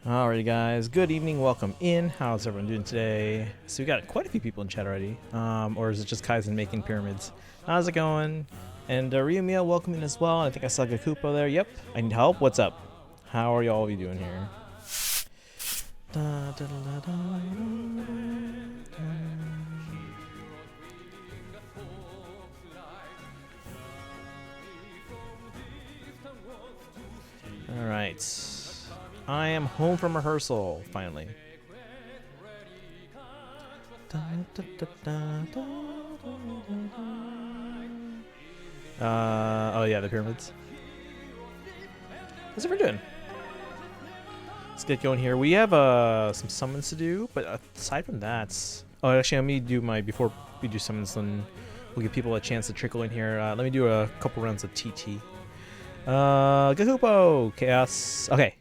Alrighty guys, good evening, welcome in. How's everyone doing today? So we got quite a few people in chat already, or is it just Kaizen making pyramids? How's it going? And Ryumiya, welcome in as well. I think I saw Gakupo there. Yep, I need help. What's up? How are y'all doing here? Alright. I am home from rehearsal, finally. Oh yeah, the pyramids. How's everyone doing? Let's get going here. We have some summons to do, but aside from that... Oh, actually, let me do my... Before we do summons, then we'll give people a chance to trickle in here. Let me do a couple rounds of TT. Gakupo! Chaos. Okay.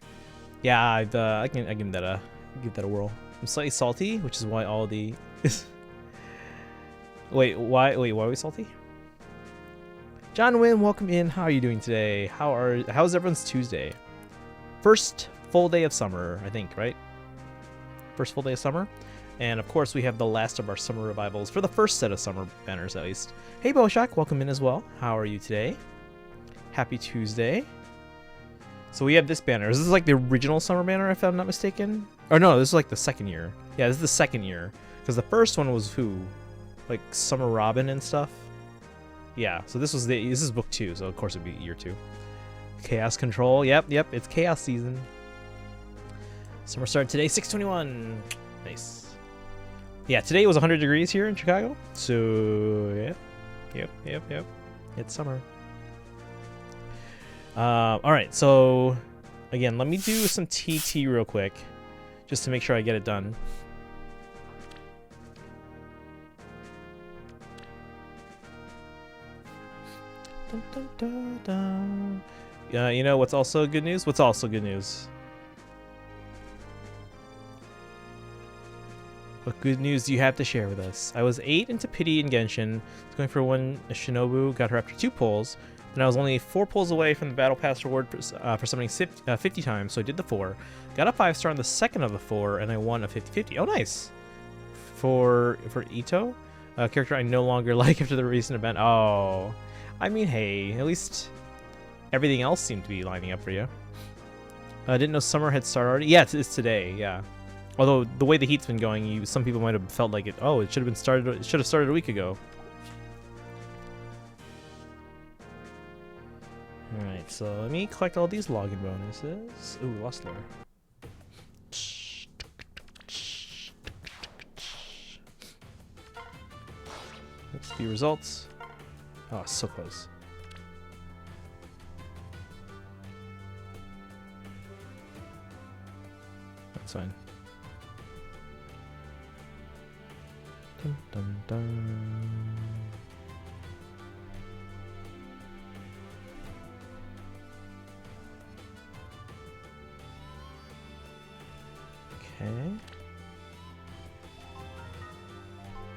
Yeah, I can give that a whirl. I'm slightly salty, which is why all the why are we salty? John Wynn, welcome in. How are you doing today? How's everyone's Tuesday? First full day of summer, I think, right? First full day of summer. And of course we have the last of our summer revivals for the first set of summer banners at least. Hey Boshak, welcome in as well. How are you today? Happy Tuesday. So we have this banner. This is like the original summer banner, if I'm not mistaken. Or no, this is like the second year. Yeah, this is the second year. Because the first one was who? Like Summer Robin and stuff. Yeah, so this is book 2, so of course it'd be year 2. Chaos Control. Yep, it's chaos season. Summer started today, 6:21. Nice. Yeah, today it was 100 degrees here in Chicago. So yeah. Yep. It's summer. Alright, so again, let me do some TT real quick just to make sure I get it done. You know what's also good news? What's also good news? What good news do you have to share with us? I was 8 into Pity and Genshin, going for one Shinobu, got her after 2 pulls. And I was only 4 pulls away from the Battle Pass reward for summoning 50 times, so I did the 4. Got a 5-star on the second of the 4, and I won a 50-50. Oh, nice! For Ito, a character I no longer like after the recent event. Oh, I mean, hey, at least everything else seemed to be lining up for you. I didn't know summer had started already. Yeah, it's today. Yeah. Although the way the heat's been going, some people might have felt like it. Oh, it should have started a week ago. Alright, so let me collect all these login bonuses. Ooh, Lost Lore. Let's do results. Oh, so close. That's fine. Dun, dun, dun. Okay.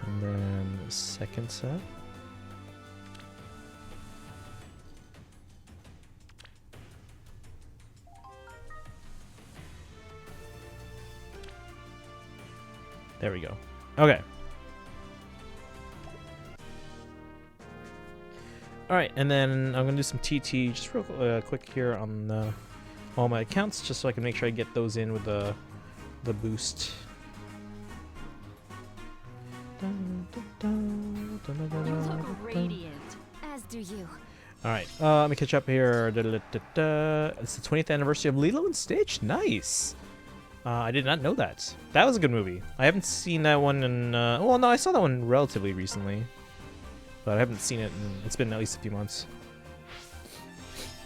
And then the second set. There we go. Okay. Alright, and then I'm going to do some TT just real quick here on all my accounts, just so I can make sure I get those in with the boost. You look radiant, as do you. Alright, let me catch up here. It's the 20th anniversary of Lilo and Stitch. Nice! I did not know that. That was a good movie. I haven't seen that one in... well, no, I saw that one relatively recently. But I haven't seen it in... It's been at least a few months.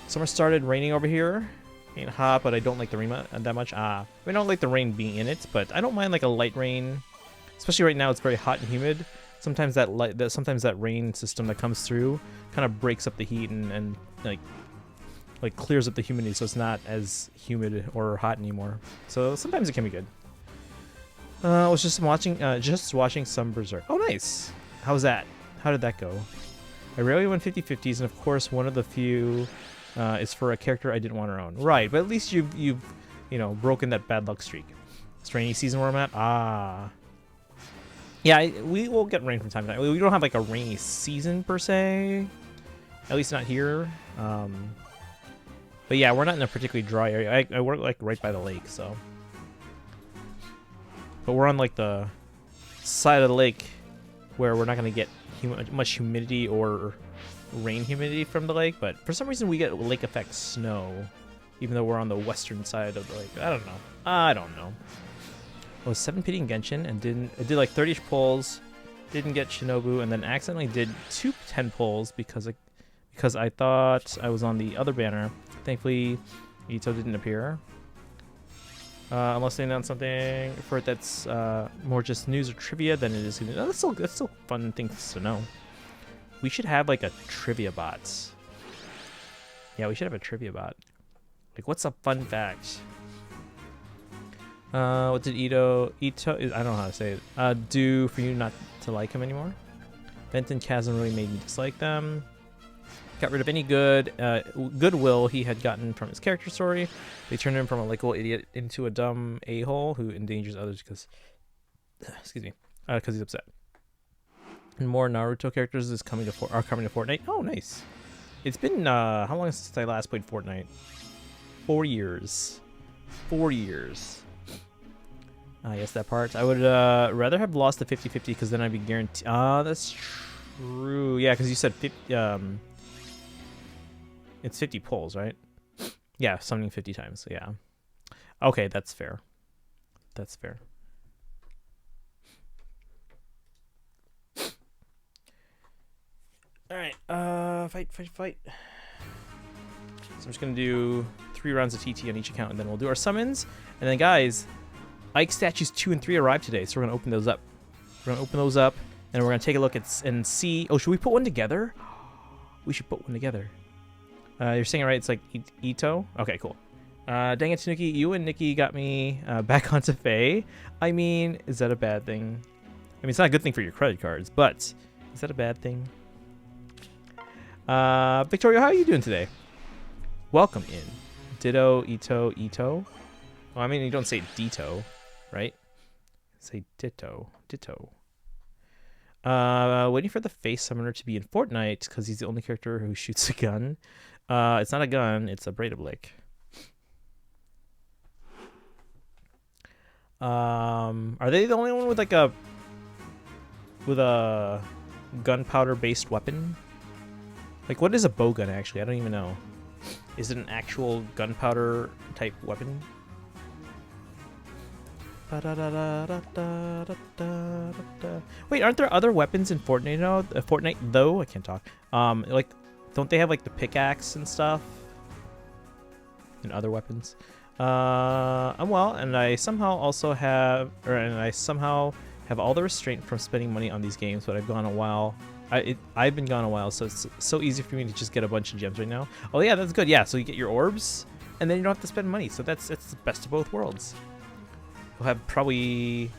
Summer started raining over here. Ain't hot, but I don't like the rain that much. I don't like the rain being in it, but I don't mind like a light rain. Especially right now, it's very hot and humid. Sometimes that rain system that comes through kind of breaks up the heat and like clears up the humidity, so it's not as humid or hot anymore. So sometimes it can be good. I was just watching some Berserk. Oh, nice. How was that? How did that go? I rarely win 50/50s, and of course, one of the few is for a character I didn't want to own. Right, but at least you've you know, broken that bad luck streak. It's rainy season where I'm at. Ah. Yeah, we will get rain from time to time. We don't have like a rainy season per se. At least not here. But yeah, we're not in a particularly dry area. I work like right by the lake, so. But we're on like the side of the lake where we're not going to get much humidity or rain humidity from the lake. But for some reason we get lake effect snow, even though we're on the western side of the lake. I don't know. I was 7 pitting Genshin and did like 30 pulls, didn't get Shinobu, and then accidentally did 2 10 pulls because I thought I was on the other banner. Thankfully, Ito didn't appear. Unless they announce something for it that's more just news or trivia, then it is gonna. No, that's still fun things to know. We should have like a trivia bot. Yeah, we should have a trivia bot. Like, what's a fun fact? What did Ito, I don't know how to say it, do for you not to like him anymore? Benton Chasm really made me dislike them. Got rid of any goodwill he had gotten from his character story. They turned him from a likable idiot into a dumb a-hole who endangers others because, excuse me, because he's upset. And more Naruto characters are coming to Fortnite. Oh, nice. It's been how long since I last played Fortnite? 4 years. 4 years. Yes, that part. I would rather have lost the 50/50 because then I'd be guaranteed. That's true. Yeah, because you said 50. It's 50 pulls, right? Yeah, summoning 50 times. Yeah. Okay, that's fair. That's fair. All right. Fight. So I'm just gonna do 3 rounds of TT on each account, and then we'll do our summons. And then, guys, Ike Statues 2 and 3 arrived today, so we're gonna open those up. And we're gonna take a look at and see. Oh, should we put one together? We should put one together. You're saying it right. It's like Ito. Okay, cool. Dang it, Tanuki, you and Nikki got me back onto Faye. I mean, is that a bad thing? I mean, it's not a good thing for your credit cards, but is that a bad thing? Victoria, how are you doing today? Welcome in. Ditto, Ito. Well, I mean, you don't say Ditto, right? Say Ditto. Waiting for the face summoner to be in Fortnite because he's the only character who shoots a gun. It's not a gun, it's a braided blick. Are they the only one with like a gunpowder based weapon? Like, what is a bowgun actually? I don't even know. Is it an actual gunpowder type weapon? Wait, aren't there other weapons in Fortnite though? I can't talk. Like, don't they have like the pickaxe and stuff? And other weapons? Well, and I somehow also have, all the restraint from spending money on these games, but I've gone a while. I've been gone a while, so it's so easy for me to just get a bunch of gems right now. Oh yeah, that's good. Yeah, so you get your orbs, and then you don't have to spend money. So that's the best of both worlds. You'll have probably,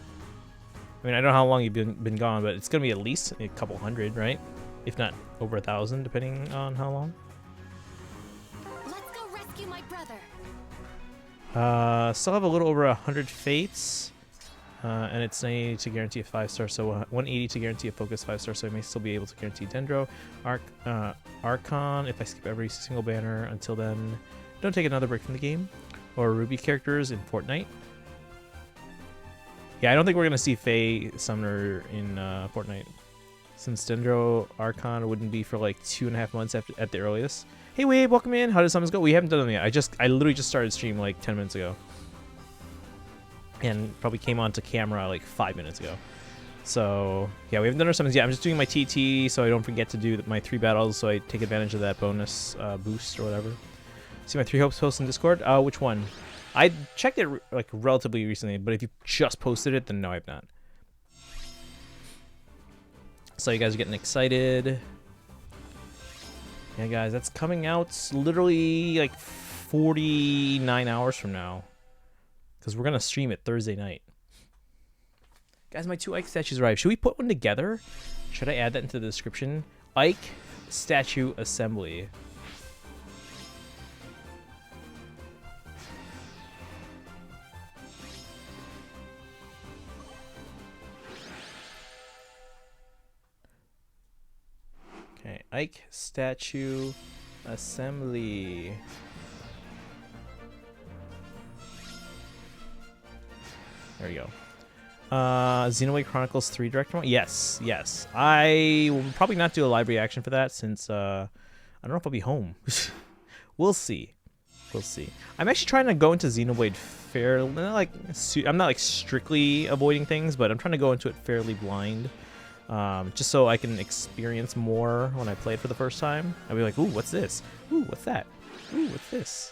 I mean, I don't know how long you've been gone, but it's gonna be at least a couple hundred, right? If not over 1,000, depending on how long. Let's go rescue my brother. Still have a little over 100 fates, and it's 90 to guarantee a 5-star, so 180 to guarantee a focus 5-star, so I may still be able to guarantee Dendro. Archon, if I skip every single banner until then, don't take another break from the game. Or Ruby characters in Fortnite. Yeah, I don't think we're gonna see Faye Summoner in Fortnite, since Dendro Archon wouldn't be for like 2.5 months at the earliest. Hey Wade, welcome in. How does summons go? We haven't done them yet. I literally just started stream like 10 minutes ago, and probably came onto camera like 5 minutes ago. So yeah, we haven't done our summons yet. I'm just doing my TT so I don't forget to do my 3 battles, so I take advantage of that bonus boost or whatever. See my 3 hopes post in Discord. Which one? I checked it like relatively recently, but if you just posted it, then no, I've not. So you guys are getting excited. Yeah, guys, that's coming out literally like 49 hours from now, because we're gonna stream it Thursday night. Guys, my 2 Ike statues arrived. Should we put one together? Should I add that into the description? Ike statue assembly. Okay, Ike statue assembly. There we go. Xenoblade Chronicles 3 Direct Mode? Yes, yes. I will probably not do a live reaction for that since I don't know if I'll be home. We'll see. We'll see. I'm actually trying to go into Xenoblade fairly, I'm not like strictly avoiding things, but I'm trying to go into it fairly blind. Just so I can experience more when I play it for the first time. I'll be like, ooh, what's this? Ooh, what's that? Ooh, what's this?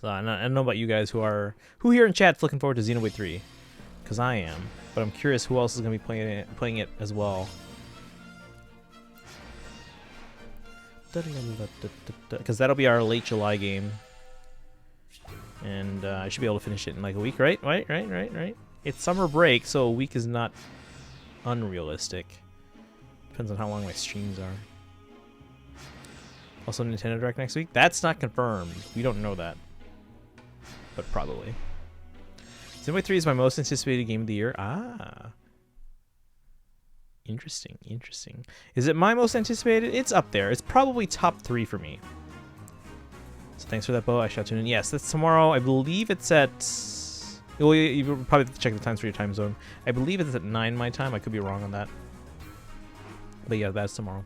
So I don't know about you guys who here in chat's looking forward to Xenoblade 3, because I am. But I'm curious who else is going to be playing it as well. Because that'll be our late July game, and I should be able to finish it in like a week, right? Right. It's summer break, so a week is not unrealistic. Depends on how long my streams are. Also, Nintendo Direct next week. That's not confirmed. We don't know that. But probably. Xenoblade 3 is my most anticipated game of the year. Ah. Interesting. Is it my most anticipated? It's up there. It's probably top 3 for me. So thanks for that, Bo. I shall tune in. Yes, that's tomorrow. I believe it's at... Well, you probably have to check the times for your time zone. I believe it's at 9 my time. I could be wrong on that. But yeah, that's tomorrow.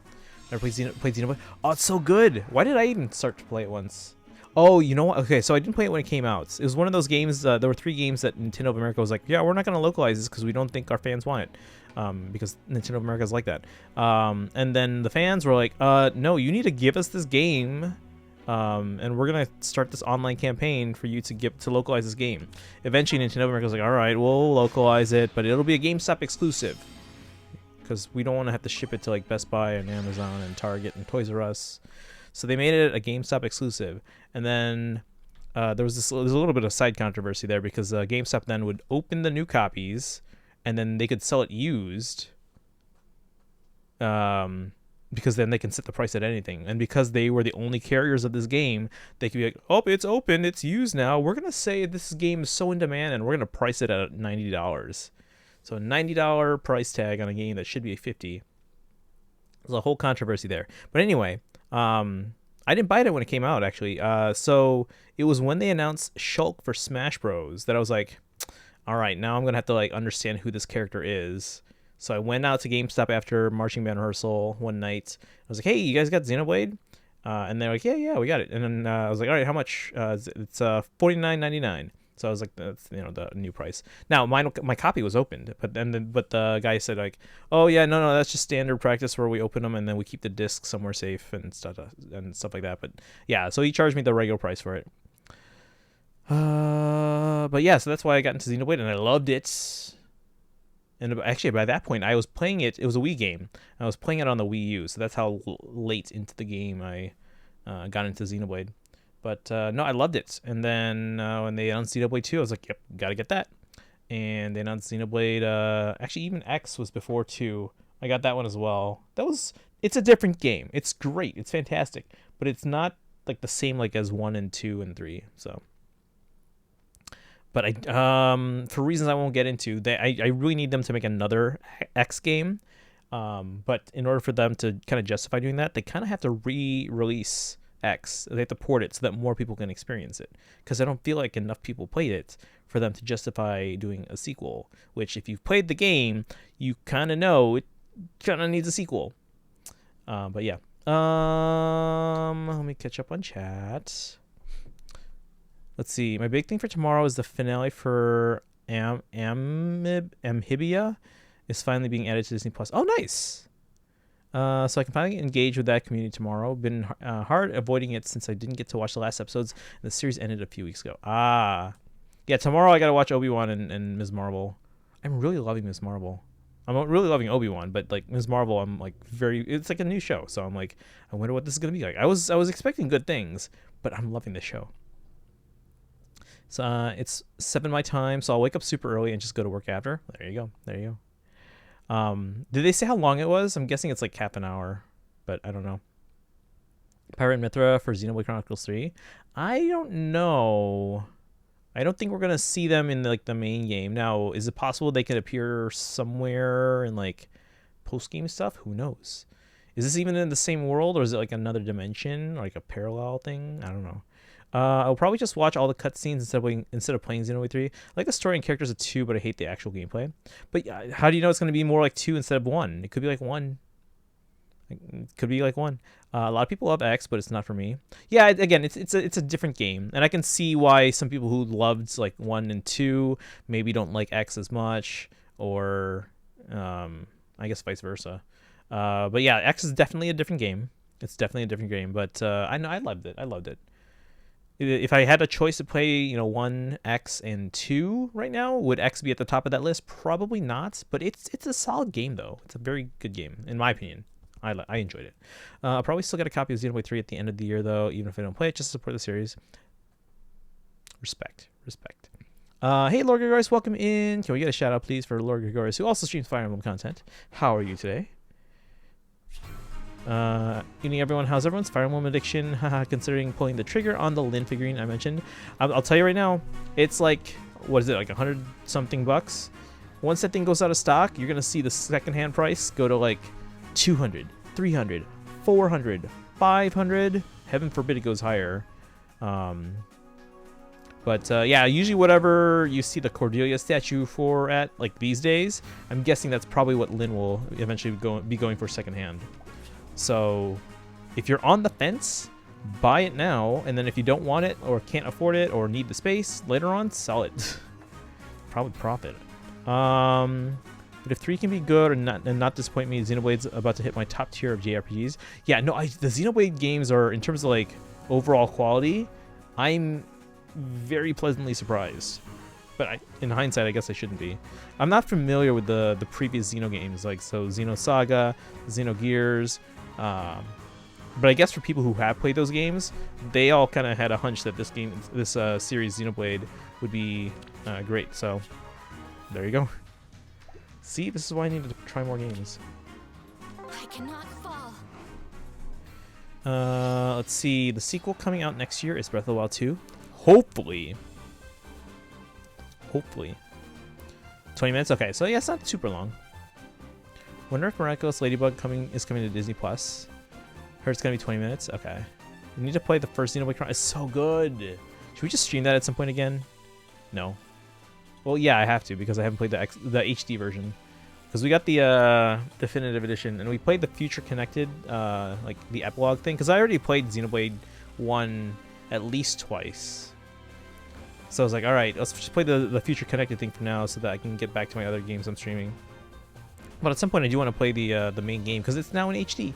Never played Xenoblade. Oh, it's so good. Why did I even start to play it once? Oh, you know what? Okay, so I didn't play it when it came out. It was one of those games, there were 3 games that Nintendo of America was like, yeah, we're not going to localize this because we don't think our fans want it. Because Nintendo of America is like that. And then the fans were like, no, you need to give us this game, and we're going to start this online campaign for you to localize this game. Eventually, Nintendo of America was like, all right, we'll localize it, but it'll be a GameStop exclusive. Because we don't want to have to ship it to like Best Buy and Amazon and Target and Toys R Us. So they made it a GameStop exclusive, and then there's a little bit of side controversy there because GameStop then would open the new copies, and then they could sell it used, because then they can set the price at anything. And because they were the only carriers of this game, they could be like, oh, it's open, it's used now. We're gonna say this game is so in demand, and we're gonna price it at $90. So a $90 price tag on a game that should be $50. There's a whole controversy there. But anyway. I didn't buy it when it came out, actually. So it was when they announced Shulk for Smash Bros. That I was like, all right, now I'm going to have to like understand who this character is. So I went out to GameStop after marching band rehearsal one night. I was like, hey, you guys got Xenoblade? And they're like, yeah, we got it. And then I was like, all right, how much? It's $49.99. So I was like, that's the new price. Now my copy was opened, but the guy said like, oh yeah, no, that's just standard practice where we open them and then we keep the disc somewhere safe and stuff like that. But yeah, so he charged me the regular price for it. But yeah, so that's why I got into Xenoblade and I loved it. And actually, by that point, I was playing it. It was a Wii game. I was playing it on the Wii U, so that's how late into the game I got into Xenoblade. But no, I loved it. And then when they announced Xenoblade 2, I was like, yep, gotta get that. And they announced Xenoblade, actually even X was before 2. I got that one as well. It's a different game. It's great. It's fantastic. But it's not like the same like as 1 and 2 and 3. So, but for reasons I won't get into, I really need them to make another X game. But in order for them to kind of justify doing that, they kind of have to re-release X. They have to port it so that more people can experience it, because I don't feel like enough people played it for them to justify doing a sequel, which if you've played the game you kind of know it kind of needs a sequel. But yeah, let me catch up on chat. Let's see, my big thing for tomorrow is the finale for Amphibia is finally being added to Disney Plus. Oh, nice. So I can finally engage with that community tomorrow. Been hard avoiding it since I didn't get to watch the last episodes, and the series ended a few weeks ago. Yeah, tomorrow I gotta watch Obi-Wan and Ms. Marvel. I'm really loving Ms. Marvel. I'm really loving Obi-Wan, but like Ms. Marvel, I'm like it's like a new show, so I'm like, I wonder what this is gonna be like. I was expecting good things, but I'm loving the show. So it's 7 my time, so I'll wake up super early and just go to work after. There you go. There you go. Did they say how long it was? I'm guessing it's like half an hour, but I don't know. Pirate Mithra for Xenoblade Chronicles 3. I don't know. I don't think we're gonna see them in like the main game. Now, is it possible they could appear somewhere in like post-game stuff? Who knows? Is this even in the same world, or is it like another dimension, or like a parallel thing? I don't know. I'll probably just watch all the cutscenes instead of playing Xenoblade 3. I like the story and characters of 2, but I hate the actual gameplay. But how do you know it's going to be more like 2 instead of 1? It could be like 1. It could be like 1. A lot of people love X, but it's not for me. Yeah, again, it's a different game, and I can see why some people who loved like 1 and 2 maybe don't like X as much, or I guess vice versa. But yeah, X is definitely a different game. It's definitely a different game, but I know I loved it. I loved it. If I had a choice to play, 1, X, and 2 right now, would X be at the top of that list? Probably not, but it's a solid game, though. It's a very good game, in my opinion. I enjoyed it. I'll probably still get a copy of Xenoblade 3 at the end of the year, though, even if I don't play it, just to support the series. Respect. Hey, Lord Gregorius, welcome in. Can we get a shout-out, please, for Lord Gregorius, who also streams Fire Emblem content? How are you today? Evening, everyone. How's everyone's Fire Emblem addiction? Haha, considering pulling the trigger on the Lin figurine I mentioned. I'll tell you right now, it's like, what is it, like 100 something bucks? Once that thing goes out of stock, you're gonna see the secondhand price go to like 200, 300, 400, 500. Heaven forbid it goes higher. But yeah, usually whatever you see the Cordelia statue for at like these days, I'm guessing that's probably what Lin will eventually be going for secondhand. So if you're on the fence, buy it now, and then if you don't want it or can't afford it or need the space later on, sell it. Probably profit. But if 3 can be good and not disappoint me, Xenoblade's about to hit my top tier of JRPGs. Yeah, no, the Xenoblade games are, in terms of like overall quality, I'm very pleasantly surprised. But in hindsight, I guess I shouldn't be. I'm not familiar with the previous Xeno games, like Xenosaga, Xenogears. But I guess for people who have played those games, they all kind of had a hunch that this series Xenoblade would be great. So there you go. See, this is why I needed to try more games. I cannot fall. Let's see. The sequel coming out next year is Breath of the Wild 2. Hopefully. 20 minutes? Okay, so yeah, it's not super long. Wonder if Miraculous Ladybug is coming to Disney Plus. Heard it's gonna be 20 minutes. Okay. We need to play the first Xenoblade Chronicles. It's so good. Should we just stream that at some point again? No. Well, yeah, I have to because I haven't played the HD version. Because we got the definitive edition, and we played the Future Connected, like the epilogue thing. Because I already played Xenoblade 1 at least twice. So I was like, all right, let's just play the Future Connected thing for now so that I can get back to my other games I'm streaming. But at some point, I do want to play the main game because it's now in HD.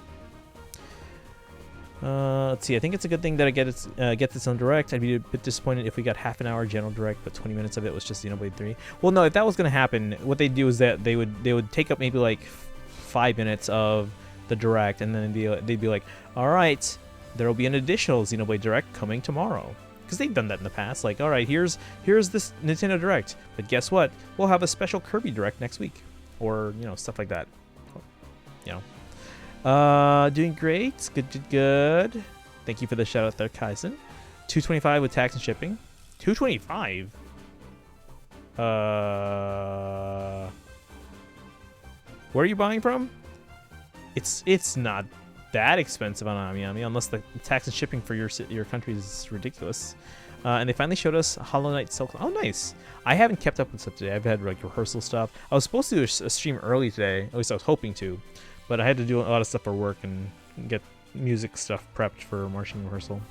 Let's see. I think it's a good thing that I get this on Direct. I'd be a bit disappointed if we got half an hour general Direct, but 20 minutes of it was just Xenoblade 3. Well, no, if that was going to happen, what they'd do is that they would take up maybe like 5 minutes of the Direct, and then they'd be like, all right, there will be an additional Xenoblade Direct coming tomorrow. Because they've done that in the past. Like, all right, here's this Nintendo Direct, but guess what? We'll have a special Kirby Direct next week, or stuff like that. Doing great. Good. Thank you for the shout out there, Kaisen. $225 with tax and shipping. $225. Where are you buying from? It's not that expensive on AmiAmi, unless the tax and shipping for your country is ridiculous. And they finally showed us Hollow Knight Silk. Oh, nice. I haven't kept up with stuff today. I've had like rehearsal stuff. I was supposed to do a stream early today. At least I was hoping to, but I had to do a lot of stuff for work and get music stuff prepped for marching rehearsal.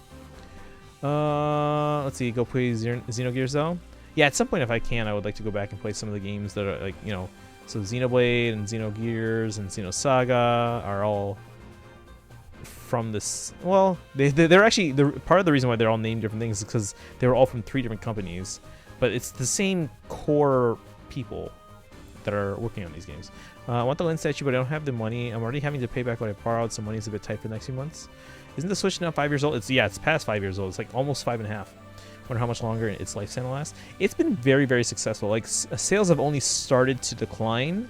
Let's see. Go play Xenogears though. Yeah, at some point if I can, I would like to go back and play some of the games that are like so Xenoblade and Xenogears and Xenosaga are all from this. Well, they're actually part of the reason why they're all named different things is because they were all from 3 different companies, but it's the same core people that are working on these games. I want the Lin statue, but I don't have the money. I'm already having to pay back what I borrowed, so money's a bit tight for the next few months. Isn't the Switch now 5 years old? It's past 5 years old. It's like almost 5.5. Wonder how much longer its lifespan will last. It's been very, very successful. Like, sales have only started to decline,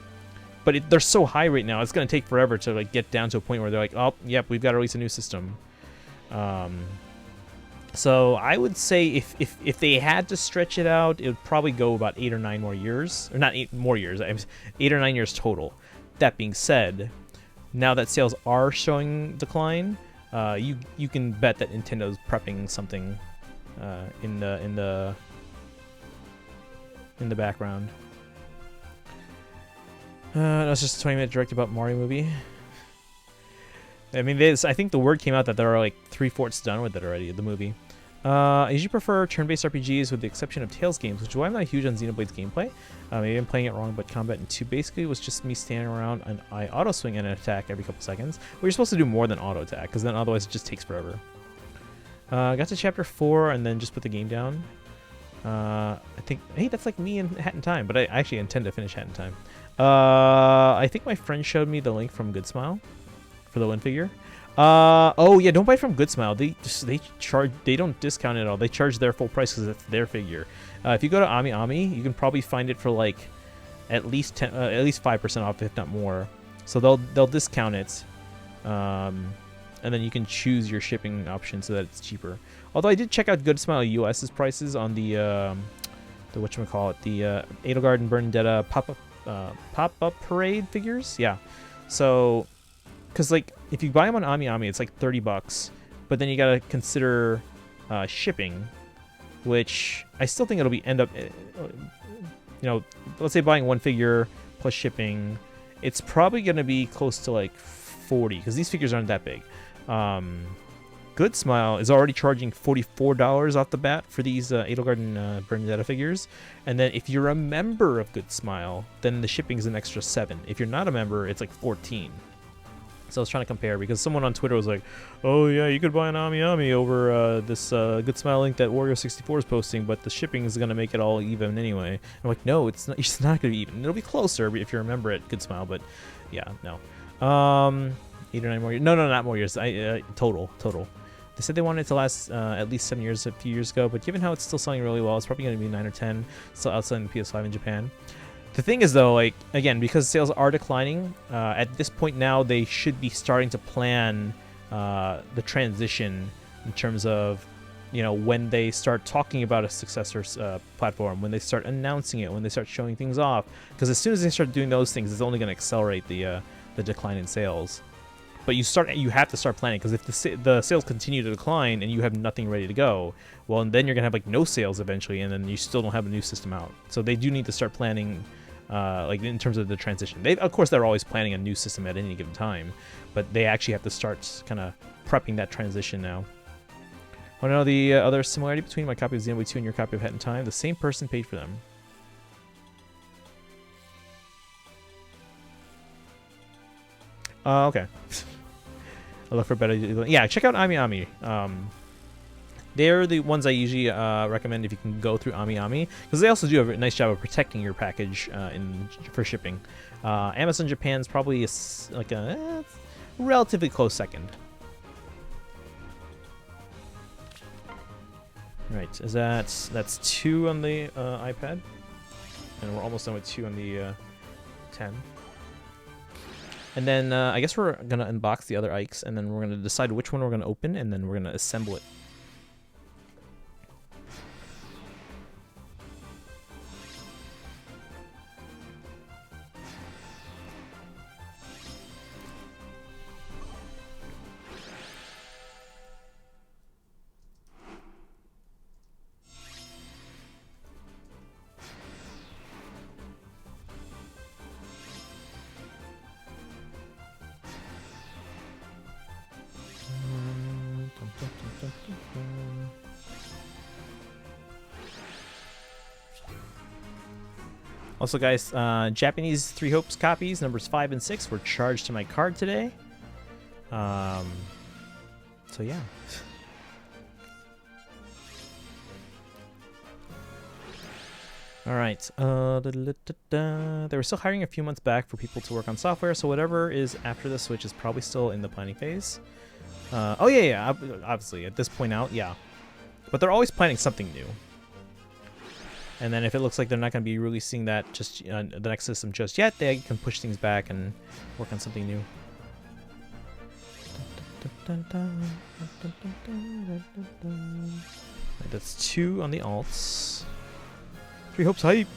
but they're so high right now. It's going to take forever to like get down to a point where they're like, oh, yep, we've got to release a new system. So I would say if they had to stretch it out, it would probably go about 8 or 9 more years, or not 8 more years, 8 or 9 years total. That being said, now that sales are showing decline, you can bet that Nintendo's prepping something in the background. That was just a 20-minute direct about Mario movie. I mean, I think the word came out that they're like 3/4 done with it already, the movie. I usually prefer turn-based RPGs with the exception of Tales games, which is why I'm not huge on Xenoblade's gameplay. Maybe I'm playing it wrong, but Combat in 2 basically was just me standing around and I auto-swing and attack every couple seconds. Well, you're supposed to do more than auto-attack, because then otherwise it just takes forever. Got to Chapter 4 and then just put the game down. I think, hey, that's like me in Hat in Time, but I actually intend to finish Hat in Time. I think my friend showed me the link from GoodSmile for the win figure. Oh yeah, don't buy from GoodSmile. They don't discount it at all. They charge their full price because it's their figure. If you go to Ami Ami, you can probably find it for like at least 5% off, if not more. So they'll discount it, and then you can choose your shipping option so that it's cheaper. Although I did check out GoodSmile US's prices on the whatchamacallit, the Edelgard and Bernadetta pop-up parade figures. Yeah, so. Because, like, if you buy them on Ami Ami, it's like $30, but then you gotta consider shipping, which I still think it'll end up, let's say buying one figure plus shipping, it's probably gonna be close to like 40, because these figures aren't that big. GoodSmile is already charging $44 off the bat for these Edelgard and Bernadetta figures, and then if you're a member of GoodSmile, then the shipping is an extra $7. If you're not a member, it's like $14. So I was trying to compare because someone on Twitter was like, "Oh yeah, you could buy an Ami Ami over this GoodSmile link that Wario64 is posting, but the shipping is gonna make it all even anyway." I'm like, "No, it's not. It's not gonna be even. It'll be closer if you're a member at GoodSmile, but yeah, no. 8 or 9 more years. No, not more years. Total. They said they wanted it to last at least 7 years a few years ago, but given how it's still selling really well, it's probably gonna be 9 or 10. Still outselling the PS5 in Japan. The thing is, though, like, again, because sales are declining, at this point now, they should be starting to plan the transition in terms of, when they start talking about a successor platform, when they start announcing it, when they start showing things off. Because as soon as they start doing those things, it's only going to accelerate the decline in sales. But you have to start planning, because if the sales continue to decline and you have nothing ready to go, well, then you're going to have, like, no sales eventually, and then you still don't have a new system out. So they do need to start planning, like, in terms of the transition. Of course, they're always planning a new system at any given time, but they actually have to start kind of prepping that transition now. Want to know the other similarity between my copy of Xenoblade 2 and your copy of Hat in Time? The same person paid for them. Okay. I'll look for better. Yeah, check out Ami Ami. They're the ones I usually recommend if you can go through Ami Ami, because they also do a nice job of protecting your package for shipping. Amazon Japan's probably like a relatively close second. Right, that's 2 on the iPad, and we're almost done with 2 on the 10. And then I guess we're gonna unbox the other Ikes, and then we're gonna decide which one we're gonna open, and then we're gonna assemble it. Also, guys, Japanese Three Hopes copies, numbers 5 and 6, were charged to my card today. So, yeah. All right. They were still hiring a few months back for people to work on software, so whatever is after the Switch is probably still in the planning phase. Oh, yeah. Obviously, at this point out, yeah. But they're always planning something new. And then if it looks like they're not going to be releasing that just the next system just yet, they can push things back and work on something new. Right, that's 2 on the alts. 3 hopes hype.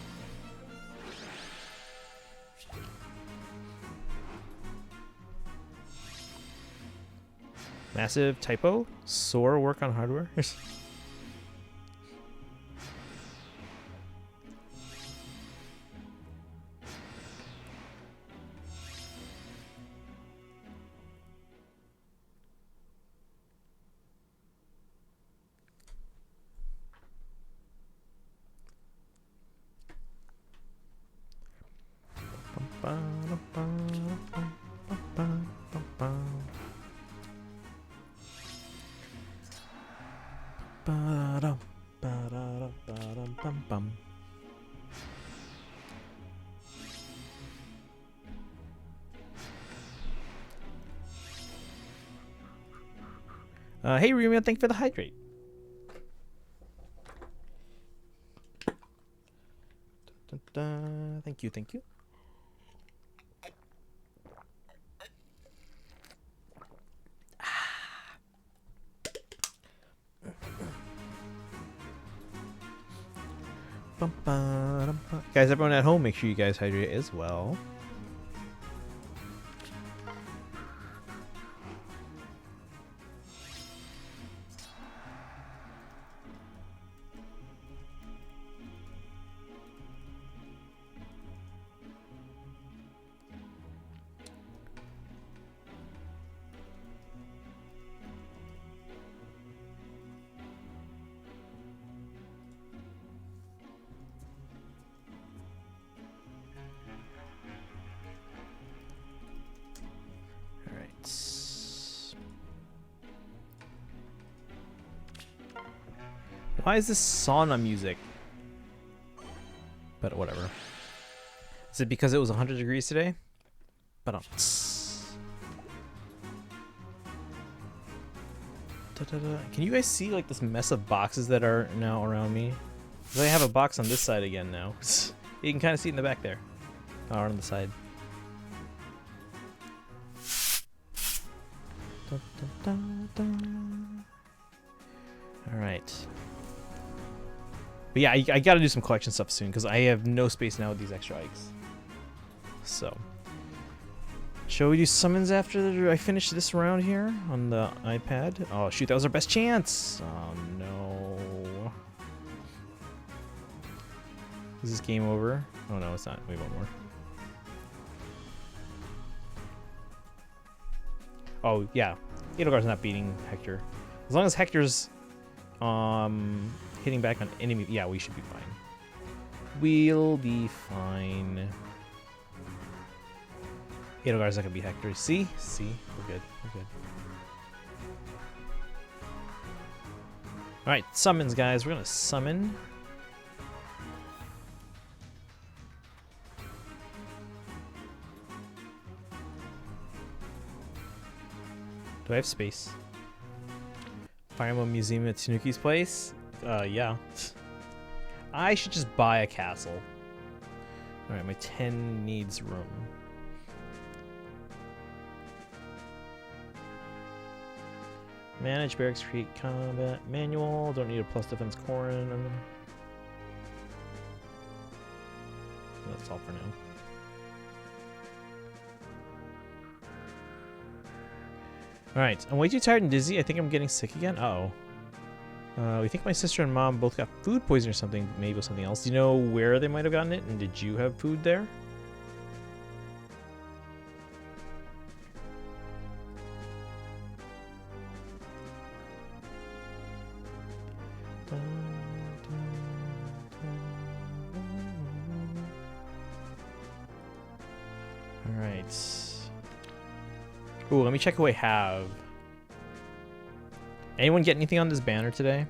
Massive typo. Soar work on hardware. Hey, Rumi, thank you for the hydrate. Thank you, thank you. Guys, everyone at home, make sure you guys hydrate as well. Why is this sauna music? But whatever. Is it because it was 100 degrees today? But can you guys see like this mess of boxes that are now around me? 'Cause I have a box on this side again now. You can kind of see it in the back there. Or on the side. Alright. But yeah, I gotta do some collection stuff soon because I have no space now with these extra Ikes. So, shall we do summons after I finish this round here on the iPad? Oh shoot, that was our best chance! Oh no. Is this game over? Oh no, it's not. Wait, one more. Oh yeah, Edelgar's not beating Hector. As long as Hector's hitting back on enemy, yeah, we should be fine. We'll be fine. Edelgar's not gonna be Hector. See, we're good. We're good. All right, summons, guys. We're gonna summon. Do I have space? Fire Emblem Museum at Tanuki's place? Yeah. I should just buy a castle. Alright, my 10 needs room. Manage barracks, create combat manual. Don't need a plus defense Corin. That's all for now. Alright, I'm way too tired and dizzy. I think I'm getting sick again. Uh-oh. We think my sister and mom both got food poisoning or something. Maybe it was something else. Do you know where they might have gotten it? And did you have food there? Alright. Ooh, let me check who I have. Anyone get anything on this banner today?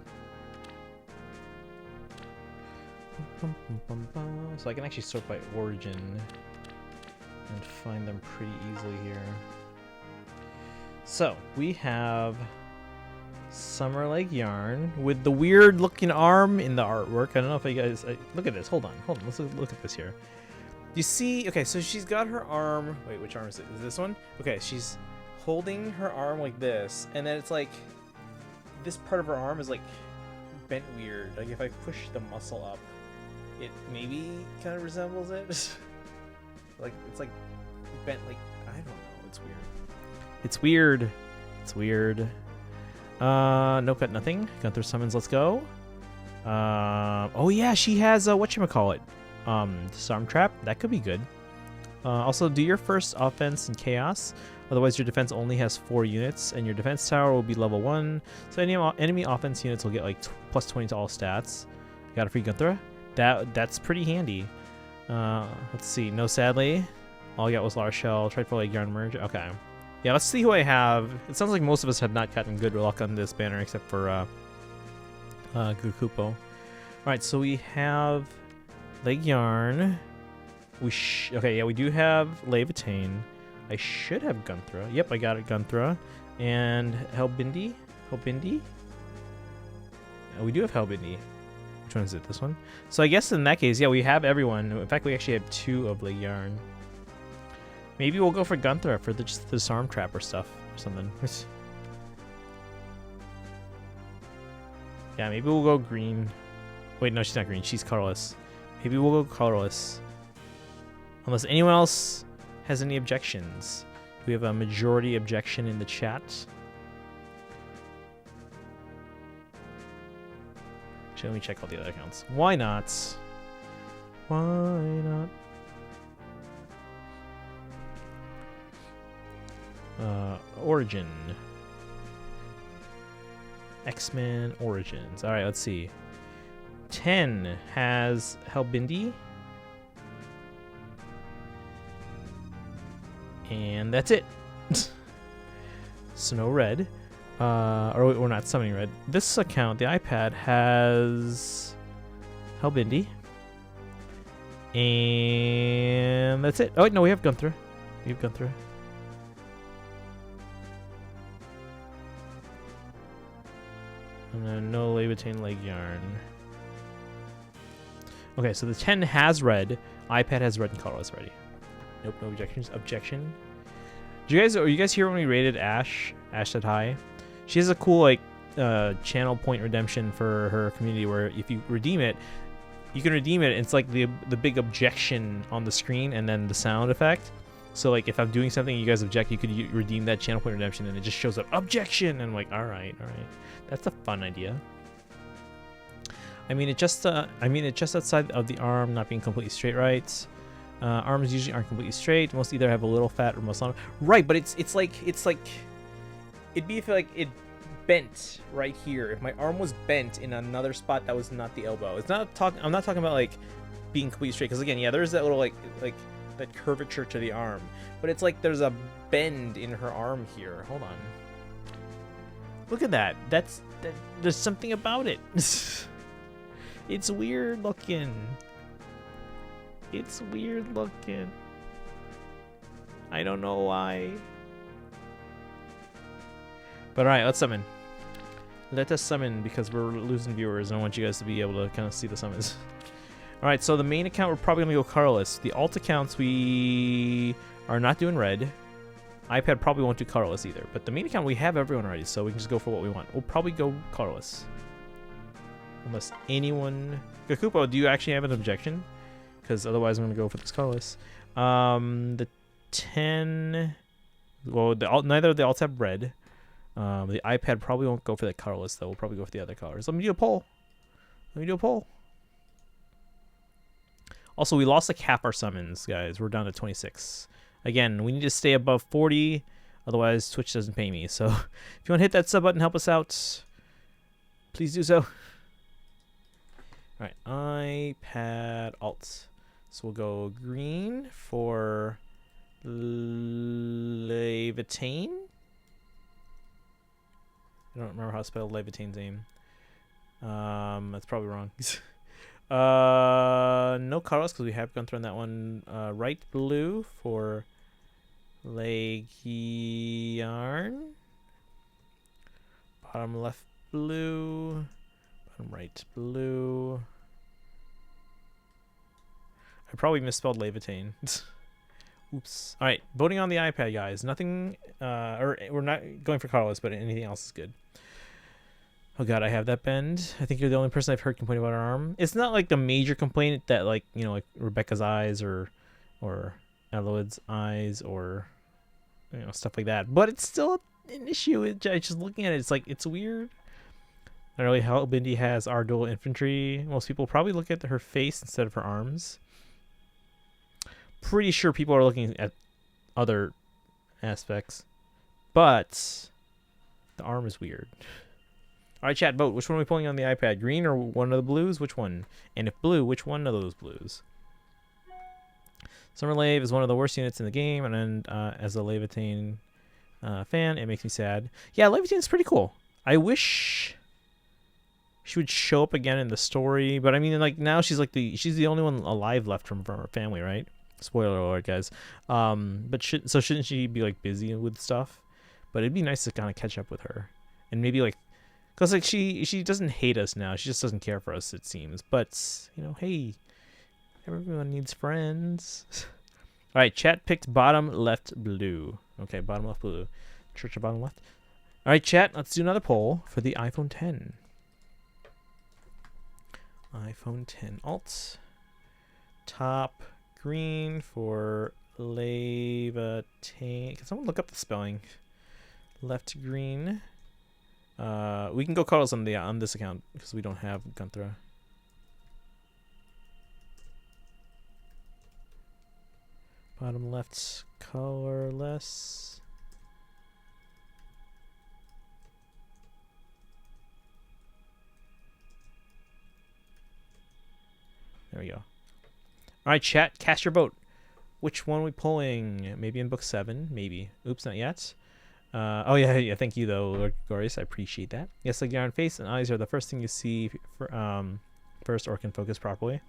So I can actually sort by origin and find them pretty easily here. So we have Summer Lake yarn with the weird looking arm in the artwork. I don't know if you guys look at this. Hold on. Let's look at this here. You see? Okay, so she's got her arm. Wait, which arm is it? Is this one? Okay, she's holding her arm like this, and then it's like this part of her arm is like bent weird. Like if I push the muscle up, it maybe kind of resembles it. Like it's like bent. Like I don't know. It's weird. It's weird. It's weird. No cut, nothing. Gunther summons, let's go. Oh yeah, she has a whatchamacallit. Disarm trap. That could be good. Also, do your first offense in chaos. Otherwise, your defense only has 4 units, and your defense tower will be level 1. So any enemy offense units will get like plus 20 to all stats. Got a free Gunther. That's pretty handy. Let's see. No, sadly. All I got was Large Shell. Tried for like Yarn Merge. Okay. Yeah, let's see who I have. It sounds like most of us have not gotten good luck on this banner except for Gukupo. Alright, so we have Leg Yarn. Okay, yeah, we do have Levitain. I should have Gunthra. Yep, I got it, Gunthra. And Helbindi? Helbindi? We do have Helbindi. Which one is it? This one? So I guess in that case, yeah, we have everyone. In fact, we actually have 2 of Leg Yarn. Maybe we'll go for Gunthra for just the disarm trap or stuff or something. Yeah, maybe we'll go green. Wait, no, she's not green. She's colorless. Maybe we'll go colorless. Unless anyone else has any objections. We have a majority objection in the chat. Actually, let me check all the other accounts. Why not? Why not? Origin. X-Men Origins. Alright, let's see. 10 has Helbindi. And that's it. Snow Red. Or we're not summoning red. This account, the iPad, has Helbindi. And that's it. Oh, wait, no, we have Gunthra. We have Gunthra. And then no Levitain Leg Yarn. Okay, so the 10 has red. iPad has red and colorless already. Nope, no objections. Objection. Are you guys hear when we rated Ash? Ash said hi. She has a cool like channel point redemption for her community where if you redeem it, you can redeem it. And it's like the big objection on the screen and then the sound effect. So like if I'm doing something and you guys object, you could redeem that channel point redemption and it just shows up objection. And I'm like, all right. That's a fun idea. I mean, it just outside of the arm not being completely straight, right? Arms usually aren't completely straight. Most either have a little fat or most long. Right, but it's like it'd be if like it bent right here. If my arm was bent in another spot that was not the elbow. I'm not talking about like being completely straight because again, yeah, there's that little like that curvature to the arm. But it's like there's a bend in her arm here. Hold on. Look at that. There's something about it. It's weird looking. It's weird looking. I don't know why. But alright, let's summon. Let us summon because we're losing viewers and I want you guys to be able to kind of see the summons. Alright, so the main account we're probably going to go colorless. The alt accounts we are not doing red. iPad probably won't do colorless either. But the main account we have everyone already, so we can just go for what we want. We'll probably go colorless. Unless anyone... Gakupo, do you actually have an objection? Because otherwise I'm going to go for this colorless. The 10... Well, neither of the alts have red. The iPad probably won't go for that colorless, though. We'll probably go for the other colors. Let me do a poll. Also, we lost like half our summons, guys. We're down to 26. Again, we need to stay above 40. Otherwise, Twitch doesn't pay me. So if you want to hit that sub button, help us out, please do so. All right, iPad alt. So we'll go green for Levitain. I don't remember how to spell Levitain's name. That's probably wrong. No colors because we have gone through on that one. Right blue for Leg Yarn. Bottom left blue. Bottom right, blue. I probably misspelled Levitain. Oops. All right, voting on the iPad, guys. Nothing, or we're not going for Carlos, but anything else is good. Oh god, I have that bend. I think you're the only person I've heard complain about her arm. It's not like the major complaint that like, you know, like Rebecca's eyes or Eloid's eyes or, you know, stuff like that. But it's still an issue. Just looking at it, it's like, it's weird. Not really how Bindi has our dual infantry. Most people probably look at her face instead of her arms. Pretty sure people are looking at other aspects, but the arm is weird. All right, chat, vote. Which one are we pulling on the iPad? Green or one of the blues? Which one? And if blue, which one of those blues? Summer Lave is one of the worst units in the game, and as a Levitain fan, it makes me sad. Yeah, Levitain's pretty cool. I wish she would show up again in the story, but I mean, like, now she's the only one alive left from her family, right? Spoiler alert, guys. But shouldn't she be like busy with stuff? But it'd be nice to kind of catch up with her, and maybe like, cause like she doesn't hate us now. She just doesn't care for us, it seems. But you know, hey, everyone needs friends. All right, chat picked bottom left blue. Okay, bottom left blue. Church of bottom left. All right, chat. Let's do another poll for the iPhone 10. iPhone 10 alt. Top green for Levitain. Can someone look up the spelling? Left green. We can go Carlos on this account because we don't have Gunthra. Bottom left colorless. There we go. All right, chat, cast your vote. Which one are we pulling? Maybe in book 7, maybe. Oops, not yet. Oh yeah, thank you though, Lord Glorious. I appreciate that. Yes, like your face and eyes are the first thing you see for, first or can focus properly.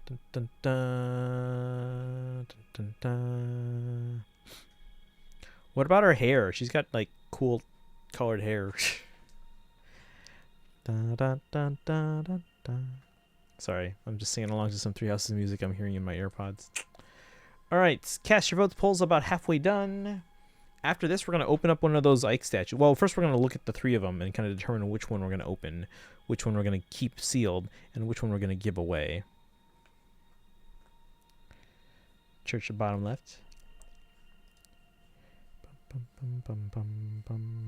Dun, dun, dun, dun, dun, dun. What about her hair? She's got like cool colored hair. Dun, dun, dun, dun, dun, dun. Sorry, I'm just singing along to some Three Houses music I'm hearing in my AirPods. All right, cast your votes. Poll's about halfway done. After this, we're going to open up one of those Ike statues. Well, first we're going to look at the 3 of them and kind of determine which one we're going to open, which one we're going to keep sealed, and which one we're going to give away. Church of bottom left. Bum, bum, bum, bum, bum.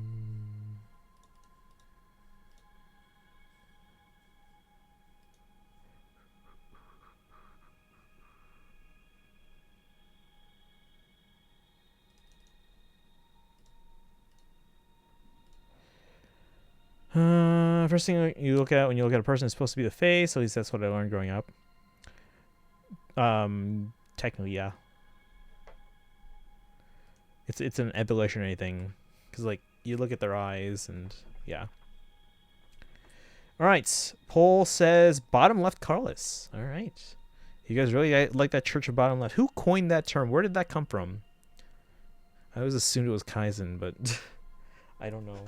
First thing you look at when you look at a person is supposed to be the face. At least that's what I learned growing up. Technically, yeah. It's an evolutionary thing, because like you look at their eyes and yeah. All right, poll says bottom left Carlos. All right, you guys really like that Church of Bottom Left. Who coined that term? Where did that come from? I always assumed it was Kaizen, but I don't know.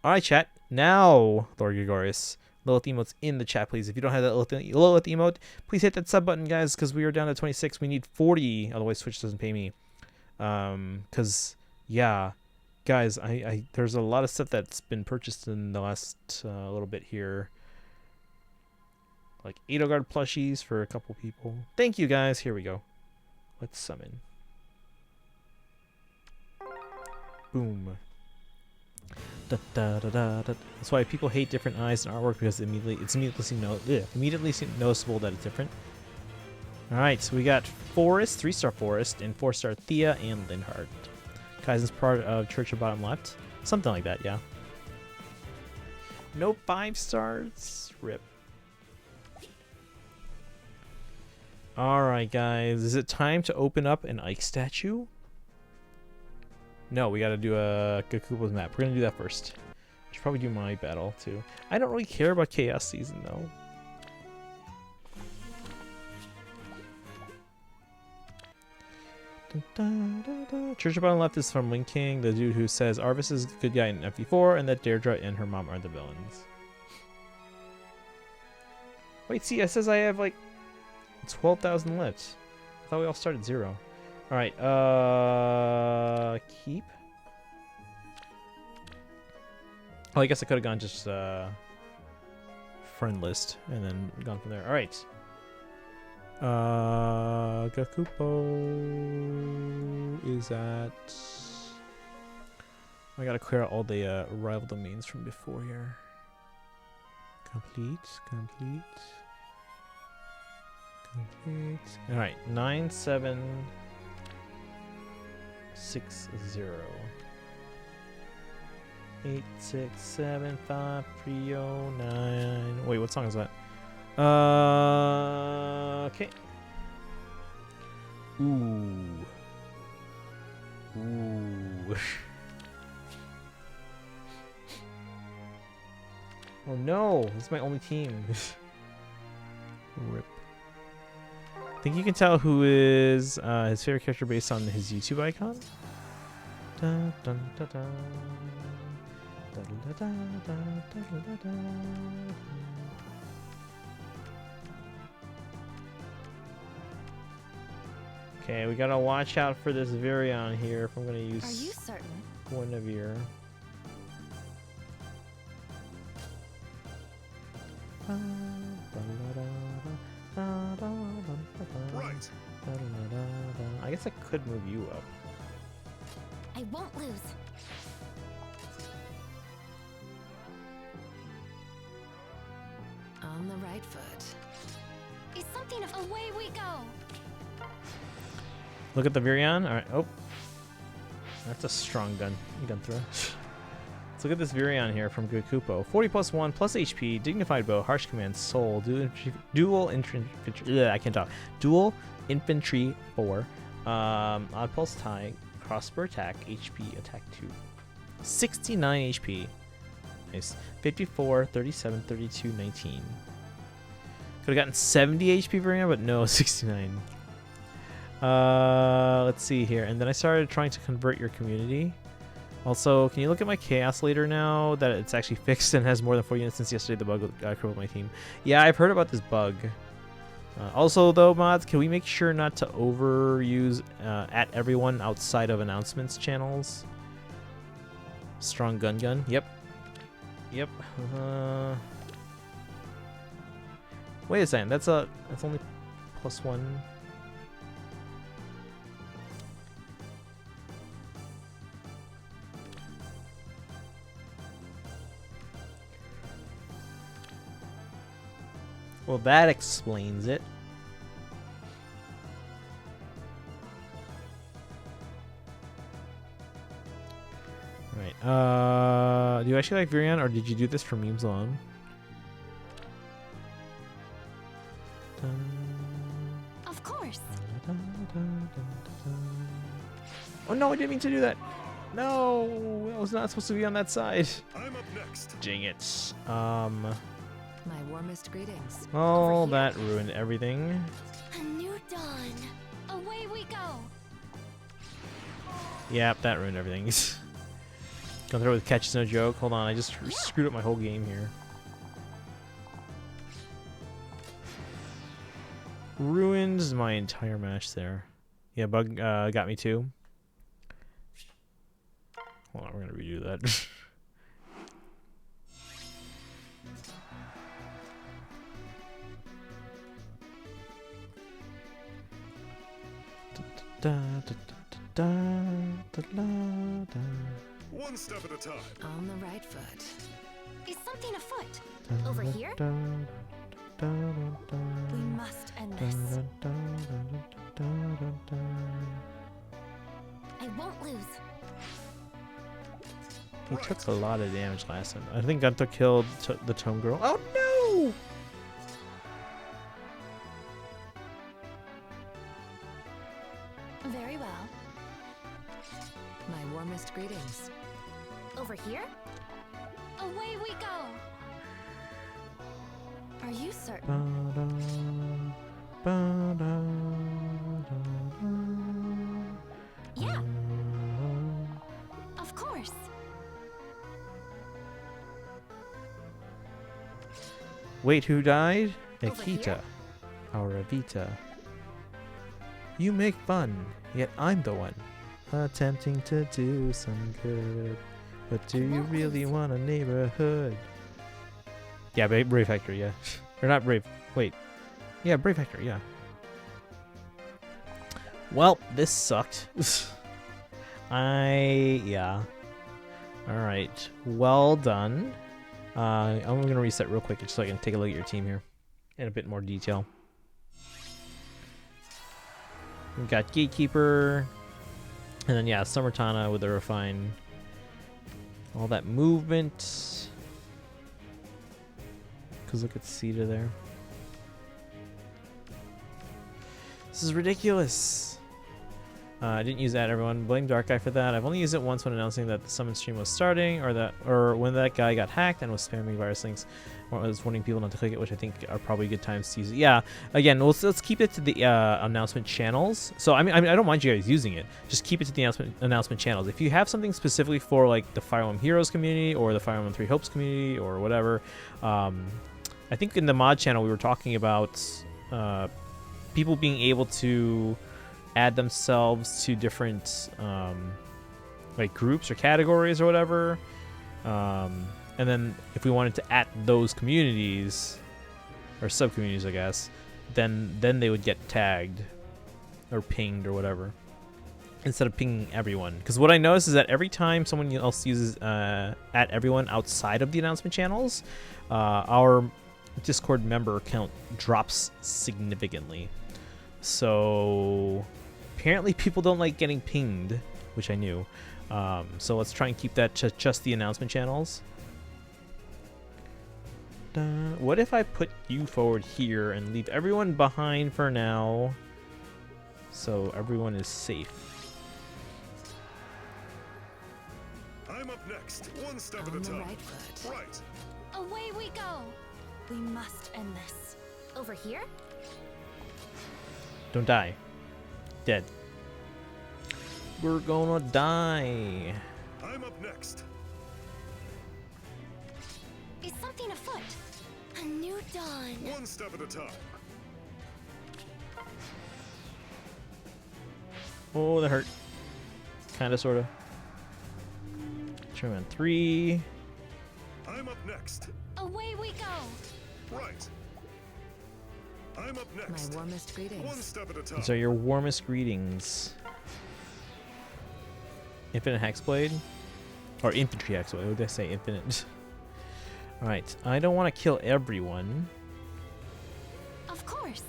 All right, chat. Now, Lord Gregorius, Lilith emotes in the chat, please. If you don't have that Lilith emote, please hit that sub button, guys, because we are down to 26. We need 40, otherwise Twitch doesn't pay me. Because, yeah, guys, I there's a lot of stuff that's been purchased in the last little bit here. Like Edelgard plushies for a couple people. Thank you, guys. Here we go. Let's summon. Boom. Da, da, da, da, da. That's why people hate different eyes in artwork, because it's immediately noticeable that it's different. All right, so we got Forest, 3-star Forest, and 4-star Thea and Linhardt. Kaizen's part of Church of Bottom Left, something like that, yeah. No 5 stars. Rip. All right, guys, is it time to open up an Ike statue? No, we got to do a Gakuba's map. We're going to do that first. I should probably do my battle, too. I don't really care about Chaos Season, though. Church bottom left is from Wing King, the dude who says Arvis is a good guy in FE4 and that Deirdre and her mom are the villains. Wait, see, it says I have like 12,000 left. I thought we all started 0. Alright, keep. Oh, I guess I could have gone just friend list and then gone from there. Alright. Gakupo is at... I gotta clear out all the rival domains from before here. Complete. Alright, 9760. 8675309. Wait, what song is that? Okay. Ooh. Oh no, this is my only team. Rip. I think you can tell who is his favorite character based on his YouTube icon. Dun, dun, dun, dun. Dun, dun, dun, dun, dun, dun, dun. Okay, we gotta watch out for this Virion here if I'm gonna use Are you certain? Guinevere. Right. I guess I could move you up. I won't lose. On the right foot. Is something of away we go. Look at the Virion. Alright. Oh. That's a strong gun. Gun throw. Let's look at this Virion here from Gakupo. 40 plus 1 plus HP, dignified bow, harsh command, soul, dual infantry. I can't talk. Dual infantry 4. Odd pulse tie, crossbow attack, HP attack 2. 69 HP. Nice. 54, 37, 32, 19. Could have gotten 70 HP Virion, but no, 69. Let's see here. And then I started trying to convert your community. Also, can you look at my chaos leader now that it's actually fixed and has more than 4 units since yesterday the bug crippled my team? Yeah, I've heard about this bug. Also, though, mods, can we make sure not to overuse at everyone outside of announcements channels? Strong gun. Yep. Wait a second. That's only +1. Well, that explains it. Right. Do you actually like Virion, or did you do this for memes alone? Of course. Oh no, I didn't mean to do that. No, I was not supposed to be on that side. I'm up next. Dang it. My warmest greetings. Oh, Over here. that ruined everything. A new dawn. Away we go. Yep, that ruined everything. Going through with catch is no joke. Hold on, I just screwed up my whole game here. Ruined my entire match there. Yeah, bug got me too. Hold on, we're gonna redo that. One step at a time. On the right foot. Is something afoot? Over here? We must end this. I won't lose. He took a lot of damage last time. I think Gunter killed the Tome Girl. Oh no! Very well. My warmest greetings. Over here? Away we go. Are you certain? Wait, who died? Over here? Akita. Or Avita. You make fun, yet I'm the one attempting to do some good. But do you really want a neighborhood? Yeah, Brave Factory, yeah. Or not Brave. Wait. Yeah, Brave Factory, yeah. Well, this sucked. Yeah. Alright. Well done. I'm going to reset real quick just so I can take a look at your team here in a bit more detail. We got Gatekeeper. And then, yeah, Summertana with the Refine. All that movement. Because look at Cedar there. This is ridiculous. I didn't use that, everyone. Blame Dark Guy for that. I've only used it once when announcing that the summon stream was starting, or when that guy got hacked and was spamming virus links, or was warning people not to click it, which I think are probably good times to use it. Yeah, again, let's keep it to the announcement channels. So I mean, I don't mind you guys using it. Just keep it to the announcement channels. If you have something specifically for like the Fire Emblem Heroes community or the Fire Emblem Three Hopes community or whatever, I think in the mod channel we were talking about people being able to add themselves to different like groups or categories or whatever, and then if we wanted to add those communities or sub-communities, I guess, then they would get tagged or pinged or whatever instead of pinging everyone. Because what I noticed is that every time someone else uses at everyone outside of the announcement channels, our Discord member count drops significantly. So apparently people don't like getting pinged, which I knew. So let's try and keep that to just the announcement channels. What if I put you forward here and leave everyone behind for now so everyone is safe? I'm up next. One step at a On the time. right foot. Right. Away we go. We must end this. Over here? Don't die. Dead. We're gonna die. I'm up next. Is something afoot? A new dawn. One step at a time. Oh, that hurt. Kinda, sorta. Turn on 3. I'm up next. Away we go. Right. I'm up next. My warmest greetings. One step at a time. These are your warmest greetings. Infinite Hexblade? Or Infantry Hexblade. What did I say? Infinite. Alright. I don't want to kill everyone. Of course.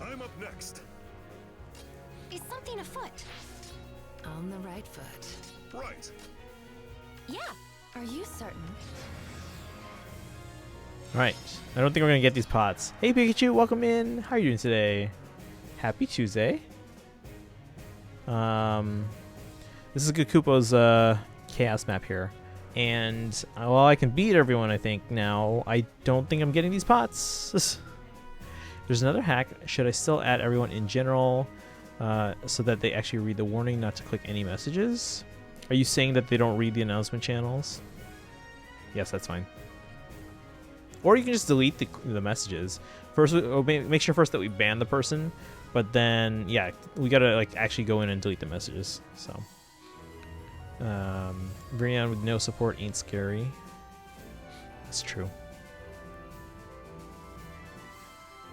I'm up next. Is something afoot? On the right foot. Right. Yeah. Are you certain? Alright. I don't think we're going to get these pots. Hey Pikachu, welcome in. How are you doing today? Happy Tuesday. This is Gakupo's chaos map here. And while I can beat everyone, I think, now, I don't think I'm getting these pots. There's another hack. Should I still add everyone in general so that they actually read the warning not to click any messages? Are you saying that they don't read the announcement channels? Yes, that's fine. Or you can just delete the messages. First, make sure first that we ban the person, but then, yeah, we gotta like actually go in and delete the messages. So, Brienne with no support ain't scary. It's true.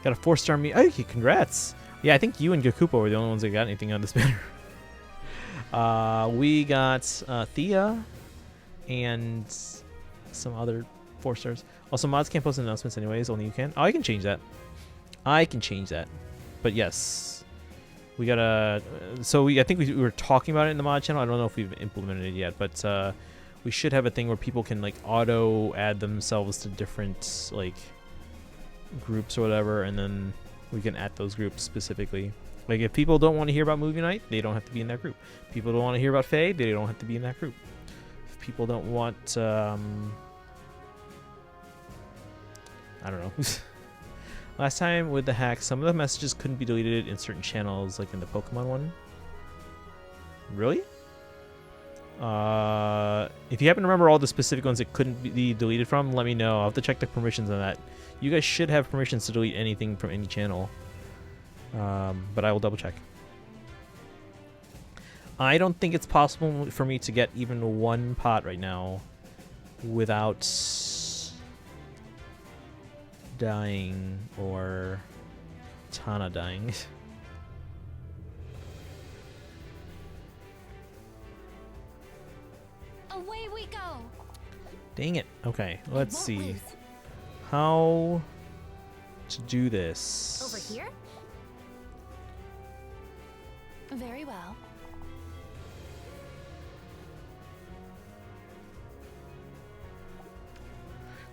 Got a 4-star me. Oh, congrats! Yeah, I think you and Gakupo were the only ones that got anything on this banner. We got Thea and some other 4 stars. Also, mods can't post announcements anyways. Only you can. Oh, I can change that. I can change that. But yes, we gotta. So I think we were talking about it in the mod channel. I don't know if we've implemented it yet, but we should have a thing where people can like auto add themselves to different like groups or whatever, and then we can add those groups specifically. Like if people don't want to hear about movie night, they don't have to be in that group. People don't want to hear about Faye, they don't have to be in that group. If people don't want, I don't know. Last time with the hack, some of the messages couldn't be deleted in certain channels, like in the Pokemon one. Really? If you happen to remember all the specific ones it couldn't be deleted from, let me know. I'll have to check the permissions on that. You guys should have permissions to delete anything from any channel. But I will double check. I don't think it's possible for me to get even one pot right now without dying or Tana dying. Away we go. Dang it. Okay, let's Won't see lose. how to do this. Over here? Very well.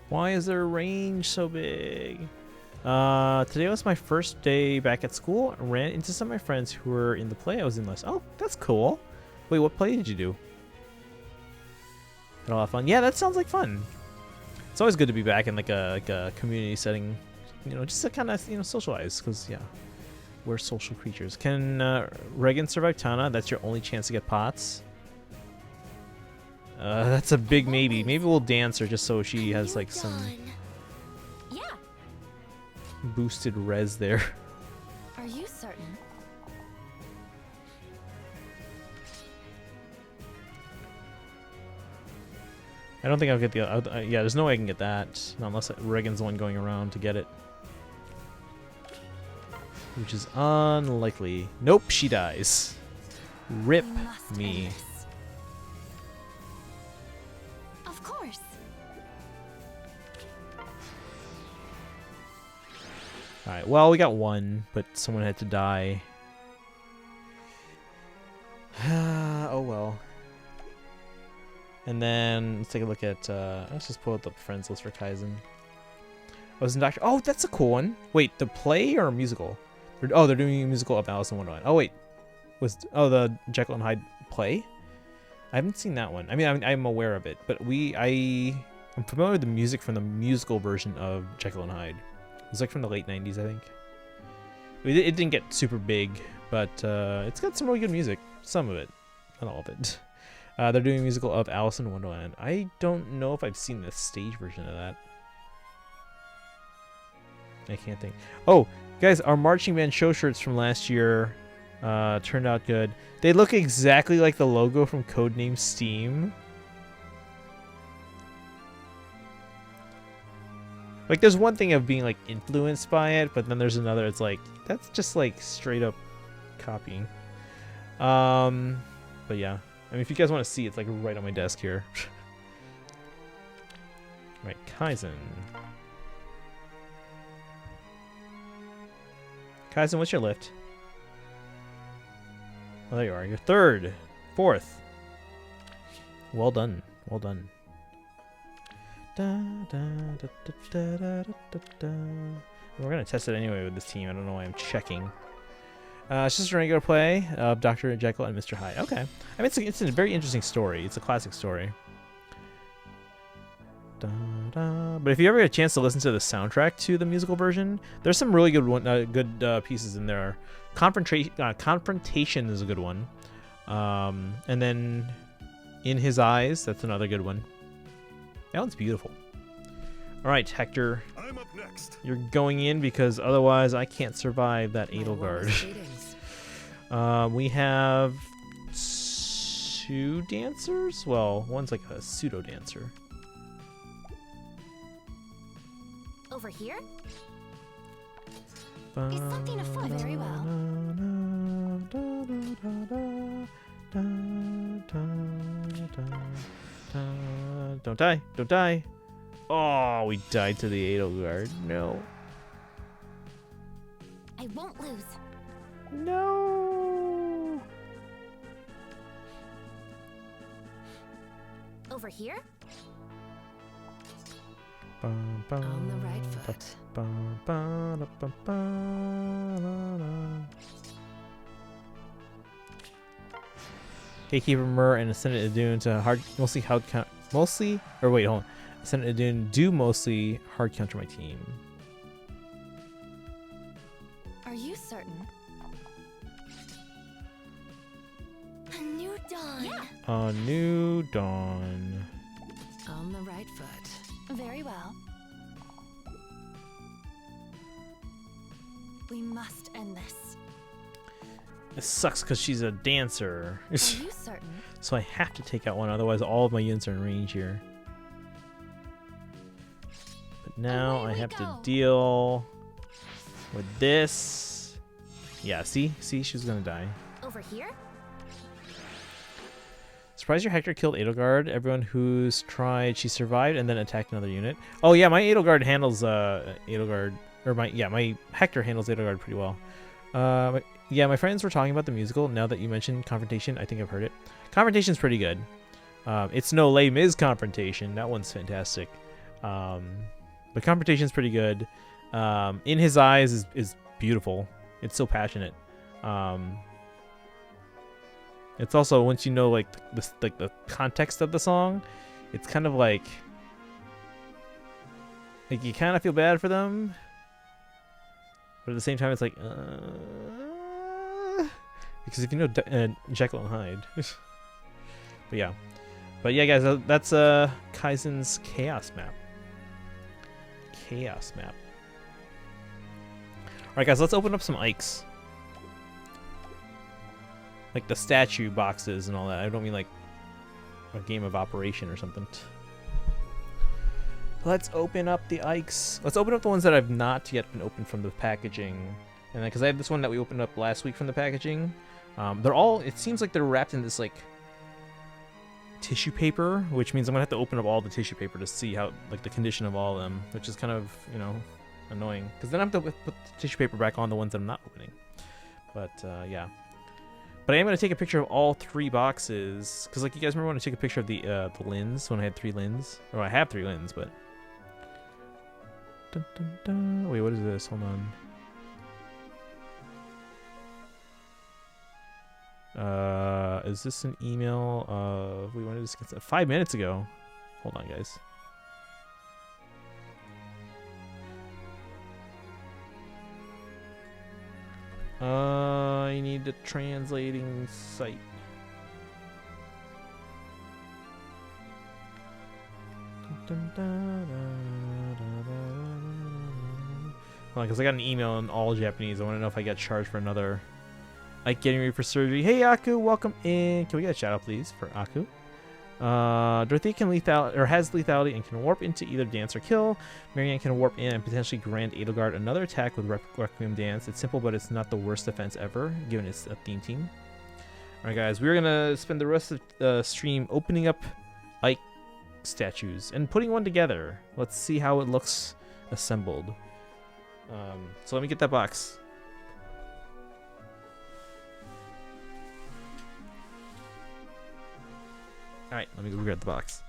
Why is their range so big? Today was my first day back at school. I ran into some of my friends who were in the play I was in last. Oh, that's cool. Wait, what play did you do? Had a lot of fun. Yeah, that sounds like fun. It's always good to be back in like a community setting, you know, just to kind of, you know, socialize, because yeah, we're social creatures. Can Regan survive Tana? That's your only chance to get pots. That's a big maybe. Maybe we'll dance her just so she has like some Yeah. boosted res there. Are you certain? I don't think I'll get the yeah, there's no way I can get that. Not unless Regan's the one going around to get it. Which is unlikely. Nope, she dies. Rip We must me. end this. Of course. Alright, well, we got one, but someone had to die. Oh well. And then let's take a look at let's just pull up the friends list for Kaizen. I was in Doctor. Oh, that's a cool one. Wait, the play or a musical? Oh, they're doing a musical of Alice in Wonderland. Oh wait, the Jekyll and Hyde play? I haven't seen that one. I mean, I'm aware of it, but I'm familiar with the music from the musical version of Jekyll and Hyde. It was like from the late 90s, I think. It didn't get super big, but it's got some really good music. Some of it, not all of it. They're doing a musical of Alice in Wonderland. I don't know if I've seen the stage version of that. I can't think. Oh, guys, our marching band show shirts from last year turned out good. They look exactly like the logo from Codename Steam. Like, there's one thing of being like influenced by it, but then there's another. It's like that's just like straight up copying. But yeah. I mean, if you guys want to see, it's like right on my desk here. Right, Kaizen. Kaizen, what's your lift? Oh, there you are. You're third. Fourth. Well done. Well done. We're going to test it anyway with this team. I don't know why I'm checking. It's just a regular play of Dr. Jekyll and Mr. Hyde. Okay. I mean, it's a very interesting story. It's a classic story. But if you ever get a chance to listen to the soundtrack to the musical version, there's some really good pieces in there. Confrontation is a good one. And then In His Eyes, that's another good one. That one's beautiful. All right, Hector. I'm up next. You're going in because otherwise I can't survive that Edelgard. We have 2 dancers? Well, one's like a pseudo dancer. Over here? Is something afoot? Very well. Don't die. Don't die. Oh, we died to the Edelgard. No. I won't lose. No. Over here? On On the right foot. Gatekeeper Myrrh and Ascendant Adun to mostly Ascendant Adun do mostly hard counter my team. Are you certain? A new Dawn. Yeah. A new dawn. On the right foot. Very well. We must end this. This sucks because she's a dancer. Are you certain? So I have to take out one, otherwise all of my units are in range here. But now I have to deal with this. Yeah, see, she's gonna die. Over here? Surprise, your Hector killed Edelgard. Everyone who's tried, she survived and then attacked another unit. Oh yeah, my Edelgard handles Edelgard, or my Hector handles Edelgard pretty well. Yeah, my friends were talking about the musical. Now that you mentioned Confrontation, I think I've heard it. Confrontation's pretty good. It's no Les Mis Confrontation. That one's fantastic. But Confrontation's pretty good. In His Eyes is beautiful. It's so passionate. It's also, once you know like the context of the song, it's kind of like you kind of feel bad for them, but at the same time it's like because if you know Jekyll and Hyde. but yeah guys, that's Kaizen's chaos map. Alright guys, let's open up some Ikes. Like the statue boxes and all that. I don't mean like a game of Operation or something. Let's open up the Ikes. Let's open up the ones that I've not yet been opened from the packaging. And then, because I have this one that we opened up last week from the packaging. They're all, it seems like they're wrapped in this like tissue paper, which means I'm gonna have to open up all the tissue paper to see how, like, the condition of all of them, which is kind of, you know, annoying. Because then I have to put the tissue paper back on the ones that I'm not opening. But yeah. But I am going to take a picture of all 3 boxes. Because, like, you guys remember when I took a picture of the lins? When I had 3 lins? Or I have 3 lins, but... Dun, dun, dun. Wait, what is this? Hold on. Is this an email of... Wait, when did this get sent? 5 minutes ago. Hold on, guys. I need a translating site. Hold on, because I got an email in all Japanese. I want to know if I get charged for another. Like getting ready for surgery. Hey, Aku, welcome in. Can we get a shout out, please, for Aku? Dorothea can has lethality and can warp into either dance or kill. Marianne can warp in and potentially grant Edelgard another attack with Requiem Dance. It's simple, but it's not the worst defense ever, given it's a theme team. Alright guys, we're gonna spend the rest of the stream opening up Ike Statues and putting one together. Let's see how it looks assembled. So let me get that box. Alright, let me go grab the box.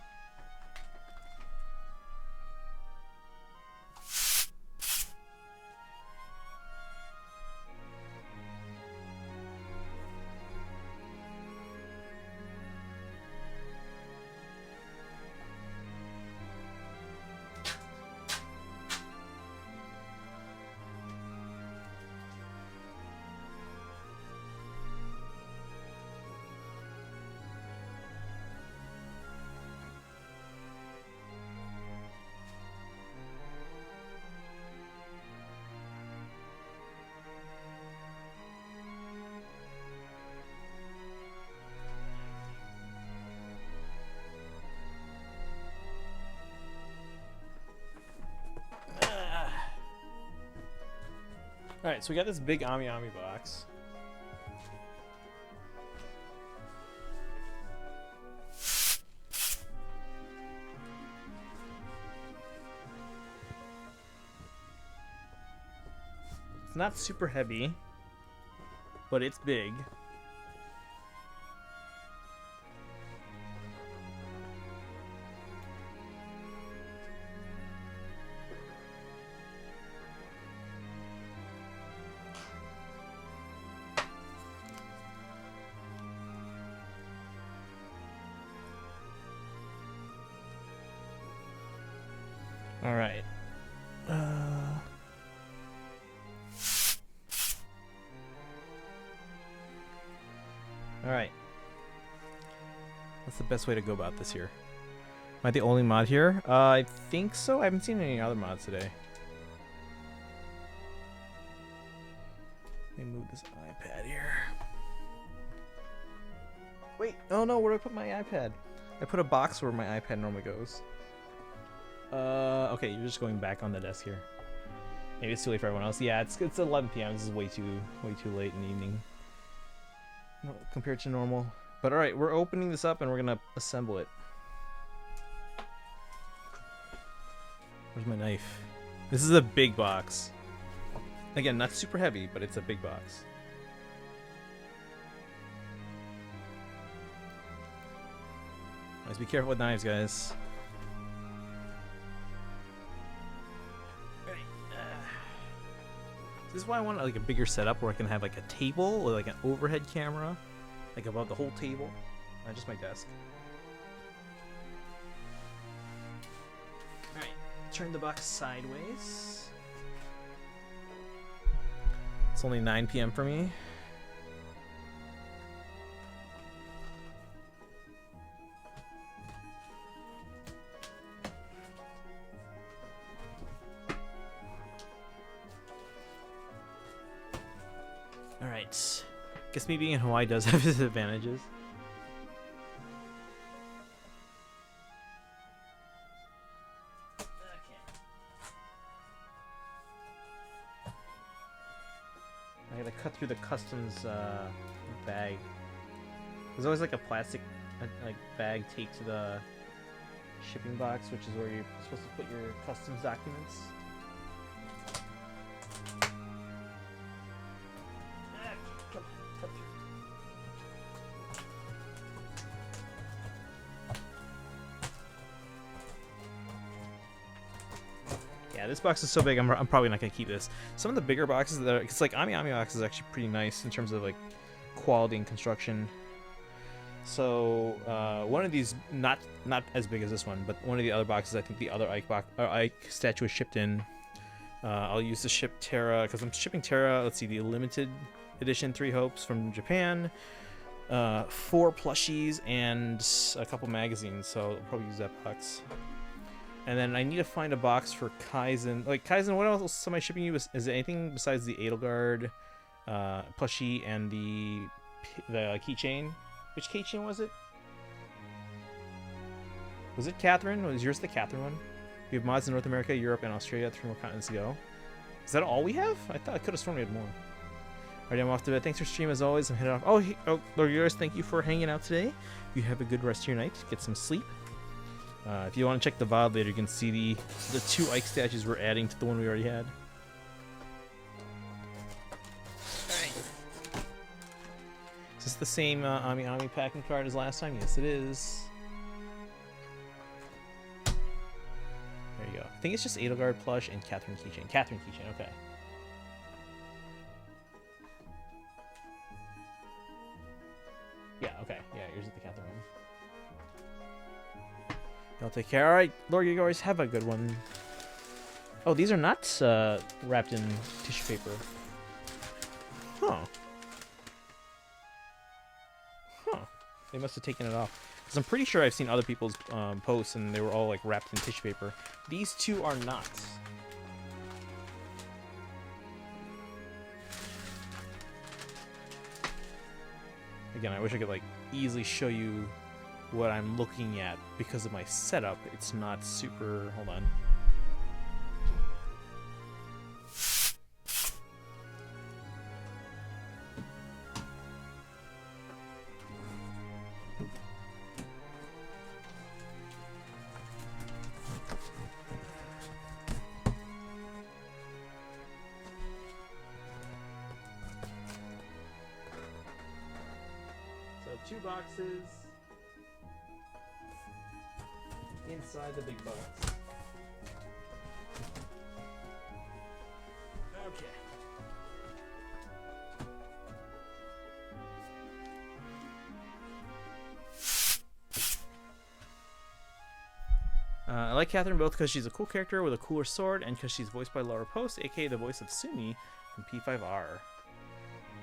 Alright, so we got this big Ami Ami box. It's not super heavy, but it's big. All right. All right. That's the best way to go about this here. Am I the only mod here? I think so. I haven't seen any other mods today. Let me move this iPad here. Wait, oh no, where do I put my iPad? I put a box where my iPad normally goes. Okay, you're just going back on the desk here. Maybe it's too late for everyone else. Yeah, it's 11 p.m. This is way too late in the evening compared to normal. But all right, we're opening this up and we're gonna assemble it. Where's my knife? This is a big box. Again, not super heavy, but it's a big box. Always be careful with knives, guys. This is why I want like a bigger setup where I can have like a table or like an overhead camera, like above the whole table, not just my desk. All right, turn the box sideways. It's only 9 p.m. for me. Alright. Guess me being in Hawaii does have its advantages. I gotta cut through the customs bag. There's always like a plastic like bag taped to the shipping box, which is where you're supposed to put your customs documents. Yeah, this box is so big, I'm probably not gonna keep this. Some of the bigger boxes that are, it's like Ami box is actually pretty nice in terms of like quality and construction. So one of these, not as big as this one, but one of the other boxes, I think the other Ike statue is shipped in. I'll use to ship Terra because I'm shipping Terra. Let's see, the limited edition 3 Hopes from Japan, 4 plushies, and a couple magazines. So I'll probably use that box. And then I need to find a box for Kaizen. Like Kaizen, what else am I shipping you? Is there anything besides the Edelgard plushie and the keychain? Which keychain was it? Was it Catherine? Was yours the Catherine one? We have mods in North America, Europe, and Australia. 3 more continents to go. Is that all we have? I thought I could have sworn we had more. Alright, I'm off to bed. Thanks for stream as always. I'm headed off. Oh, Lord Yours, thank you for hanging out today. You have a good rest of your night. Get some sleep. If you want to check the VOD later, you can see the 2 Ike statues we're adding to the one we already had. Alright. Is this the same Ami packing card as last time? Yes, it is. There you go. I think it's just Edelgard plush and Catherine keychain. Catherine keychain, okay. Yeah, okay. Yeah, yours is the Catherine one. Y'all take care. Alright, Lord, you guys have a good one. Oh, these are not wrapped in tissue paper. Huh. Huh. They must have taken it off. Because I'm pretty sure I've seen other people's posts and they were all like wrapped in tissue paper. These 2 are not. Again, I wish I could like easily show you what I'm looking at because of my setup. It's not super. Hold on. So 2 boxes inside the big box. Okay. I like Catherine both because she's a cool character with a cooler sword and because she's voiced by Laura Post, aka the voice of Sumi from P5R.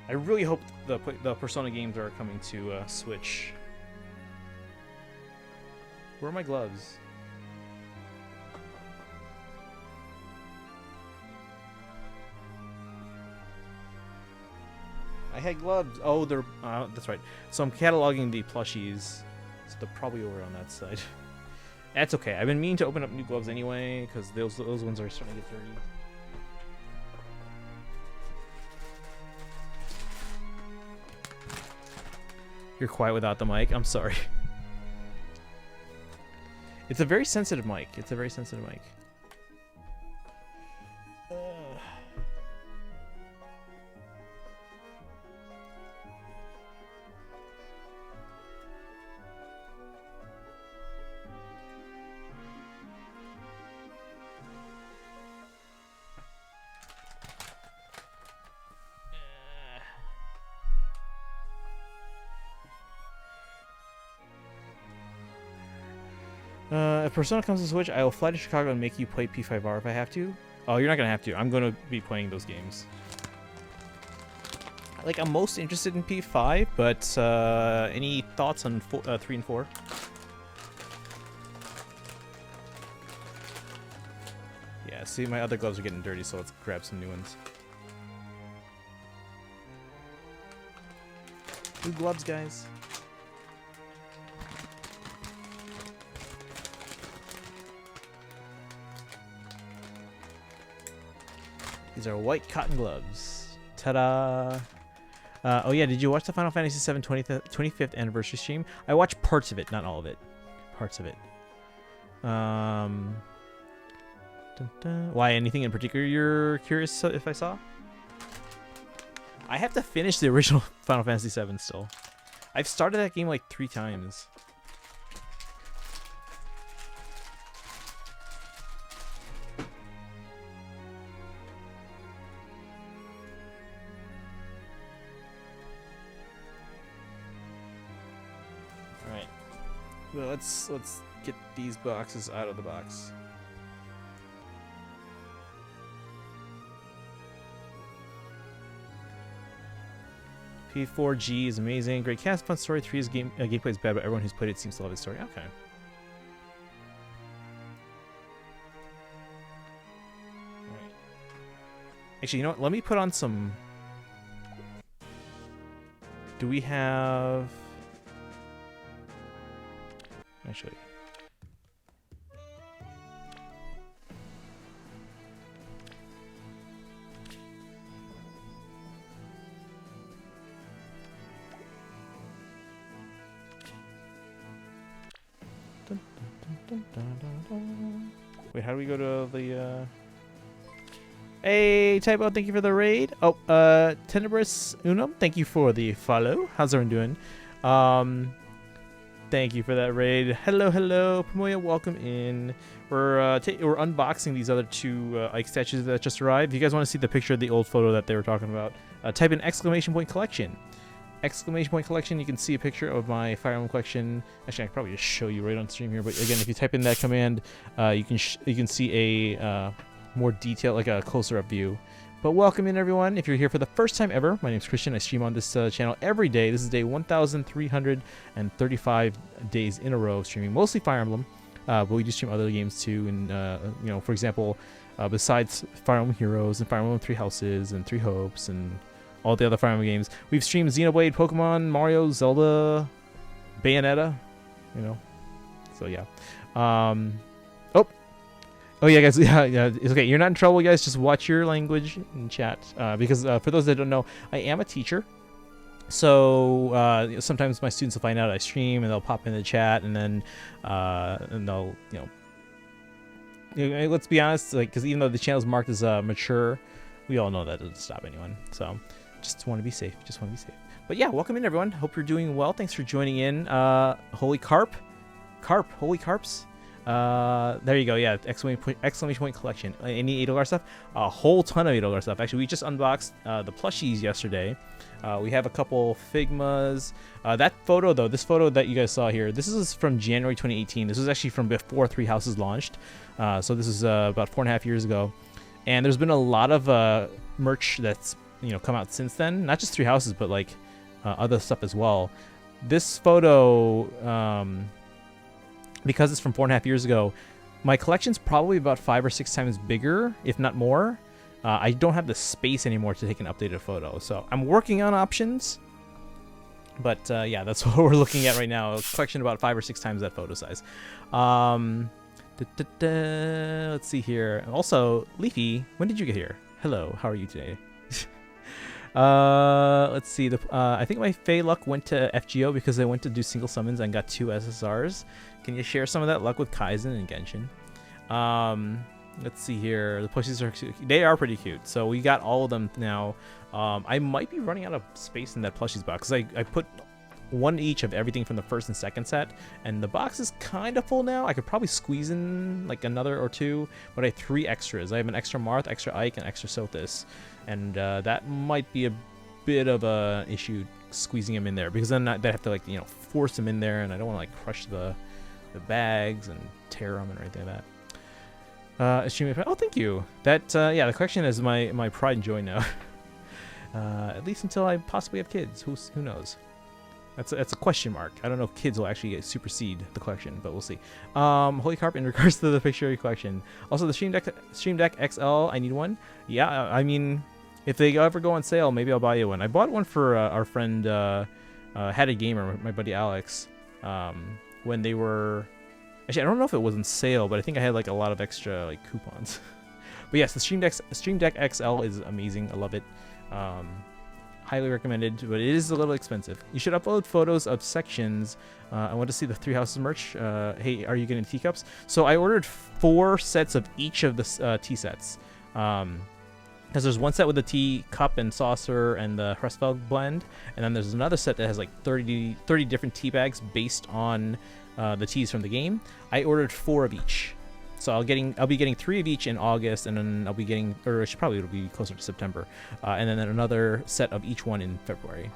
I really hope the Persona games are coming to Switch. Where are my gloves? I had gloves. Oh, they're that's right. So I'm cataloging the plushies, so they're probably over on that side. That's okay. I've been meaning to open up new gloves anyway, because those ones are starting to get dirty. You're quiet without the mic. I'm sorry. It's a very sensitive mic. It's a very sensitive mic. If Persona comes to Switch, I will fly to Chicago and make you play P5R if I have to. Oh, you're not gonna have to. I'm gonna be playing those games. Like, I'm most interested in P5, but any thoughts on 3 and 4? Yeah, see, my other gloves are getting dirty, so let's grab some new ones. New gloves, guys. These are white cotton gloves. Ta-da! Oh yeah, did you watch the Final Fantasy VII 25th anniversary stream? I watched parts of it, not all of it. Parts of it. Dun, dun. Why? Anything in particular you're curious if I saw? I have to finish the original Final Fantasy VII still. I've started that game like 3 times. Well, let's get these boxes out of the box. P4G is amazing. Great cast, fun story. 3 is gameplay is bad, but everyone who's played it seems to love the story. Okay. Alright. Actually, you know what? Let me put on some... Do we have... Actually, dun, dun, dun. Wait, how do we go to the Hey, Typo, thank you for the raid. Oh, Tenebrous Unum, thank you for the follow. How's everyone doing? Thank you for that raid. Hello, hello, Pamoya, welcome in. We're unboxing these other 2 Ike statues that just arrived. If you guys want to see the picture of the old photo that they were talking about, type in !collection. !collection, you can see a picture of my Fire Emblem collection. Actually, I could probably just show you right on stream here, but again, if you type in that command, you can see a more detailed, like a closer up view. But welcome in, everyone. If you're here for the first time ever, my name is Christian. I stream on this channel every day. This is day 1,335 days in a row of streaming, mostly Fire Emblem, but we do stream other games too. And you know, for example, besides Fire Emblem Heroes and Fire Emblem 3 Houses and 3 Hopes and all the other Fire Emblem games, we've streamed Xenoblade, Pokemon, Mario, Zelda, Bayonetta. You know, so yeah. Oh yeah, guys. Yeah, it's okay. You're not in trouble, guys. Just watch your language in chat, because for those that don't know, I am a teacher. So sometimes my students will find out I stream and they'll pop in the chat, and then and they'll let's be honest, like, because even though the channel's marked as mature, we all know that doesn't stop anyone. So just want to be safe. Just want to be safe. But yeah, welcome in, everyone. Hope you're doing well. Thanks for joining in. Holy Carp, Holy Carps. There you go. Yeah, exclamation point collection. Any Edelgar stuff? A whole ton of Edelgar stuff. Actually, we just unboxed the plushies yesterday. We have a couple Figmas. That photo, though, this photo that you guys saw here, this is from January 2018. This was actually from before 3 Houses launched. So this is about 4.5 years ago. And there's been a lot of merch that's come out since then. Not just 3 Houses, but like other stuff as well. This photo because it's from 4.5 years ago, my collection's probably about 5 or 6 times bigger, if not more. I don't have the space anymore to take an updated photo, so I'm working on options. But yeah, that's what we're looking at right now. A collection about 5 or 6 times that photo size. Let's see here. Also, Leafy, when did you get here? Hello, how are you today? Let's see. I think my Fey luck went to FGO because I went to do single summons and got 2 SSRs. Can you share some of that luck with Kaizen and Genshin? Let's see here. The plushies are pretty cute. So we got all of them now. I might be running out of space in that plushies box. I put 1 each of everything from the first and second set, and the box is kind of full now. I could probably squeeze in like another or 2, but I have 3 extras. I have an extra Marth, extra Ike, and extra Sothis, and that might be a bit of a issue squeezing them in there, because then I'd have to, like, you know, force them in there, and I don't want to like crush the bags and tear them and anything like that. Oh, thank you. That yeah, the collection is my pride and joy now. At least until I possibly have kids. Who knows? That's a question mark. I don't know if kids will actually supersede the collection, but we'll see. Holy Carp, in regards to the Pictionary collection. Also, the Stream Deck XL, I need one. Yeah, I mean, if they ever go on sale, maybe I'll buy you one. I bought one for our friend Had a Gamer, my buddy Alex, when they were... Actually, I don't know if it was on sale, but I think I had like a lot of extra like coupons. But yes, the Stream Deck XL is amazing. I love it. Highly recommended, but it is a little expensive. You should upload photos of sections. I want to see the 3 Houses merch. Hey, are you getting teacups? So I ordered 4 sets of each of the tea sets. Because there's one set with the tea cup and saucer and the Hressfeld blend, and then there's another set that has like 30 different tea bags based on the teas from the game. I ordered 4 of each. So I'll be getting 3 of each in August, and then I'll be getting, or it'll be closer to September, and then another set of each one in February.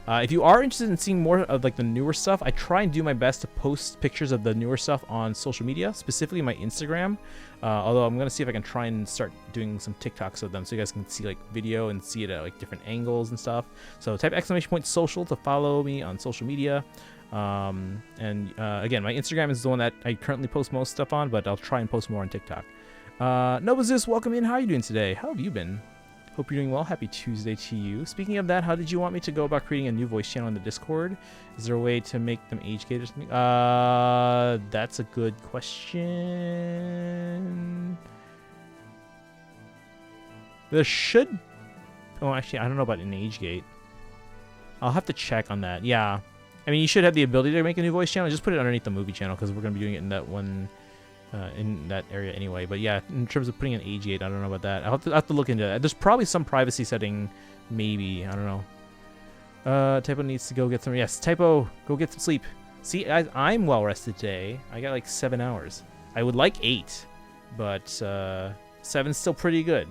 If you are interested in seeing more of like the newer stuff, I try and do my best to post pictures of the newer stuff on social media, specifically my Instagram. Although I'm gonna see if I can try and start doing some TikToks of them, so you guys can see like video and see it at like different angles and stuff. So type !social to follow me on social media. Again, my Instagram is the one that I currently post most stuff on, but I'll try and post more on TikTok. Nova Zeus, welcome in. How are you doing today? How have you been? Hope you're doing well. Happy Tuesday to you. Speaking of that, how did you want me to go about creating a new voice channel in the Discord? Is there a way to make them age gated or something? That's a good question. There should... Oh, actually, I don't know about an age gate. I'll have to check on that. Yeah. I mean, you should have the ability to make a new voice channel. Just put it underneath the movie channel, because we're going to be doing it in that one, in that area anyway. But yeah, in terms of putting an age gate, I don't know about that. I'll have to look into that. There's probably some privacy setting, maybe. I don't know. Typo needs to go get some... Yes, Typo, go get some sleep. See, I'm well rested today. I got like 7 hours. I would like 8, but 7's still pretty good.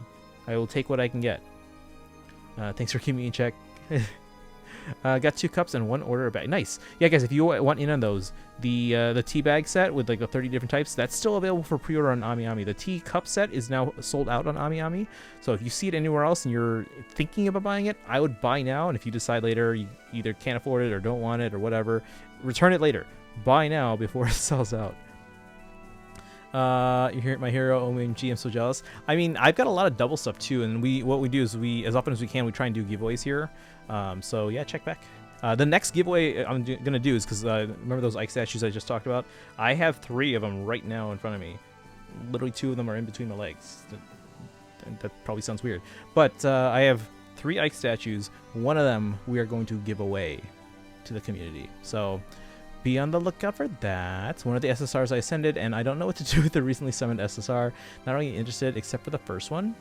I will take what I can get. Thanks for keeping me in check. Got 2 cups and 1 order bag. Nice. Yeah, guys, if you want in on those, the tea bag set with like the 30 different types, that's still available for pre-order on AmiAmi. The tea cup set is now sold out on AmiAmi. So if you see it anywhere else and you're thinking about buying it, I would buy now. And if you decide later you either can't afford it or don't want it or whatever, return it later. Buy now before it sells out. You hear my hero, OMG, I'm so jealous. I mean, I've got a lot of double stuff too, and what we do is as often as we can, we try and do giveaways here. So yeah, check back. The next giveaway I'm gonna do is because remember those Ike statues I just talked about? I have 3 of them right now in front of me. Literally 2 of them are in between my legs. That probably sounds weird, but I have 3 Ike statues. One of them we are going to give away to the community. So be on the lookout for that. It's one of the SSRs I ascended, and I don't know what to do with the recently summoned SSR. Not really interested, except for the first one.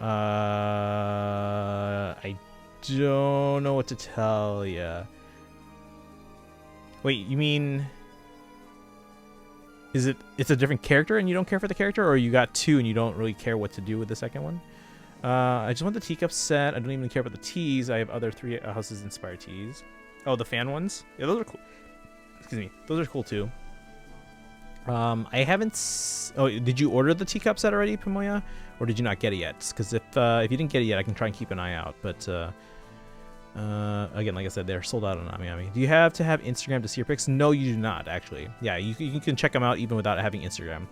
I don't know what to tell ya. Wait, you mean... It's a different character and you don't care for the character, or you got 2 and you don't really care what to do with the second one? I just want the teacup set. I don't even care about the teas. I have other 3 houses inspired teas. Oh, the fan ones? Yeah, those are cool. Excuse me. Those are cool too. I haven't... Oh, did you order the teacup set already, Pamoya? Or did you not get it yet? Because if you didn't get it yet, I can try and keep an eye out. But Again, like I said, they're sold out on Ami. Do you have to have Instagram to see your pics? No, you do not, actually. Yeah, you can check them out even without having Instagram.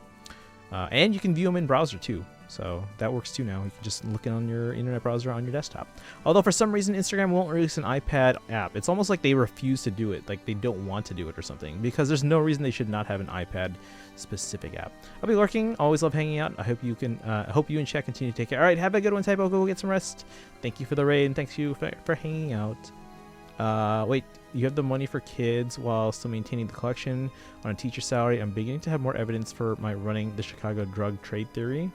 And you can view them in browser, too. So that works, too, now. You can just look on your internet browser on your desktop. Although, for some reason, Instagram won't release an iPad app. It's almost like they refuse to do it. Like, they don't want to do it or something. Because there's no reason they should not have an iPad-specific app. I'll be lurking. Always love hanging out. I hope you and chat continue to take care. All right, have a good one, Typo. Go get some rest. Thank you for the raid, and thanks you for hanging out. Wait, you have the money for kids while still maintaining the collection on a teacher salary. I'm beginning to have more evidence for my running the Chicago drug trade theory.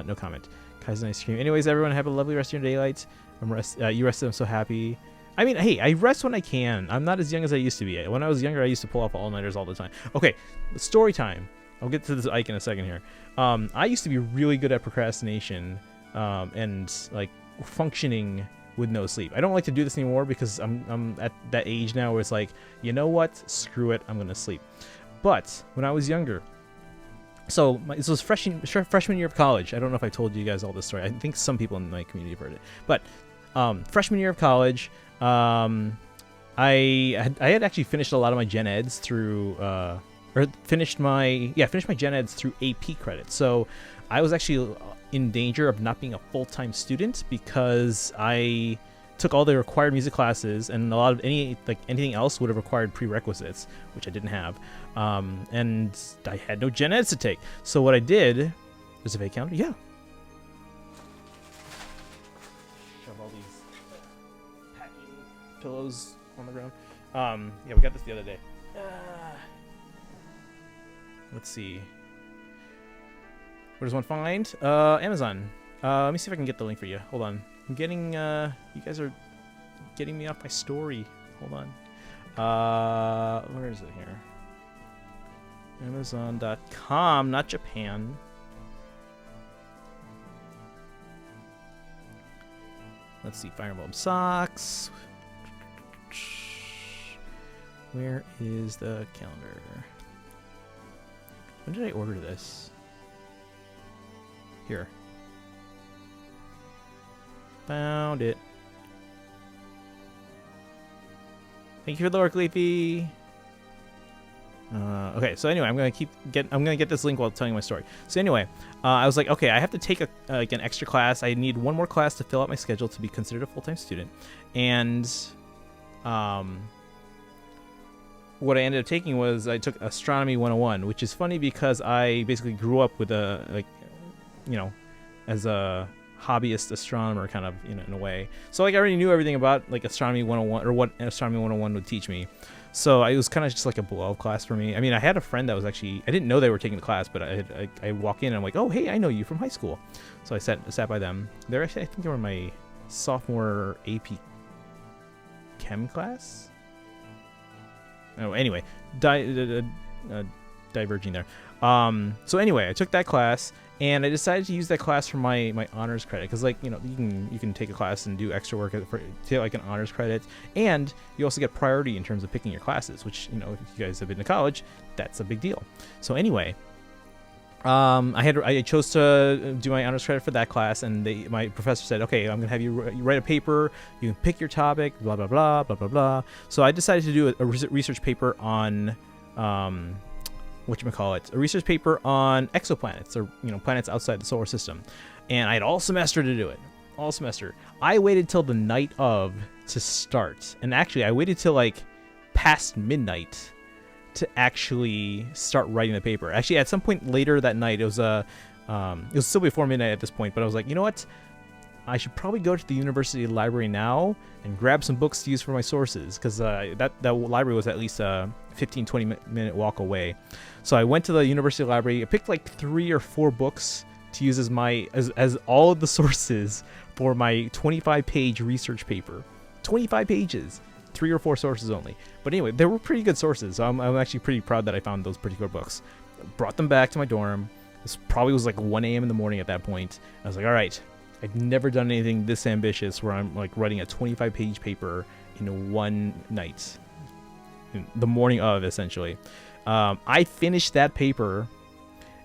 No comment. Kaizen ice cream. Anyways, everyone, have a lovely rest of your daylight. You rested. I'm so happy. I mean, hey, I rest when I can. I'm not as young as I used to be. When I was younger, I used to pull off all-nighters all the time. Okay, story time. I'll get to this Ike in a second here. I used to be really good at procrastination and like functioning with no sleep. I don't like to do this anymore because I'm at that age now where it's like, you know what? Screw it. I'm gonna sleep. But when I was younger, so this was freshman year of college. I don't know if I told you guys all this story. I think some people in my community have heard it. But freshman year of college, I had actually finished a lot of my gen eds through finished my gen eds through AP credits. So I was actually in danger of not being a full-time student because I took all the required music classes, and a lot of anything else would have required prerequisites, which I didn't have, and I had no gen eds to take. So what I did, there's a fake calendar, yeah. Shove all these packing pillows on the ground. Yeah, we got this the other day. Let's see. Where does one find? Amazon. Let me see if I can get the link for you. Hold on. I'm getting, you guys are getting me off my story. Hold on. Where is it here? Amazon.com, not Japan. Let's see, Fire Emblem socks. Where is the calendar? When did I order this? Here. Found it. Thank you for the work, Leafy. Okay, so anyway, I'm gonna get this link while telling my story. So anyway, I was like, okay, I have to take an extra class. I need one more class to fill out my schedule to be considered a full-time student, and what I ended up taking was I took Astronomy 101, which is funny because I basically grew up with as a hobbyist astronomer kind of, in a way. So like I already knew everything about like Astronomy 101 or what Astronomy 101 would teach me. So it was kind of just like a beloved class for me. I mean, I had a friend that was actually, I didn't know they were taking the class, but I walk in and I'm like, oh, hey, I know you from high school. So I sat by them. They're actually, I think they were my sophomore AP Chem class. Oh, anyway, diverging there. So anyway, I took that class, and I decided to use that class for my honors credit, because you can take a class and do extra work to get like an honors credit, and you also get priority in terms of picking your classes, which if you guys have been to college, that's a big deal. So anyway, I chose to do my honors credit for that class, and my professor said, okay, I'm gonna have you write a paper. You can pick your topic, blah blah blah blah blah blah. So I decided to do a research paper on a research paper on exoplanets, or planets outside the solar system, and I had all semester to do it. All semester. I waited till the night of to start, and actually I waited till like past midnight to actually start writing the paper. Actually, at some point later that night, it was still before midnight at this point, but I was like, you know what? I should probably go to the university library now and grab some books to use for my sources, because that library was at least a 15-20 minute walk away. So I went to the university library. I picked like 3 or 4 books to use as all of the sources for my 25-page research paper. 25 pages, 3 or 4 sources only. But anyway, they were pretty good sources. So I'm actually pretty proud that I found those particular books. Brought them back to my dorm. This probably was like 1 a.m. in the morning at that point. I was like, all right. I've never done anything this ambitious where I'm like writing a 25-page paper in one night, the morning of, essentially. I finished that paper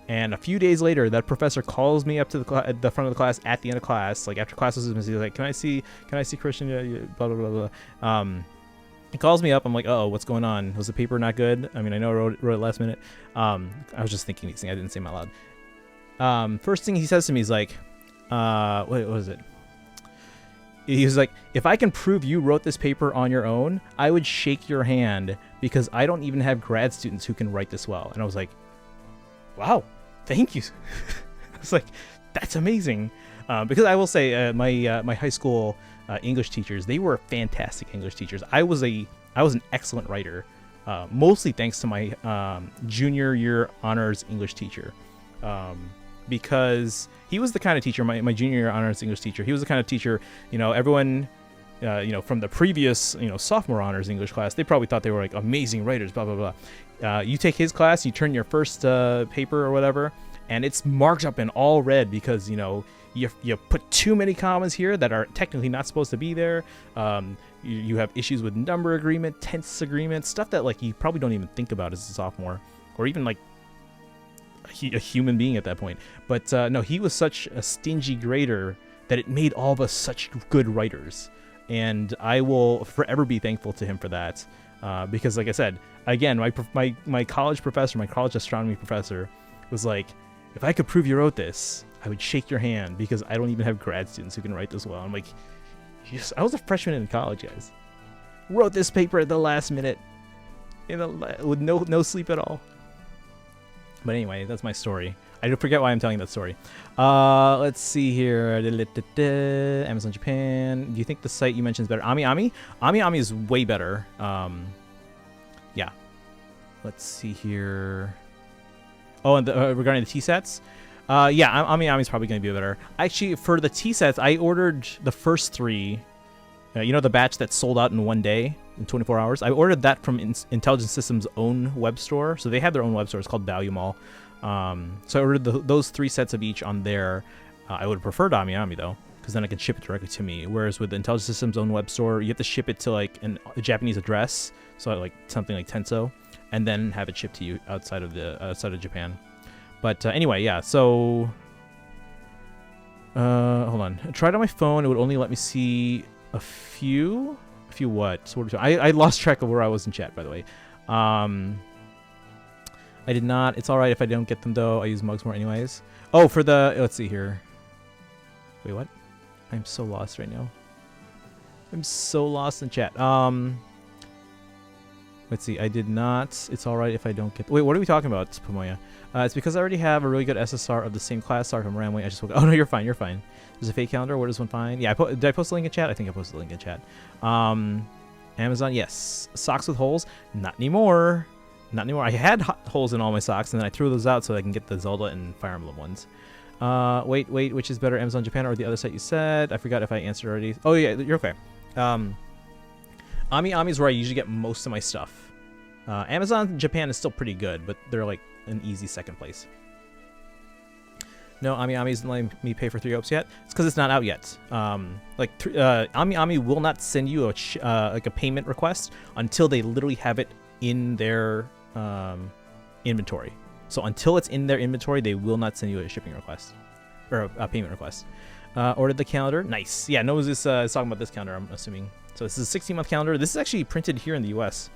And a few days later, that professor calls me up to the front of the class at the end of class, like after class was dismissed. He's like, "Can I see Christian?" Blah blah blah blah. He calls me up. I'm like, "Oh, what's going on? Was the paper not good?" I mean, I know I wrote it last minute. I was just thinking these things. I didn't say them out loud. First thing he says to me is like, "What was it?" He was like, "If I can prove you wrote this paper on your own, I would shake your hand because I don't even have grad students who can write this well." And I was like, "Wow, thank you." I was like, "That's amazing." Because I will say, my high school English teachers, they were fantastic English teachers. I was an excellent writer, mostly thanks to my junior year honors English teacher. Because he was the kind of teacher, my junior year honors English teacher, he was the kind of teacher, everyone, from the previous, sophomore honors English class, they probably thought they were like amazing writers, blah, blah, blah. You take his class, you turn your first paper or whatever, and it's marked up in all red because, you put too many commas here that are technically not supposed to be there. You have issues with number agreement, tense agreement, stuff that like you probably don't even think about as a sophomore, or even like a human being at that point. But no, he was such a stingy grader that it made all of us such good writers, and I will forever be thankful to him for that. Because like I said, again, my college professor, my college astronomy professor, was like, "If I could prove you wrote this, I would shake your hand because I don't even have grad students who can write this well." I'm like, I was a freshman in college, guys. Wrote this paper at the last minute, with no sleep at all. But anyway, that's my story. I do forget why I'm telling that story. Let's see here. Amazon Japan. Do you think the site you mentioned is better? AmiAmi? AmiAmi is way better. Yeah. Let's see here. Oh, and regarding the T-sets? Yeah, AmiAmi is probably going to be better. Actually, for the T-sets, I ordered the first 3. The batch that sold out in one day, in 24 hours. I ordered that from Intelligent Systems' own web store. So they have their own web store. It's called Value Mall. So I ordered those 3 sets of each on there. I would have preferred AmiAmi, though, because then I can ship it directly to me. Whereas with the Intelligent Systems' own web store, you have to ship it to like a Japanese address, so like something like Tenso, and then have it shipped to you outside of Japan. But anyway, yeah. So hold on. I tried on my phone. It would only let me see a few what? So what I lost track of where I was in chat, by the way. I did not. It's all right if I don't get them, though. I use mugs more anyways. Oh, for the... Let's see here. Wait, what? I'm so lost right now. I'm so lost in chat. Let's see. I did not. It's all right if I don't get... Wait, what are we talking about, Pamoya? It's because I already have a really good SSR of the same class. Sorry if I'm rambling. I just... Oh, no, you're fine. You're fine. There's a fake calendar. Where does one find? Yeah, did I post a link in chat? I think I posted a link in chat. Amazon, yes. Socks with holes? Not anymore. Not anymore. I had holes in all my socks, and then I threw those out so I can get the Zelda and Fire Emblem ones. Wait, which is better, Amazon Japan or the other site you said? I forgot if I answered already. Oh, yeah, you're okay. AmiAmi is where I usually get most of my stuff. Amazon Japan is still pretty good, but they're like an easy second place. No, AmiAmi isn't letting me pay for 3 OPS yet. It's because it's not out yet. AmiAmi will not send you a payment request until they literally have it in their inventory. So until it's in their inventory, they will not send you a shipping request or a payment request. Ordered the calendar. Nice. Yeah, no one's is talking about this calendar, I'm assuming. So this is a 16-month calendar. This is actually printed here in the US,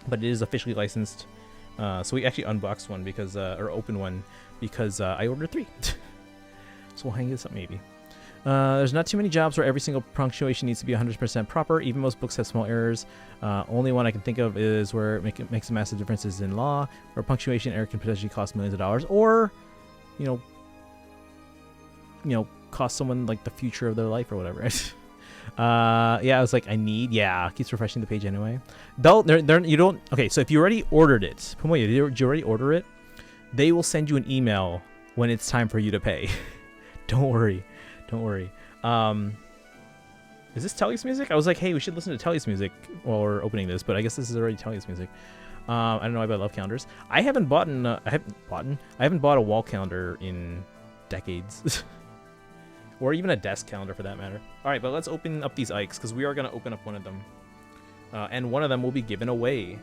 but it is officially licensed. So we actually unboxed one because, or opened one because I ordered 3. So we'll hang this up maybe. There's not too many jobs where every single punctuation needs to be 100% proper. Even most books have small errors. Only one I can think of is where it makes a massive differences in law, where punctuation error can potentially cost millions of dollars, or, cost someone like the future of their life or whatever. Yeah, I was like, keeps refreshing the page anyway. Okay, so if you already ordered it, Pumoya, did you already order it? They will send you an email when it's time for you to pay. Don't worry. Is this Telly's music? I was like, hey, we should listen to Telly's music while we're opening this, but I guess this is already Telly's music. I don't know if I love calendars. I haven't bought a wall calendar in decades. Or even a desk calendar for that matter. All right, but let's open up these Ikes because we are going to open up one of them. And one of them will be given away.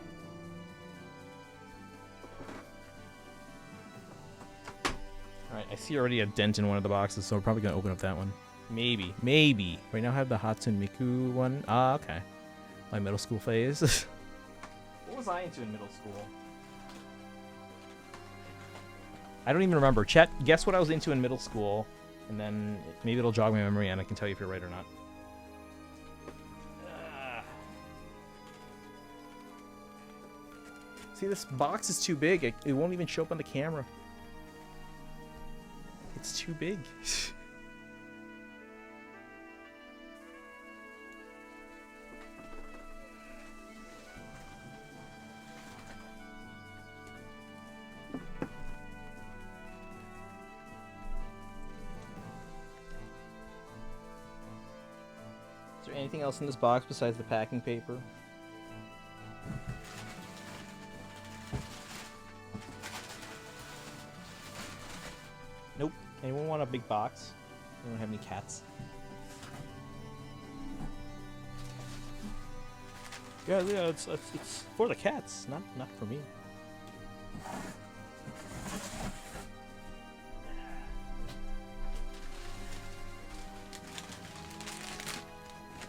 I see already a dent in one of the boxes, so we're probably gonna open up that one. Maybe. Right now I have the Hatsune Miku one. Ah, okay. My middle school phase. What was I into in middle school? I don't even remember. Chat, guess what I was into in middle school, and then maybe it'll jog my memory and I can tell you if you're right or not. See, this box is too big. It won't even show up on the camera. It's too big. Is there anything else in this box besides the packing paper? Nope. Anyone want a big box? Anyone have any cats? Yeah, it's for the cats, not for me.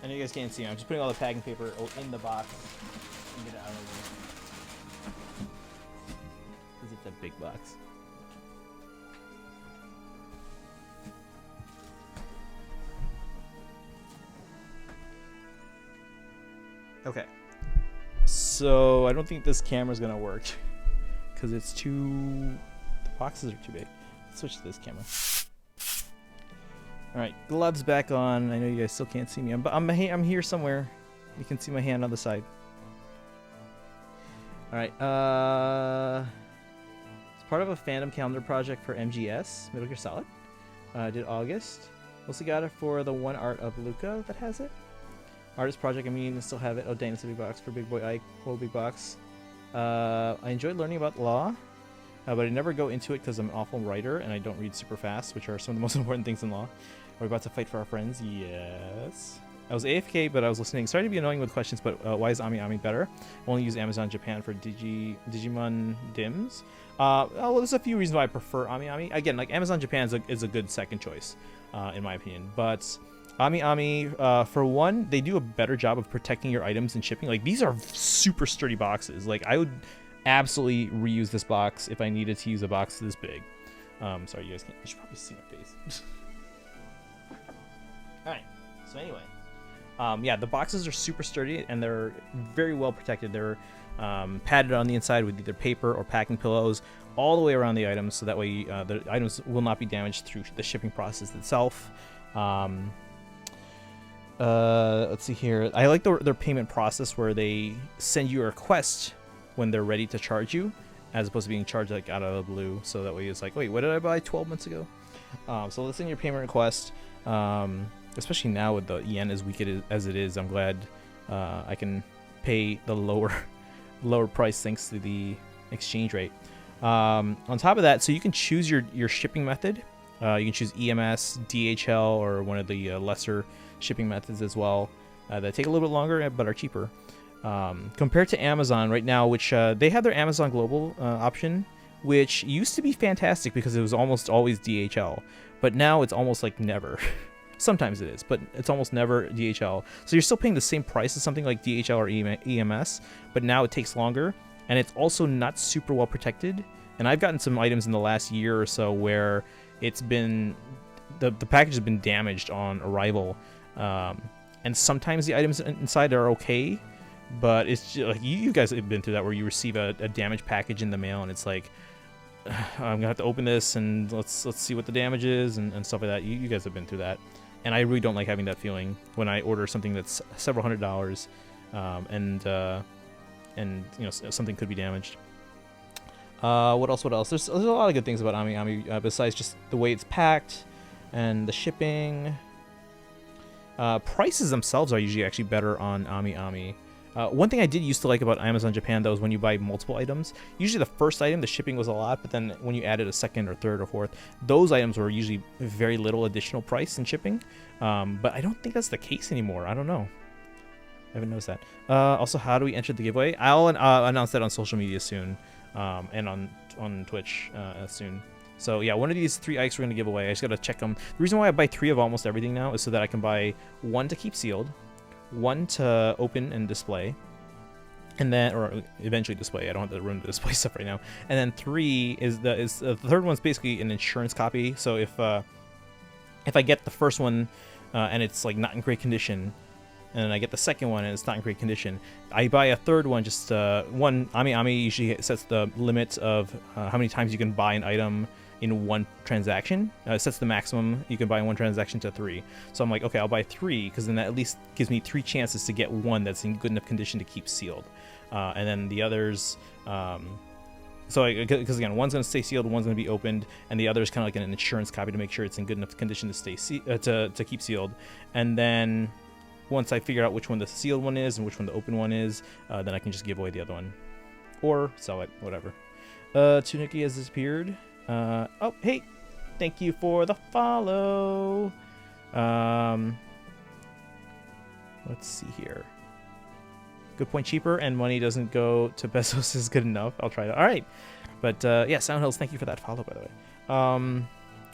I know you guys can't see me. I'm just putting all the packing paper in the box and get it out of there. Because it's a big box. Okay. So I don't think this camera's gonna work because it's too. The boxes are too big. Let's switch to this camera. All right, gloves back on. I know you guys still can't see me. I'm here somewhere. You can see my hand on the side. All right. It's part of a fandom calendar project for MGS Metal Gear Solid. Did August. Mostly got it for the one art of Luca that has it. Artist project, I mean, I still have it. Oh, dang, it's a big box for Big Boy Ike. Whole big box. I enjoyed learning about law, but I never go into it because I'm an awful writer and I don't read super fast, which are some of the most important things in law. We're about to fight for our friends. Yes. I was AFK, but I was listening. Sorry to be annoying with questions, but why is Ami Ami better? I only use Amazon Japan for Digimon DIMS. Well, there's a few reasons why I prefer Ami Ami. Again, like Amazon Japan is a good second choice, in my opinion. But Ami Ami, for one, they do a better job of protecting your items and shipping. Like, these are super sturdy boxes. Like, I would absolutely reuse this box if I needed to use a box this big. Sorry, you guys can't. You should probably see my face. Alright, so anyway. Yeah, the boxes are super sturdy and they're very well protected. They're padded on the inside with either paper or packing pillows all the way around the items, so that way the items will not be damaged through the shipping process itself. Let's see here. I like their payment process where they send you a request when they're ready to charge you, as opposed to being charged like out of the blue. So that way it's like, wait, what did I buy 12 months ago? So let's send your payment request. Especially now with the yen as weak as it is, I'm glad I can pay the lower price thanks to the exchange rate. On top of that, so you can choose your shipping method. You can choose EMS, DHL, or one of the lesser shipping methods as well that take a little bit longer but are cheaper. Compared to Amazon right now, which they have their Amazon Global option, which used to be fantastic because it was almost always DHL, but now it's almost like never. Sometimes it is, but it's almost never DHL. So you're still paying the same price as something like DHL or EMS, but now it takes longer, and it's also not super well protected. And I've gotten some items in the last year or so where it's been the package has been damaged on arrival, and sometimes the items inside are okay, but it's just, like you guys have been through that where you receive a damaged package in the mail and it's like, I'm gonna have to open this and let's see what the damage is and stuff like that. You guys have been through that, and I really don't like having that feeling when I order something that's several $100s, and you know, something could be damaged. What else? There's a lot of good things about Ami Ami besides just the way it's packed and the shipping. Prices themselves are usually actually better on Ami Ami. One thing I did used to like about Amazon Japan, though, is when you buy multiple items, usually the first item, the shipping was a lot, but then when you added a second or third or fourth, those items were usually very little additional price in shipping. But I don't think that's the case anymore. I don't know. I haven't noticed that. Also, how do we enter the giveaway? I'll announce that on social media soon, and on Twitch soon. So yeah, one of these 3 Ikes we're going to give away. I just got to check them. The reason why I buy 3 of almost everything now is so that I can buy 1 to keep sealed, 1 to open and display, and then, or eventually display. I don't have the room to display stuff right now. And then 3 is the 3rd one's basically an insurance copy. So if I get the first one and it's like not in great condition, and then I get the second one and it's not in great condition, I buy a 3rd one. Just one. Ami usually sets the limit of how many times you can buy an item in one transaction. It sets the maximum you can buy in one transaction to 3. So I'm like, okay, I'll buy 3 because then that at least gives me 3 chances to get one that's in good enough condition to keep sealed. And then the others, so because again, one's going to stay sealed, one's going to be opened, and the other is kind of like an insurance copy to make sure it's in good enough condition to stay to keep sealed. And then once I figure out which one the sealed one is and which one the open one is, then I can just give away the other one or sell it, whatever. Tuniki has disappeared. Oh, hey, thank you for the follow. Let's see here. Good point, cheaper, and money doesn't go to pesos is good enough. I'll try that. All right. But yeah, Sound Hills, thank you for that follow, by the way.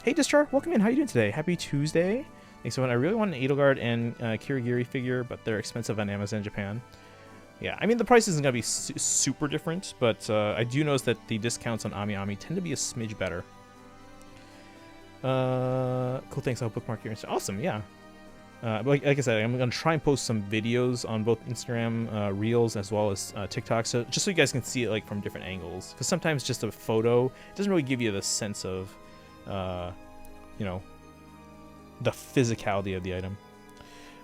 Hey, Dischar, welcome in. How are you doing today? Happy Tuesday. Thanks so much. I really want an Edelgard and Kirigiri figure, but they're expensive on Amazon Japan. Yeah, I mean, the price isn't going to be super different, but I do notice that the discounts on Ami tend to be a smidge better. Cool, thanks. I'll bookmark your Instagram. Awesome, yeah. Like I said, I'm going to try and post some videos on both Instagram Reels as well as TikTok, so just so you guys can see it like from different angles. Because sometimes just a photo doesn't really give you the sense of, you know, the physicality of the item.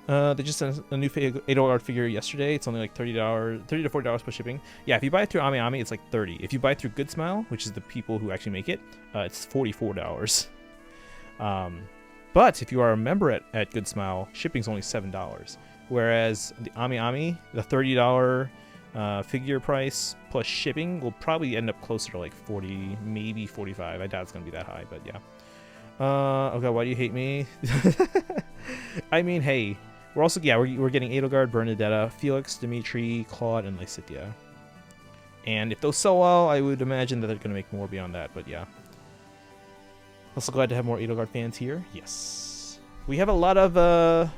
They just sent a new $8 figure yesterday. It's only like $30 to $40 plus shipping. Yeah, if you buy it through Ami, it's like $30. If you buy it through GoodSmile, which is the people who actually make it, it's $44. But if you are a member at GoodSmile, shipping's only $7. Whereas the Ami, the $30 figure price plus shipping will probably end up closer to like 40, maybe 45. I doubt it's gonna be that high, but yeah. Okay, why do you hate me? I mean, hey, we're also, yeah, we're getting Edelgard, Bernadetta, Felix, Dimitri, Claude, and Lysithea. And if those sell well, I would imagine that they're gonna make more beyond that, but yeah. Also glad to have more Edelgard fans here. Yes. We have a lot of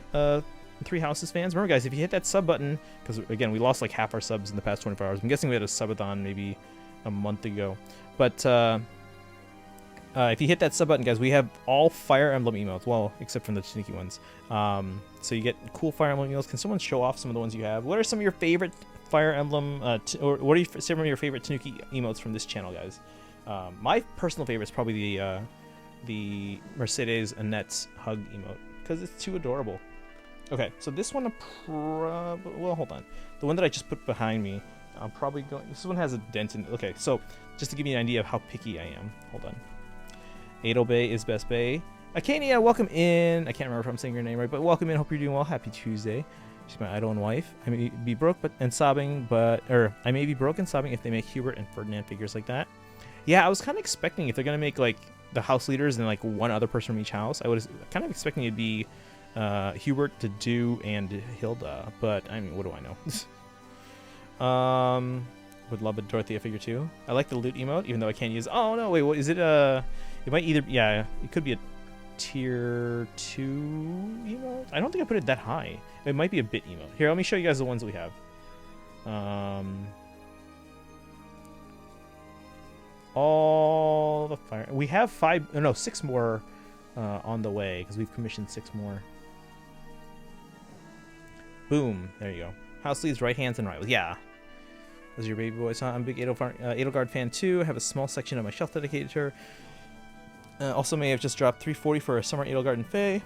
Three Houses fans. Remember, guys, if you hit that sub button, because again, we lost like half our subs in the past 24 hours. I'm guessing we had a subathon maybe a month ago. But if you hit that sub button, guys, we have all Fire Emblem emotes. Well, except from the Tanuki ones. So you get cool Fire Emblem emotes. Can someone show off some of the ones you have? What are some of your favorite Fire Emblem, or what are some of your favorite Tanuki emotes from this channel, guys? My personal favorite is probably the Mercedes Annette's hug emote, because it's too adorable. Okay, so this one, well, hold on. The one that I just put behind me, I'm probably going, this one has a dent in it. Okay, so just to give you an idea of how picky I am, hold on. Edelbay is best bay. Akania, welcome in. I can't remember if I'm saying your name right, but welcome in. Hope you're doing well. Happy Tuesday. She's my idol and wife. I may be broke and sobbing, or I may be broke and sobbing if they make Hubert and Ferdinand figures like that. Yeah, I was kind of expecting if they're gonna make like the house leaders and like one other person from each house, I was kind of expecting it'd be Hubert, Dedu, and Hilda. But I mean, what do I know? Would love a Dorothea figure too. I like the loot emote, even though I can't use. Oh no, wait, what is it? It might either, yeah, it could be a tier 2 emote. I don't think I put it that high. It might be a bit emote. Here, let me show you guys the ones that we have. All the fire. We have 6 more on the way because we've commissioned 6 more. Boom. There you go. House leads, right hands, and rivals. Yeah. Those are your baby boys, huh? I'm a big Edelgard fan too. I have a small section of my shelf dedicated to her. Also may have just dropped $340 for a Summer Edelgard and Faye.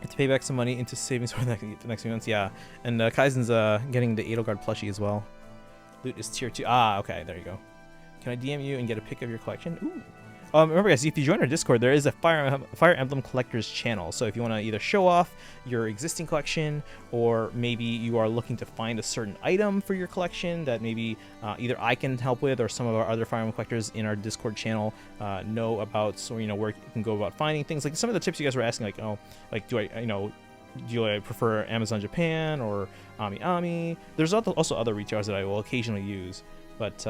To pay back some money into savings for the next few months. Yeah. And Kaizen's getting the Edelgard plushie as well. Loot is tier 2. Ah, okay. There you go. Can I DM you and get a pic of your collection? Ooh. Remember, guys, if you join our Discord, there is a Fire Emblem Collectors channel. So if you want to either show off your existing collection, or maybe you are looking to find a certain item for your collection that maybe either I can help with, or some of our other Fire Emblem collectors in our Discord channel know about, so you know where you can go about finding things. Like some of the tips you guys were asking, like, oh, like do I prefer Amazon Japan or Ami? There's also other retailers that I will occasionally use, but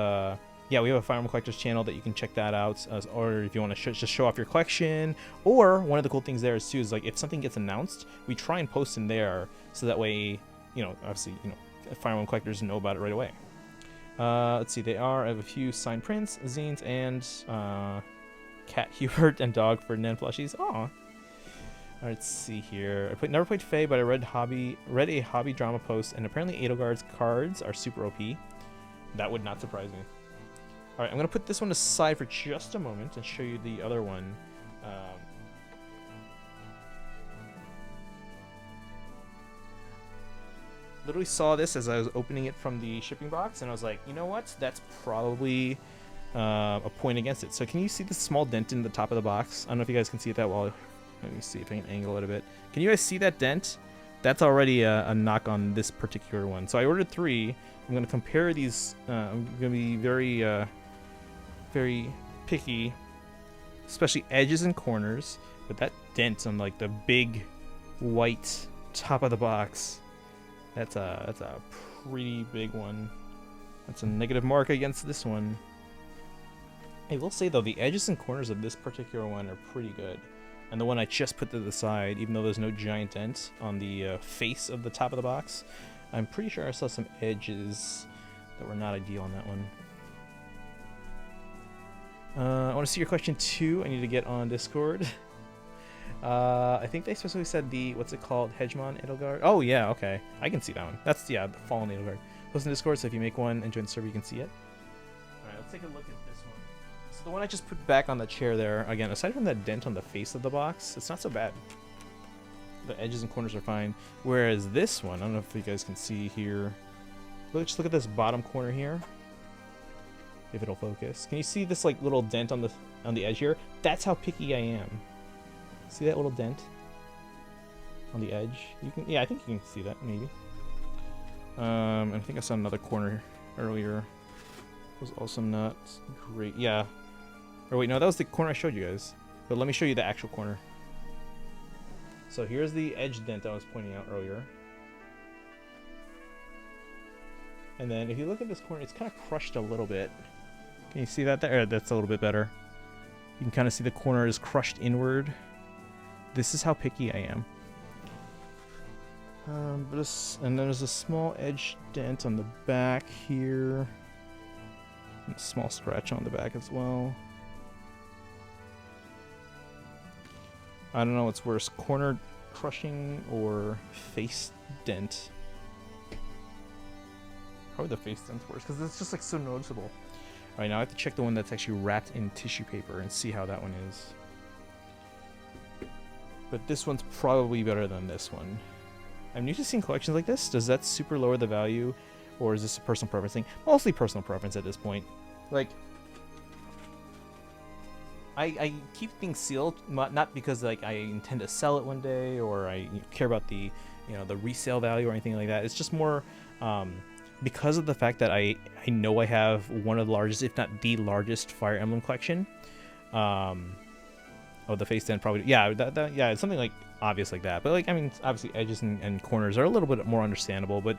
yeah, we have a Fire Emblem Collectors channel that you can check that out, or if you want to just show off your collection. Or one of the cool things there is too is like if something gets announced, we try and post in there so that way, you know, obviously, you know, Fire Emblem Collectors know about it right away. Let's see, I have a few signed prints, zines, and Cat Hubert and Dog Ferdinand plushies. Aw. Let's see here. Never played Fae, but I read a hobby drama post, and apparently Edelgard's cards are super OP. That would not surprise me. All right, I'm gonna put this one aside for just a moment and show you the other one. Literally saw this as I was opening it from the shipping box, and I was like, you know what? That's probably a point against it. So can you see the small dent in the top of the box? I don't know if you guys can see it that well. Let me see if I can angle it a bit. Can you guys see that dent? That's already a knock on this particular one. So I ordered 3. I'm going to compare these. I'm going to be very, very picky, especially edges and corners. But that dent on like the big white top of the box, that's a pretty big one. That's a negative mark against this one. I will say though, the edges and corners of this particular one are pretty good. And the one I just put to the side, even though there's no giant dent on the face of the top of the box, I'm pretty sure I saw some edges that were not ideal on that one. I want to see your question too. I need to get on Discord. I think they specifically said the, what's it called, Hegemon Edelgard? Oh yeah, okay. I can see that one. That's, yeah, the Fallen Edelgard. Post in Discord, so if you make one and join the server, you can see it. Alright, let's take a look at this one. So the one I just put back on the chair there, again, aside from that dent on the face of the box, it's not so bad. The edges and corners are fine. Whereas this one, I don't know if you guys can see here. Just look at this bottom corner here. If it'll focus. Can you see this like little dent on the edge here? That's how picky I am. See that little dent on the edge? You can, yeah, I think you can see that maybe. And I think I saw another corner earlier. It was also not great. Yeah. Or wait, no, that was the corner I showed you guys. But let me show you the actual corner. So here's the edge dent I was pointing out earlier. And then if you look at this corner, it's kind of crushed a little bit. Can you see that there? That's a little bit better. You can kind of see the corner is crushed inward. This is how picky I am. And then there's a small edge dent on the back here. And a small scratch on the back as well. I don't know what's worse, corner crushing or face dent. Probably the face dent's worse because it's just like so noticeable. Alright, now I have to check the one that's actually wrapped in tissue paper and see how that one is. But this one's probably better than this one. I'm new to seeing collections like this. Does that super lower the value? Or is this a personal preference thing? Mostly personal preference at this point. Like, I keep things sealed, not because like I intend to sell it one day or I care about the, you know, the resale value or anything like that. It's just more because of the fact that I know I have one of the largest, if not the largest, Fire Emblem collection. Oh, the face dent probably, yeah, yeah, it's something like obvious like that. But like, I mean, obviously edges and corners are a little bit more understandable, but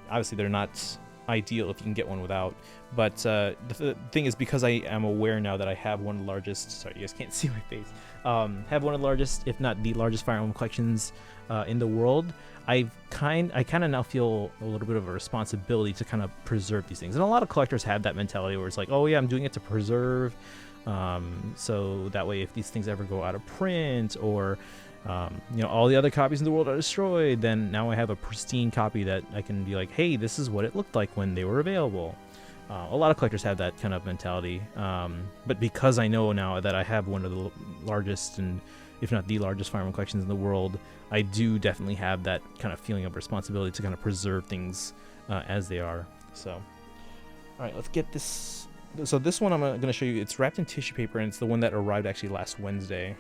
obviously they're not ideal if you can get one without. But the thing is, because I am aware now that I have one of the largest, sorry, you guys can't see my face, have one of the largest, if not the largest Fire Emblem collections in the world, I kind of now feel a little bit of a responsibility to kind of preserve these things. And a lot of collectors have that mentality where it's like, oh yeah, I'm doing it to preserve. So that way if these things ever go out of print or you know, all the other copies in the world are destroyed, then now I have a pristine copy that I can be like, hey, this is what it looked like when they were available. A lot of collectors have that kind of mentality, but because I know now that I have one of the largest and if not the largest Fire Emblem collections in the world, I do definitely have that kind of feeling of responsibility to kind of preserve things as they are. So alright, let's get this. So this one I'm going to show you, it's wrapped in tissue paper, and it's the one that arrived actually last Wednesday.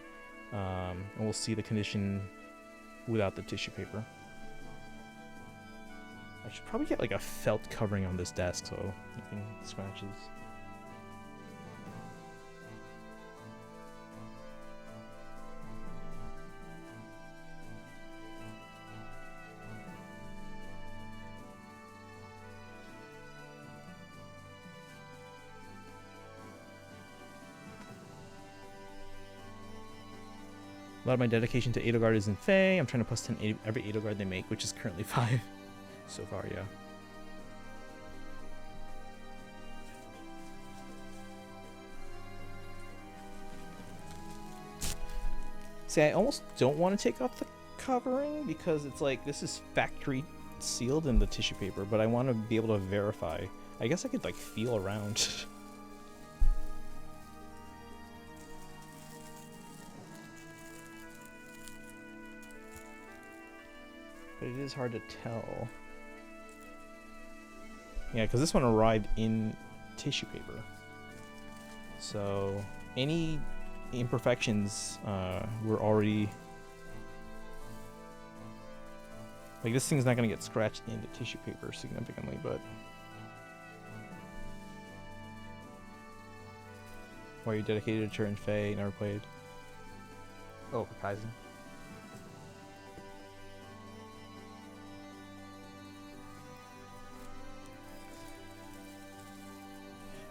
And we'll see the condition without the tissue paper. I should probably get like a felt covering on this desk so nothing scratches. A lot of my dedication to Edelgard is in Fae. I'm trying to plus 10 every Edelgard they make, which is currently 5 so far, yeah. See, I almost don't want to take off the covering because it's like this is factory sealed in the tissue paper, but I want to be able to verify. I guess I could like feel around. But it is hard to tell. Yeah, because this one arrived in tissue paper. So any imperfections were already... Like, this thing's not going to get scratched into tissue paper significantly, but... Why are you dedicated to Turin Fae? Never played. Oh, for Kaizen.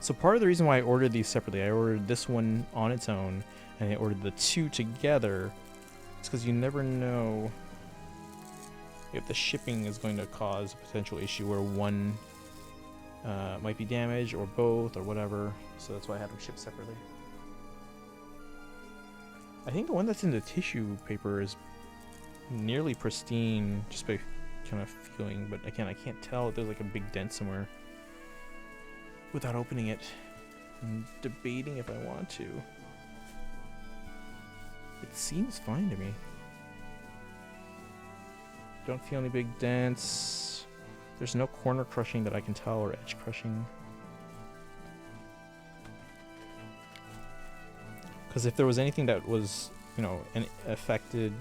So part of the reason why I ordered these separately, I ordered this one on its own, and I ordered the two together, it's because you never know if the shipping is going to cause a potential issue where one might be damaged, or both, or whatever. So that's why I had them shipped separately. I think the one that's in the tissue paper is nearly pristine, just by kind of feeling, but again, I can't tell if there's like a big dent somewhere without opening it. I'm debating if I want to. It seems fine to me. Don't feel any big dents. There's no corner crushing that I can tell, or edge crushing. Because if there was anything that was, you know, an affected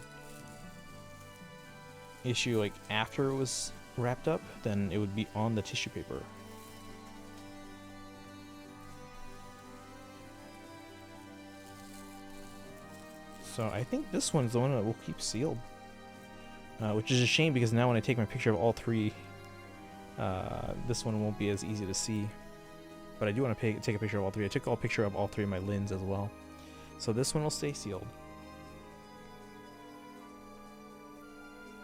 issue like after it was wrapped up, then it would be on the tissue paper. So I think this one's the one that will keep sealed. Which is a shame because now when I take my picture of all three, this one won't be as easy to see. But I do want to take a picture of all three. I took a picture of all three of my lens as well. So this one will stay sealed.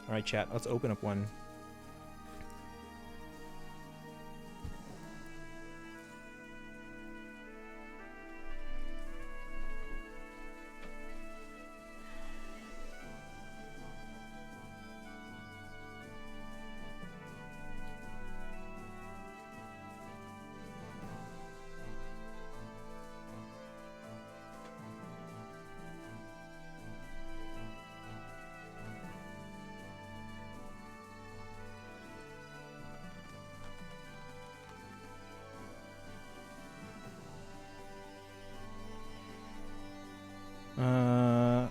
Alright chat, let's open up one.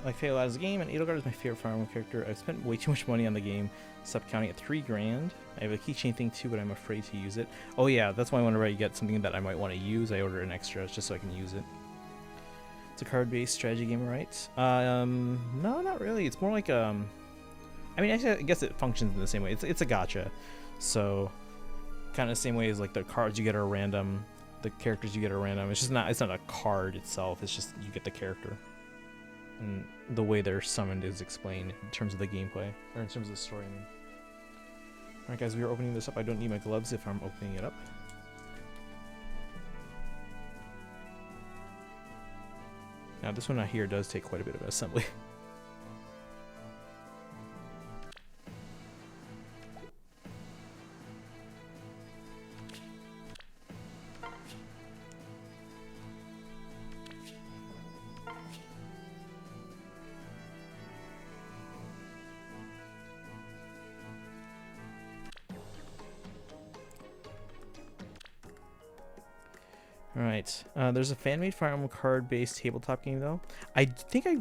Like Fail as a game, and Edelgard is my favorite Fire Emblem character. I've spent way too much money on the game. Stopped counting at $3 grand. I have a keychain thing too, but I'm afraid to use it. Oh yeah, that's why whenever I get something that I might want to use, I order an extra just so I can use it. It's a card-based strategy game, right? No, not really. It's more like I mean, I guess it functions in the same way. It's a gacha, so kind of the same way as like the cards you get are random, the characters you get are random. It's just not. It's not a card itself. It's just you get the character. And the way they're summoned is explained in terms of the gameplay, or in terms of the story, I mean. Alright guys, we are opening this up. I don't need my gloves if I'm opening it up. Now this one out here does take quite a bit of assembly. Alright, there's a fan-made Fire Emblem card-based tabletop game, though. I think I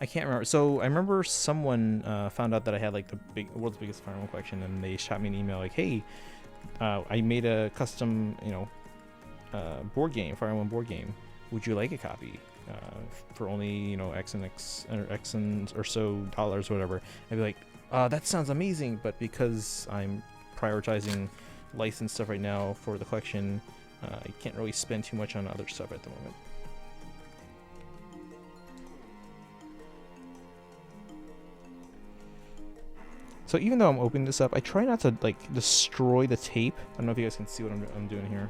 can't remember. So, I remember someone found out that I had, like, the world's biggest Fire Emblem collection, and they shot me an email like, hey, I made a custom, you know, board game, Fire Emblem board game. Would you like a copy? For only, you know, X and or so dollars, whatever. I'd be like, that sounds amazing, but because I'm prioritizing licensed stuff right now for the collection, I can't really spend too much on other stuff at the moment. So even though I'm opening this up, I try not to like destroy the tape. I don't know if you guys can see what I'm doing here,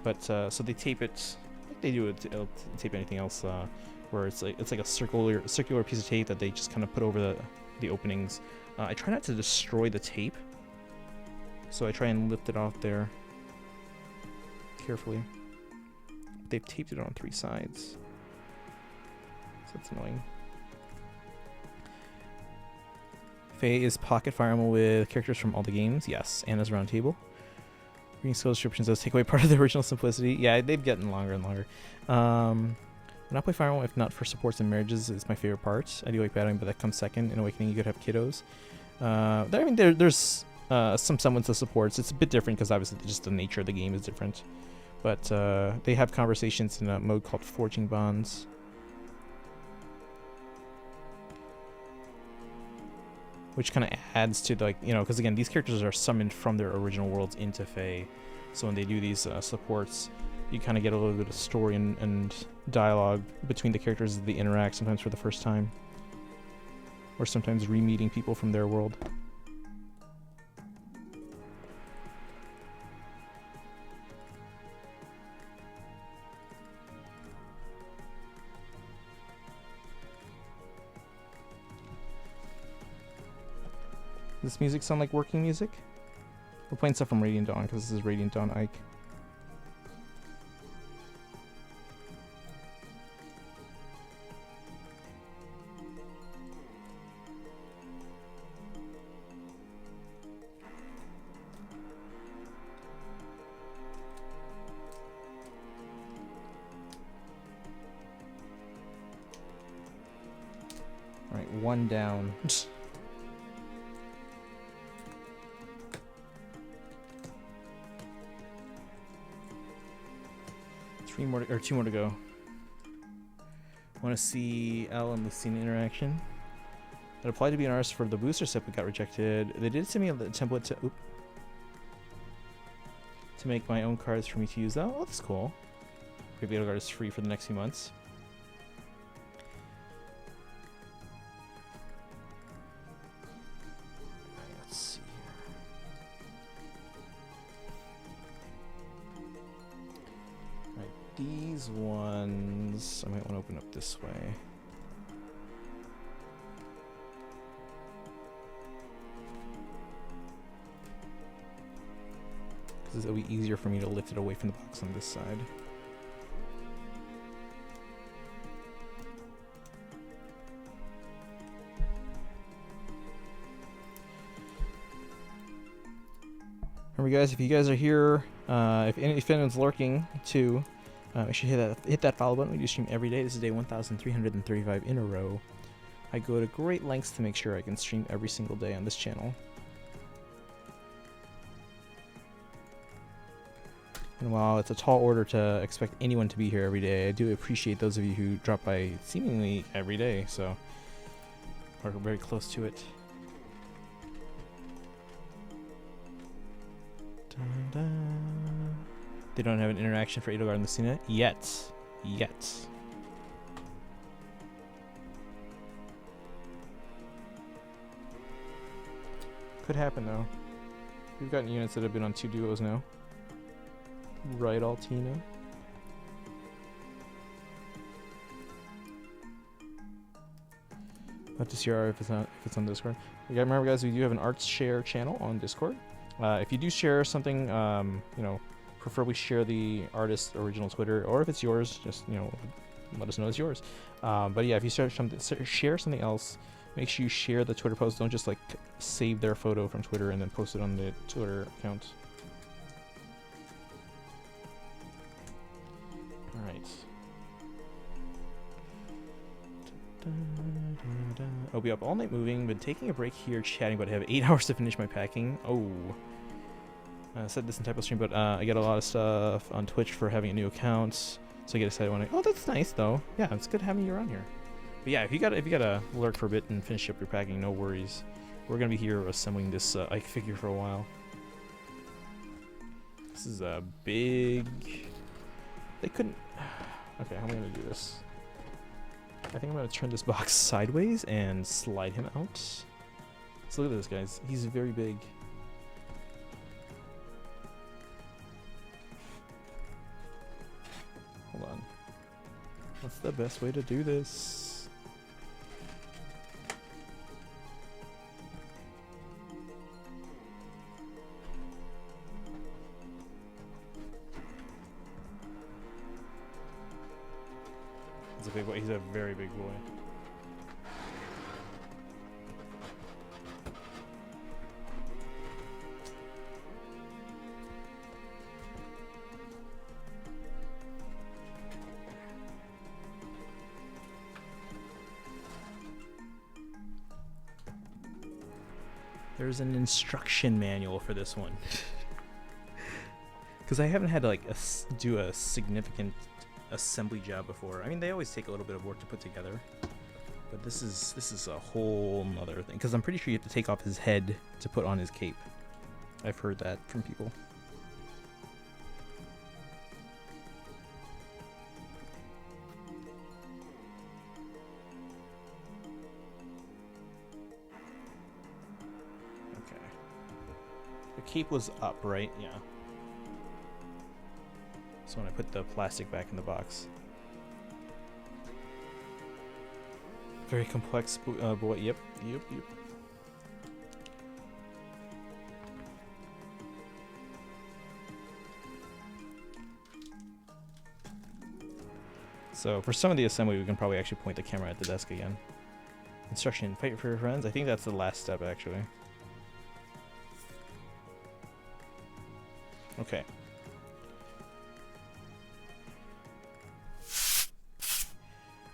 but so they tape it like they do it tape anything else, where it's like a circular piece of tape that they just kind of put over the openings. I try not to destroy the tape, so I try and lift it off there carefully. They've taped it on 3 sides, so that's annoying. Faye is pocket Fire Emblem with characters from all the games. Yes, Anna's round table. Reading skill descriptions does take away part of the original simplicity. Yeah, they've gotten longer and longer. When I play Fire Emblem, if not for supports and marriages, it's my favorite part. I do like battling, but that comes second. In Awakening, you could have kiddos. There's some semblance of supports. It's a bit different because obviously just the nature of the game is different. But they have conversations in a mode called Forging Bonds. Which kind of adds to, like, you know, because again, these characters are summoned from their original worlds into Fae. So when they do these supports, you kind of get a little bit of story and dialogue between the characters as they interact, sometimes for the first time. Or sometimes re-meeting people from their world. Does this music sound like working music? We're playing stuff from Radiant Dawn because this is Radiant Dawn Ike. Alright, 1 down. 2 more to go. Want to see Al and Lucina interaction? It applied to be an artist for the booster set but got rejected. They did send me a template to make my own cards for me to use. Oh, that's cool. Great Beetle Guard is free for the next few months. Let's see here. Alright, these ones I might want to open up this way. It'll be easier for me to lift it away from the box on this side. Remember, guys, if you guys are here, if anyone's lurking too, make sure you hit that follow button. We do stream every day. This is day 1,335 in a row. I go to great lengths to make sure I can stream every single day on this channel. And while it's a tall order to expect anyone to be here every day, I do appreciate those of you who drop by seemingly every day, so we're very close to it. Dun, dun. They don't have an interaction for Edelgard and Lucina yet. Could happen though. We've gotten units that have been on 2 duos now. Right, Altina. Have to see if it's on Discord. You gotta remember, guys, we do have an arts share channel on Discord. If you do share something, you know, preferably share the artist's original Twitter, or if it's yours, just, you know, let us know it's yours. But yeah, if you share something else, make sure you share the Twitter post. Don't just like save their photo from Twitter and then post it on the Twitter account. Alright. I'll be up all night moving, but taking a break here chatting, but I have 8 hours to finish my packing. Oh. I said this in typo stream, but I get a lot of stuff on Twitch for having a new account. So I get excited when I... Oh, that's nice, though. Yeah, it's good having you around here. But yeah, if you gotta lurk for a bit and finish up your packing, no worries. We're gonna be here assembling this Ike figure for a while. This is a big... They couldn't... Okay, how am I gonna do this? I think I'm gonna turn this box sideways and slide him out. So look at this, guys. He's very big. Hold on. What's the best way to do this? He's a big boy. He's a very big boy. There's an instruction manual for this one. Because I haven't had to like do a significant assembly job before. I mean, they always take a little bit of work to put together, but this is a whole nother thing. Because I'm pretty sure you have to take off his head to put on his cape. I've heard that from people. The cape was up, right? Yeah. So when I put the plastic back in the box. Very complex, boy. Yep. So for some of the assembly, we can probably actually point the camera at the desk again. Instruction, fight for your friends. I think that's the last step, actually. Okay.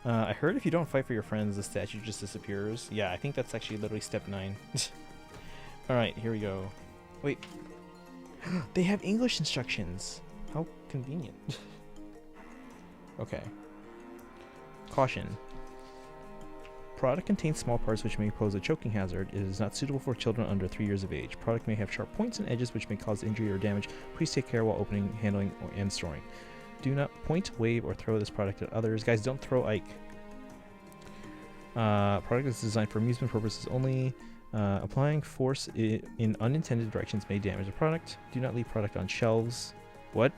I heard if you don't fight for your friends, the statue just disappears. Yeah, I think that's actually literally step 9. Alright, here we go. Wait. They have English instructions. How convenient. Okay. Caution. Product contains small parts which may pose a choking hazard. It is not suitable for children under 3 years of age. Product may have sharp points and edges which may cause injury or damage. Please take care while opening, handling, and storing. Do not point, wave, or throw this product at others. Guys, don't throw Ike. Product is designed for amusement purposes only. Applying force in unintended directions may damage the product. Do not leave product on shelves. What?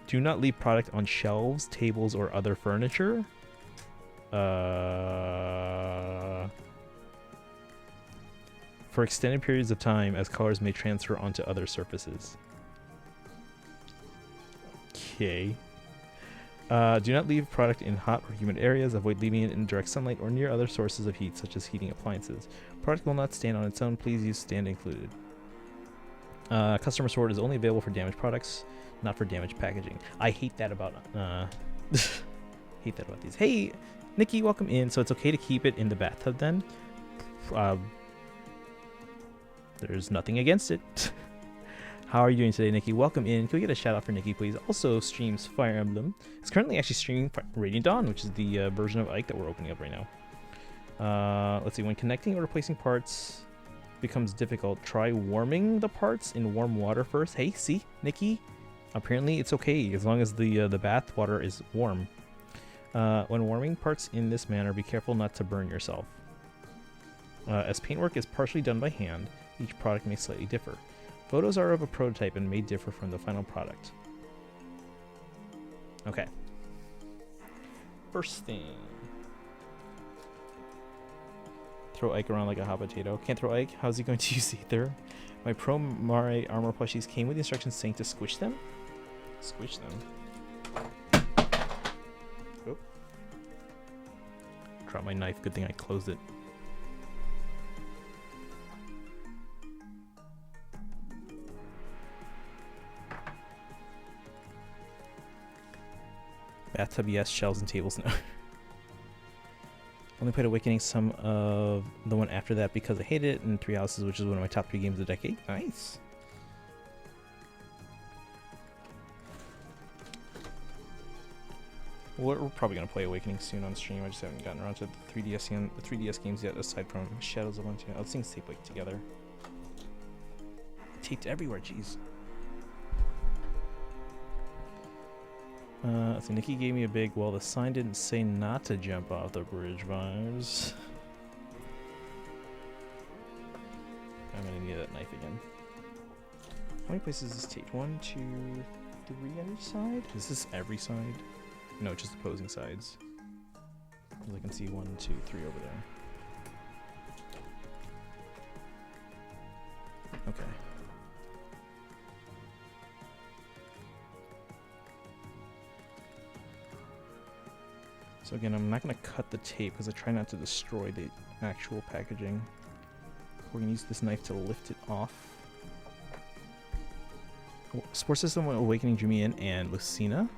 Do not leave product on shelves, tables, or other furniture. For extended periods of time, as colors may transfer onto other surfaces. Okay. Do not leave product in hot or humid areas. Avoid leaving it in direct sunlight or near other sources of heat, such as heating appliances. Product will not stand on its own. Please use stand included. Customer support is only available for damaged products, not for damaged packaging. I hate that about hate that about these. Hey, Nikki, welcome in. So it's okay to keep it in the bathtub then? There's nothing against it. How are you doing today, Nikki? Welcome in. Can we get a shout out for Nikki, please? Also streams Fire Emblem. It's currently actually streaming Radiant Dawn, which is the version of Ike that we're opening up right now. Let's see. When connecting or replacing parts becomes difficult, try warming the parts in warm water first. Hey, see, Nikki? Apparently it's okay as long as the bath water is warm. When warming parts in this manner, be careful not to burn yourself. As paintwork is partially done by hand, each product may slightly differ. Photos are of a prototype and may differ from the final product. Okay. First thing. Throw Ike around like a hot potato. Can't throw Ike? How's he going to use Ether? My Pro Mare armor plushies came with instructions saying to squish them. Squish them. Oh. Dropped my knife. Good thing I closed it. Bathtub, yes. Shelves and tables, no. Only played Awakening, some of the one after that because I hated it, and Three Houses, which is one of my top 3 games of the decade. Nice. We're probably going to play Awakening soon on stream. I just haven't gotten around to the 3DS games yet, aside from Shadows of Valentia. Oh, these things tape like together. Taped everywhere, jeez. So Nikki gave me a big, well, the sign didn't say not to jump off the bridge vibes. that knife again. How many places does this take? 1, 2, 3 on each side? Is this every side? No, just opposing sides. As I can see 1, 2, 3 over there. Okay. So again, I'm not going to cut the tape because I try not to destroy the actual packaging. We're going to use this knife to lift it off. Sports System Awakening drew me in, and Lucina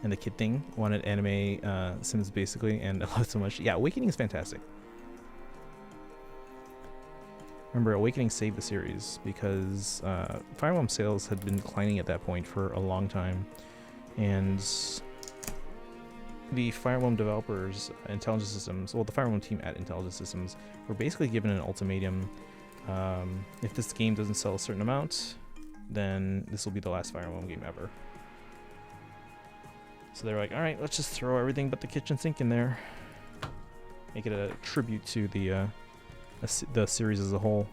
and the kid thing wanted anime Sims basically, and I love it so much. Yeah, Awakening is fantastic. Remember, Awakening saved the series because Fire Emblem sales had been declining at that point for a long time, and the Fire Emblem developers, Intelligent Systems, well, the Fire Emblem team at Intelligent Systems were basically given an ultimatum. If this game doesn't sell a certain amount, then this will be the last Fire Emblem game ever. So they're like, alright, let's just throw everything but the kitchen sink in there. Make it a tribute to the series as a whole.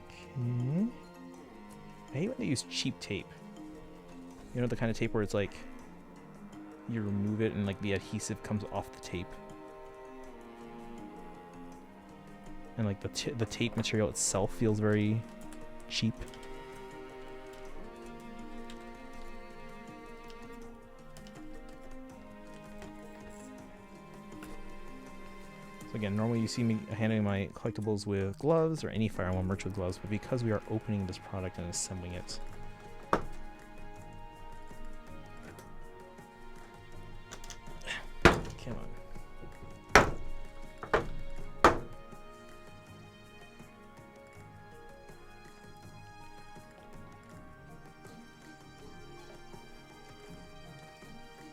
Okay. I hate when they use cheap tape. You know, the kind of tape where it's like you remove it and like the adhesive comes off the tape. And like the tape material itself feels very cheap. So again, normally you see me handling my collectibles with gloves or any Fire Emblem merch with gloves, but because we are opening this product and assembling it, come on.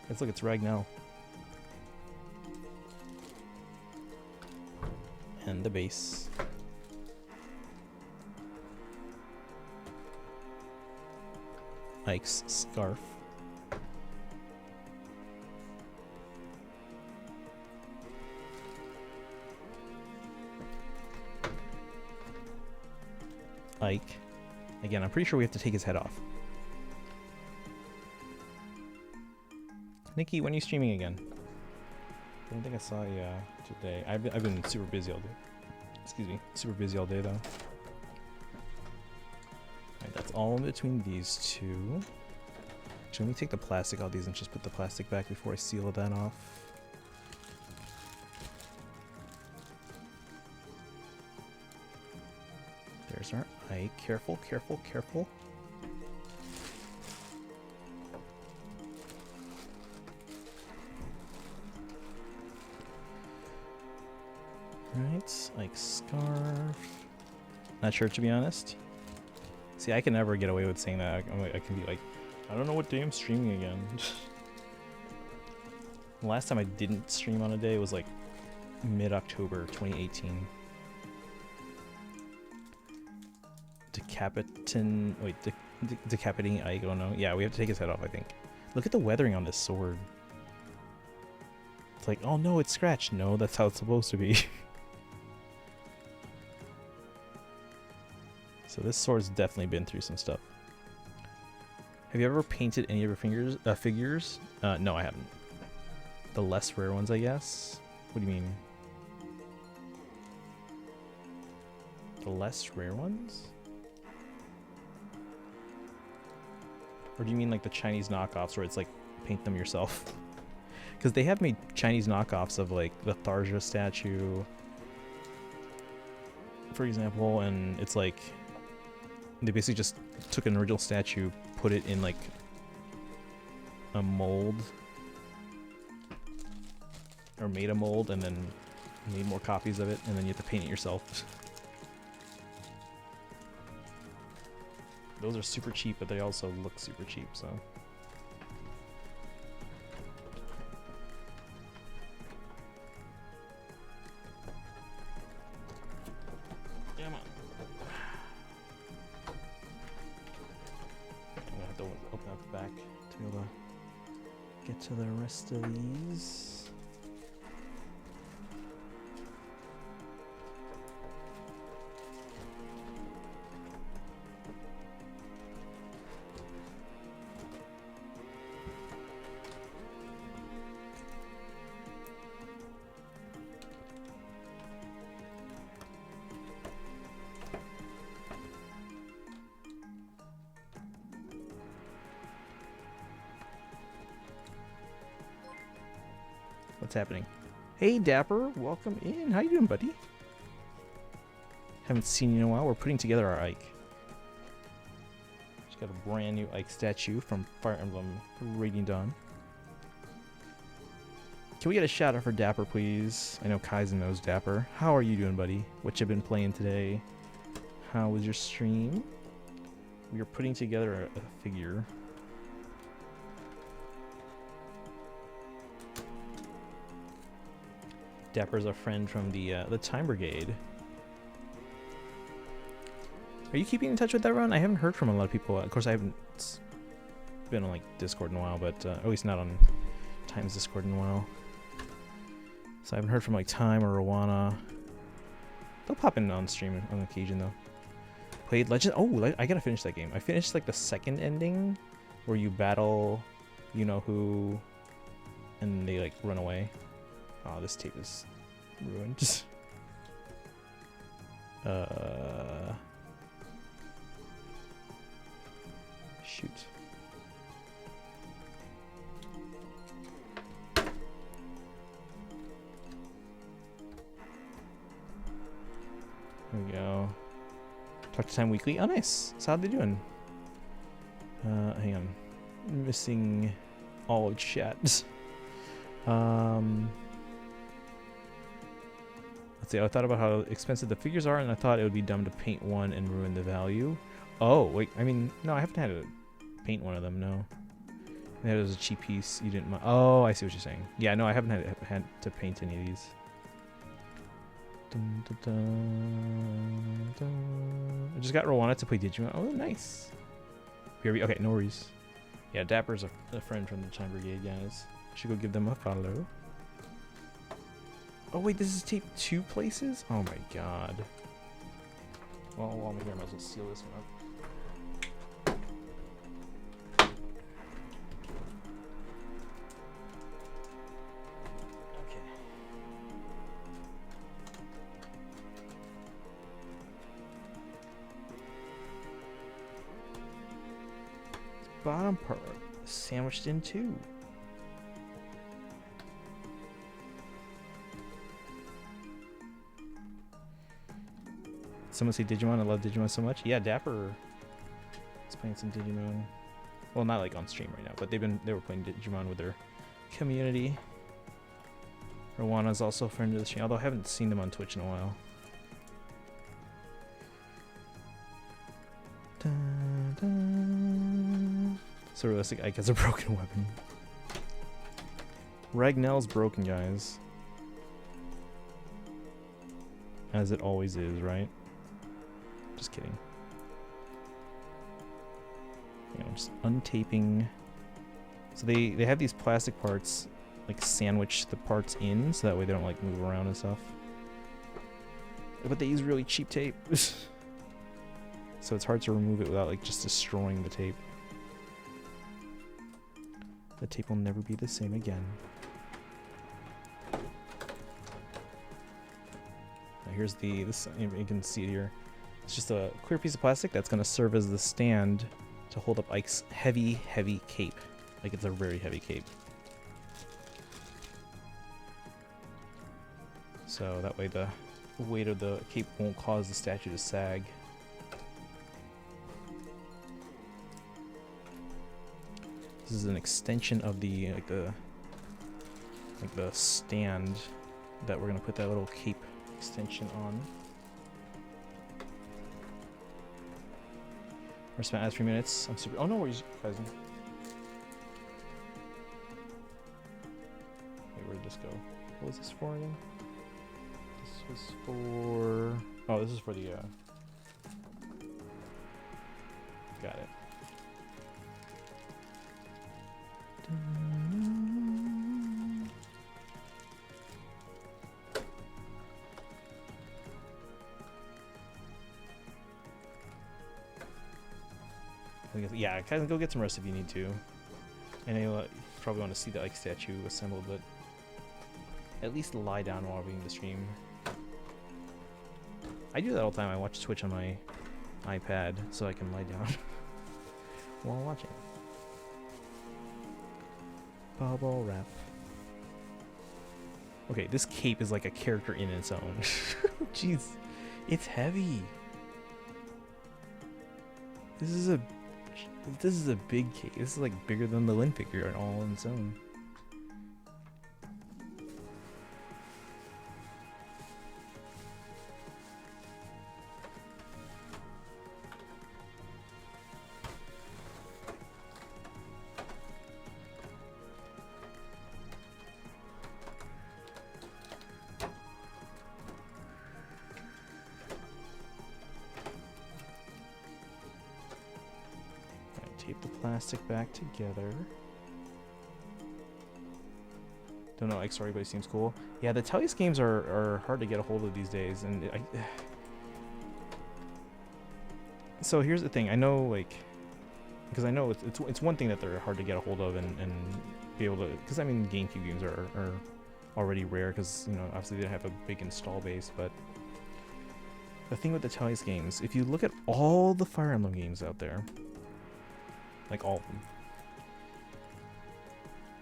Let's look, it's Ragnell. And the base. Ike's scarf. Ike. Again, I'm pretty sure we have to take his head off. Nikki, when are you streaming again? I don't think I saw you today. I've been super busy all day. Excuse me, super busy all day though. Alright, that's all in between these two. Actually, let me take the plastic out of these and just put the plastic back before I seal that off. There's our eye. Careful, careful, careful. Right, like scarf. Not sure, to be honest. See, I can never get away with saying that. I can be like, I don't know what day I'm streaming again. The last time I didn't stream on a day was like mid-October 2018. Decapitating Ike, oh no. Yeah, we have to take his head off, I think. Look at the weathering on this sword. It's like, oh no, it's scratched. No, that's how it's supposed to be. So this sword's definitely been through some stuff. Have you ever painted any of your figures? No, I haven't. The less rare ones, I guess? What do you mean? The less rare ones? Or do you mean like the Chinese knockoffs where it's like paint them yourself? Because they have made Chinese knockoffs of like the Tharja statue, for example, and it's like they basically just took an original statue, put it in like a mold, or made a mold, and then made more copies of it, and then you have to paint it yourself. Those are super cheap, but they also look super cheap, so. Come on. get to the rest of these. What's happening? Hey Dapper, welcome in. How you doing, buddy? Haven't seen you in a while. We're putting together our Ike. Just got a brand new Ike statue from Fire Emblem Radiant Dawn. Can we get a shout out for Dapper, please? I know Kaizen knows Dapper. How are you doing, buddy? What you been playing today? How was your stream? We are putting together a figure. Dapper's a friend from the Time Brigade. Are you keeping in touch with that run? I haven't heard from a lot of people. Of course, I haven't been on like Discord in a while, but at least not on Time's Discord in a while. So I haven't heard from like Time or Rowana. They'll pop in on stream on occasion though. Played Legend. Oh, I gotta finish that game. I finished like the second ending, where you battle, you know who, and they like run away. Oh, this tape is ruined. Shoot. There we go. Talk to Time Weekly. Oh, nice. So how they doing? Hang on. I'm missing all of chat. Let's see, I thought about how expensive the figures are, and I thought it would be dumb to paint one and ruin the value. Oh, wait, I mean, no, I haven't had to paint one of them, no. That was a cheap piece, you didn't mind. Oh, I see what you're saying. Yeah, no, I haven't had to paint any of these. Dun, dun, dun, dun. I just got Rowana to play Digimon. Oh, nice. PRV. Okay, no worries. Yeah, Dapper's a friend from the Time Brigade, guys. Should go give them a follow. Oh wait, this is taped 2 places? Oh my god. Well, while I'm here, I might as well seal this one up. Okay. Bottom part sandwiched in 2. Someone say Digimon. I love Digimon so much. Yeah, Dapper is playing some Digimon. Well, not like on stream right now, but they were playing Digimon with their community. Rowana's also a friend of the stream, although I haven't seen them on Twitch in a while. Dun, dun. So realistic, Ike has a broken weapon. Ragnell's broken, guys. As it always is, right? Just kidding. You know, just untaping. So they have these plastic parts, like sandwich the parts in, so that way they don't like move around and stuff. But they use really cheap tape, so it's hard to remove it without like just destroying the tape. The tape will never be the same again. Now here's this. You can see it here. It's just a clear piece of plastic that's going to serve as the stand to hold up Ike's heavy, heavy cape. Like it's a very heavy cape. So that way the weight of the cape won't cause the statue to sag. This is an extension of the stand that we're going to put that little cape extension on. We're spent at 3 minutes. I'm super. Oh no worries, cousin. Wait, where did this go? What was this for again? This was for. Oh, this is for the. Got it. Yeah, kind of go get some rest if you need to. And you probably want to see the Ike statue assembled, but at least lie down while reading the stream. I do that all the time. I watch Twitch on my iPad so I can lie down while watching. Bubble wrap. Okay, this cape is like a character in its own. Jeez, it's heavy. This is a big cape. This is like bigger than the Lin figure all on its own. Tape the plastic back together. Don't know, like, sorry, but it seems cool. Yeah, the Telus games are hard to get a hold of these days, and so here's the thing. I know, like, because I know it's one thing that they're hard to get a hold of and be able to, because I mean GameCube games are already rare because, you know, obviously they don't have a big install base, but the thing with the Telus games, if you look at all the Fire Emblem games out there, like all of them,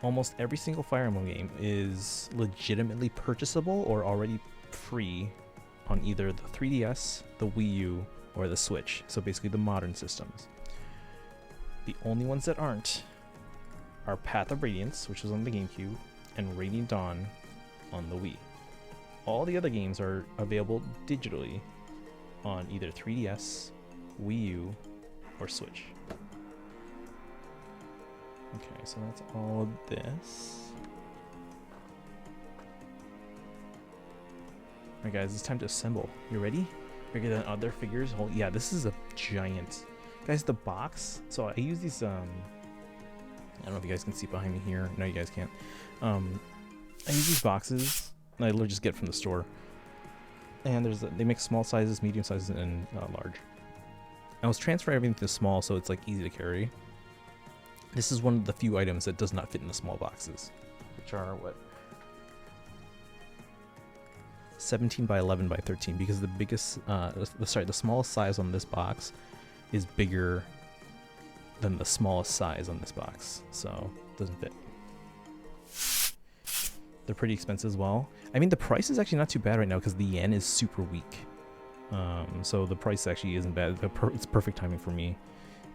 almost every single Fire Emblem game is legitimately purchasable or already free on either the 3DS, the Wii U, or the Switch. So basically the modern systems. The only ones that aren't are Path of Radiance, which was on the GameCube, and Radiant Dawn on the Wii. All the other games are available digitally on either 3DS, Wii U, or Switch. Okay, so that's all of this. Alright guys, it's time to assemble. You ready? Bigger than other figures? Oh yeah, this is a giant. Guys, the box, so I use these, I don't know if you guys can see behind me here. No, you guys can't. I use these boxes, I literally just get from the store. And they make small sizes, medium sizes, and large. I was transferring everything to small, so it's like easy to carry. This is one of the few items that does not fit in the small boxes, which are what? 17 by 11 by 13, because the biggest, the smallest size on this box is bigger than the smallest size on this box, so it doesn't fit. They're pretty expensive as well. I mean, the price is actually not too bad right now because the yen is super weak. So the price actually isn't bad. It's perfect timing for me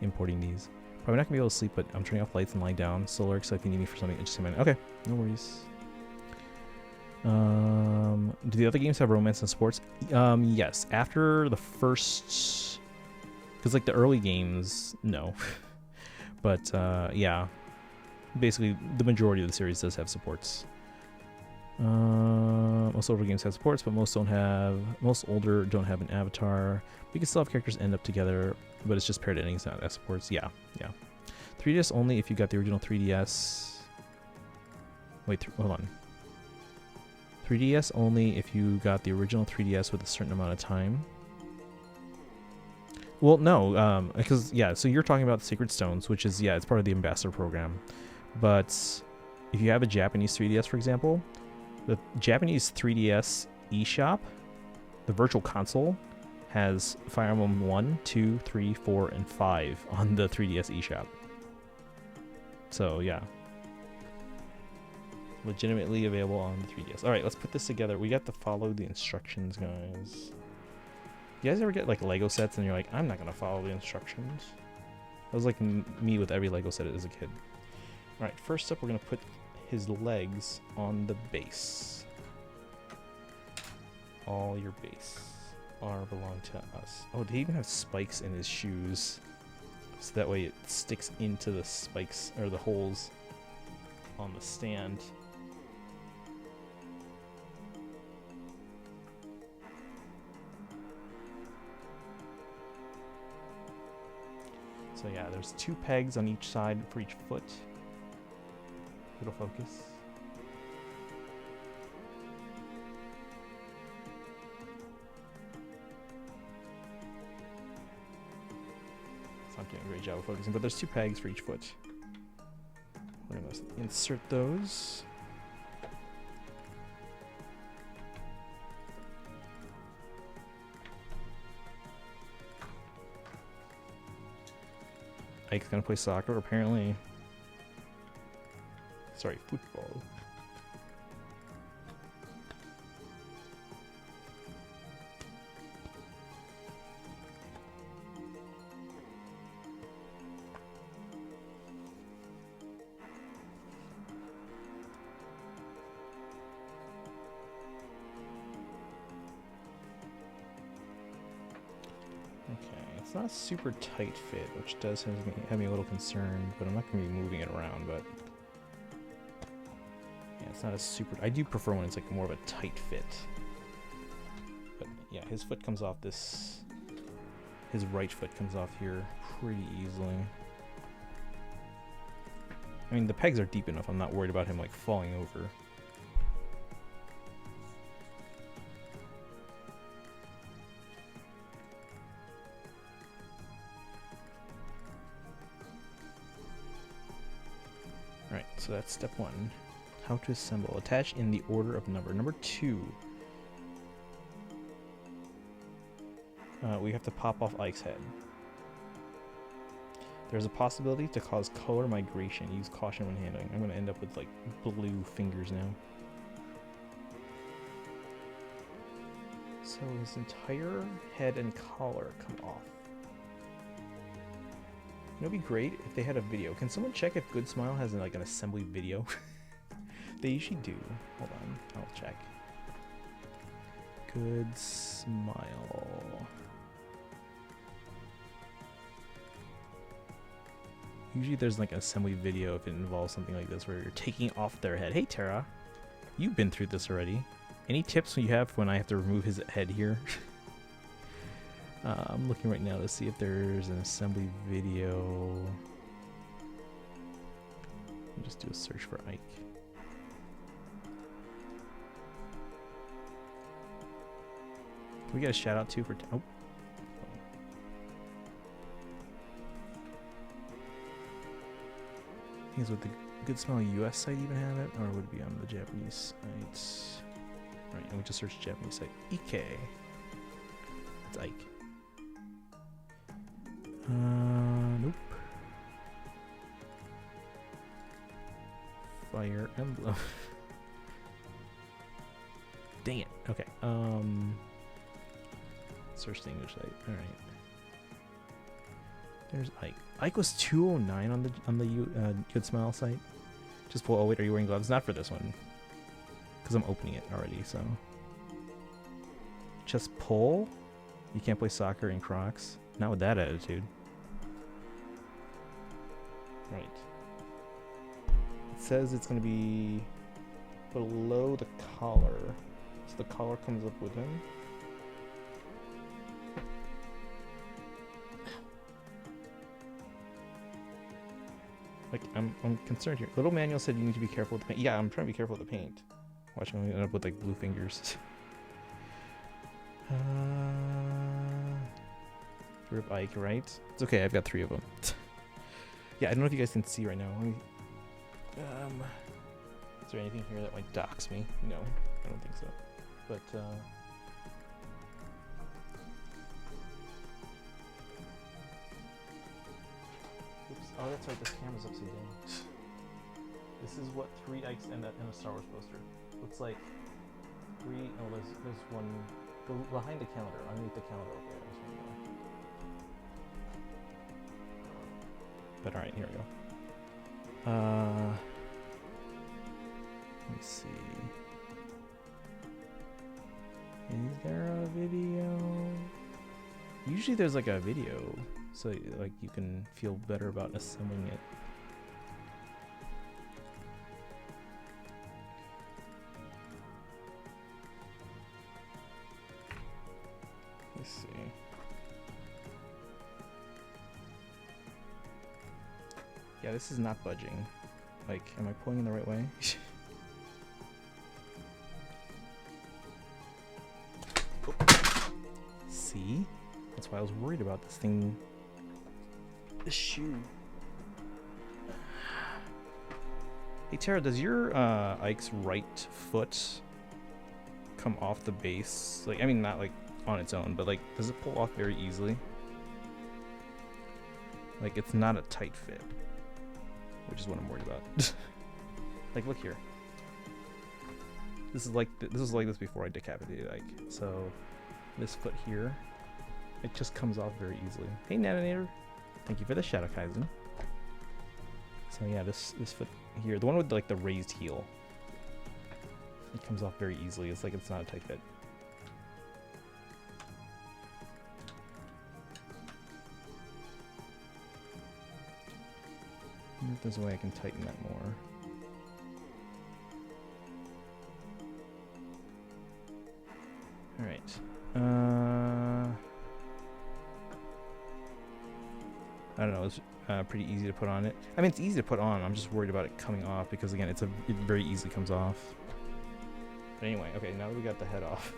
importing these. Probably not gonna be able to sleep, but I'm turning off lights and lying down. So lurk, so if you need me for something, just come in. Okay, no worries. Do the other games have romance and sports? Yes. After the first, because like the early games, no. But yeah, basically the majority of the series does have supports. Most older games have supports, but most don't have. Most older don't have an avatar. We can still have characters end up together, but it's just paired endings, not as supports. Yeah, yeah. 3DS only if you got the original 3DS. Wait, hold on. 3DS only if you got the original 3DS with a certain amount of time. Well, no, because yeah. So you're talking about Sacred Stones, which is it's part of the Ambassador program. But if you have a Japanese 3DS, for example, the Japanese 3DS eShop, the Virtual Console, has Fire Emblem 1, 2, 3, 4, and 5 on the 3DS eShop. So yeah, legitimately available on the 3DS. All right, let's put this together. We got to follow the instructions, guys. You guys ever get like Lego sets and you're like, I'm not gonna follow the instructions? That was like me with every Lego set as a kid. All right, first up, we're gonna put his legs on the base. All your base belong to us. Oh, they even have spikes in his shoes, so that way it sticks into the spikes or the holes on the stand. So yeah, there's 2 pegs on each side for each foot. It'll focus. not doing a great job of focusing, but there's 2 pegs for each foot. We're gonna insert those. Ike's gonna play soccer, apparently. Sorry, football. It's not a super tight fit, which does have me a little concerned, but I'm not going to be moving it around, but yeah, it's not a super... I do prefer when it's like more of a tight fit. But yeah, his foot comes off this... His right foot comes off here pretty easily. I mean, the pegs are deep enough, I'm not worried about him like falling over. Alright, so that's step 1. How to assemble. Attach in the order of number. Number 2. We have to pop off Ike's head. There's a possibility to cause color migration. Use caution when handling. I'm going to end up with like blue fingers now. So his entire head and collar come off. It'd be great if they had a video. Can someone check if GoodSmile has like an assembly video? They usually do. Hold on, I'll check. GoodSmile. Usually there's like an assembly video if it involves something like this where you're taking off their head. Hey Tara, you've been through this already. Any tips you have when I have to remove his head here? I'm looking right now to see if there's an assembly video. Let me just do a search for Ike. Can we get a shout out too for... Oh. I think it's with the GoodSmile US site even have it, or would it be on the Japanese site? Right, and we just search Japanese site. Ike. It's Ike. Nope. Fire Emblem. Dang it. Okay. Search the English site. All right. There's Ike. Ike was 209 on the GoodSmile site. Just pull. Oh wait, are you wearing gloves? Not for this one, because I'm opening it already. So just pull. You can't play soccer in Crocs. Not with that attitude. Right. It says it's going to be below the collar. So the collar comes up with him. Like, I'm concerned here. Little manual said you need to be careful with the paint. Yeah, I'm trying to be careful with the paint. Watch me end up with, like, blue fingers. Rip Ike, right? It's okay, I've got 3 of them. Yeah, I don't know if you guys can see right now. Let me, is there anything here that might dox me? No, I don't think so. But, oops. Oh, that's right, this camera's upside down. This is what 3 Ikes end up in a Star Wars poster. Looks like 3, oh, there's one behind the calendar, underneath the calendar. Okay, there's one more. But alright, here we go. Let me see. Is there a video? Usually there's like a video, so like you can feel better about assembling it. Let's see. Yeah, this is not budging. Like, am I pulling in the right way? See? That's why I was worried about this thing the shoe. Hey Tara, does your Ike's right foot come off the base? Like, I mean, not like on its own, but like, does it pull off very easily? Like, it's not a tight fit, which is what I'm worried about. Like, look here. This is like this before I decapitated Ike. So, this foot here, it just comes off very easily. Hey Nanonator, thank you for the Shadow Kaizen. So yeah, this foot here, the one with like the raised heel, it comes off very easily. It's like it's not a tight fit. I wonder if there's a way I can tighten that more. All right. I don't know. It's pretty easy to put on it. I mean, it's easy to put on. I'm just worried about it coming off because again, it very easily comes off. But anyway, okay. Now that we got the head off,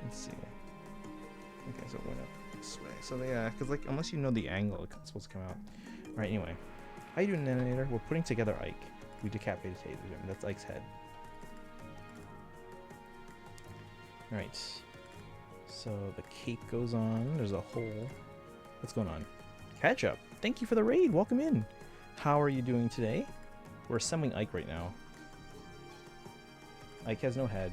let's see. Okay, so it went up this way. So yeah, because like unless you know the angle, it's supposed to come out. All right. Anyway, how you doing, Nanonator? We're putting together Ike. We decapitated him. That's Ike's head. All right. So the cape goes on. There's a hole. What's going on? Catch up. Thank you for the raid. Welcome in. How are you doing today? We're assembling Ike right now. Ike has no head.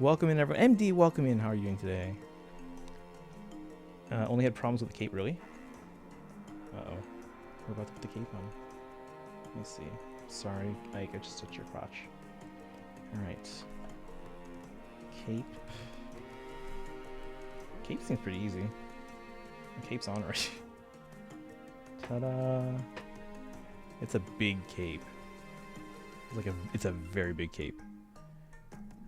Welcome in, everyone. MD, welcome in. How are you doing today? Only had problems with the cape, really? Uh-oh. We're about to put the cape on. Let me see. Sorry, Ike, I just touched your crotch. Alright. Cape. Cape seems pretty easy. The cape's on already. Ta-da! It's a big cape. It's a very big cape.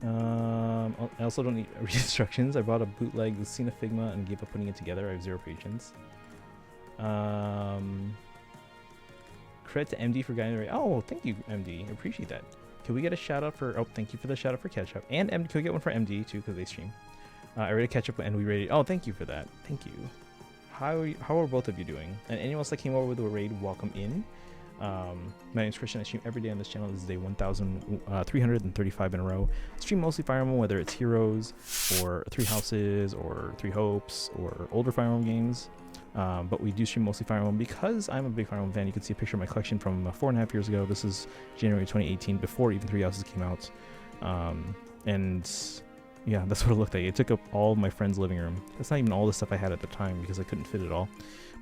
I also don't need instructions. I bought a bootleg Lucina Figma and gave up putting it together. I have 0 patience. Credit to MD for guiding the raid. Oh, thank you, MD. I appreciate that. Can we get a shout out for? Oh, thank you for the shout out for Ketchup. And MD, can we get one for MD too because they stream? I rated Ketchup and we rated. Oh, thank you for that. Thank you. How are both of you doing? And anyone else that came over with a raid, welcome in. My name is Christian. I stream every day on this channel. This is day 1,335 in a row. I stream mostly Fire Emblem, whether it's Heroes or Three Houses or Three Hopes or older Fire Emblem games. But we do stream mostly Fire Emblem because I'm a big Fire Emblem fan. You can see a picture of my collection from 4.5 years ago. This is January 2018, before even Three Houses came out. And yeah, that's what it looked like. It took up all of my friend's living room. That's not even all the stuff I had at the time because I couldn't fit it all.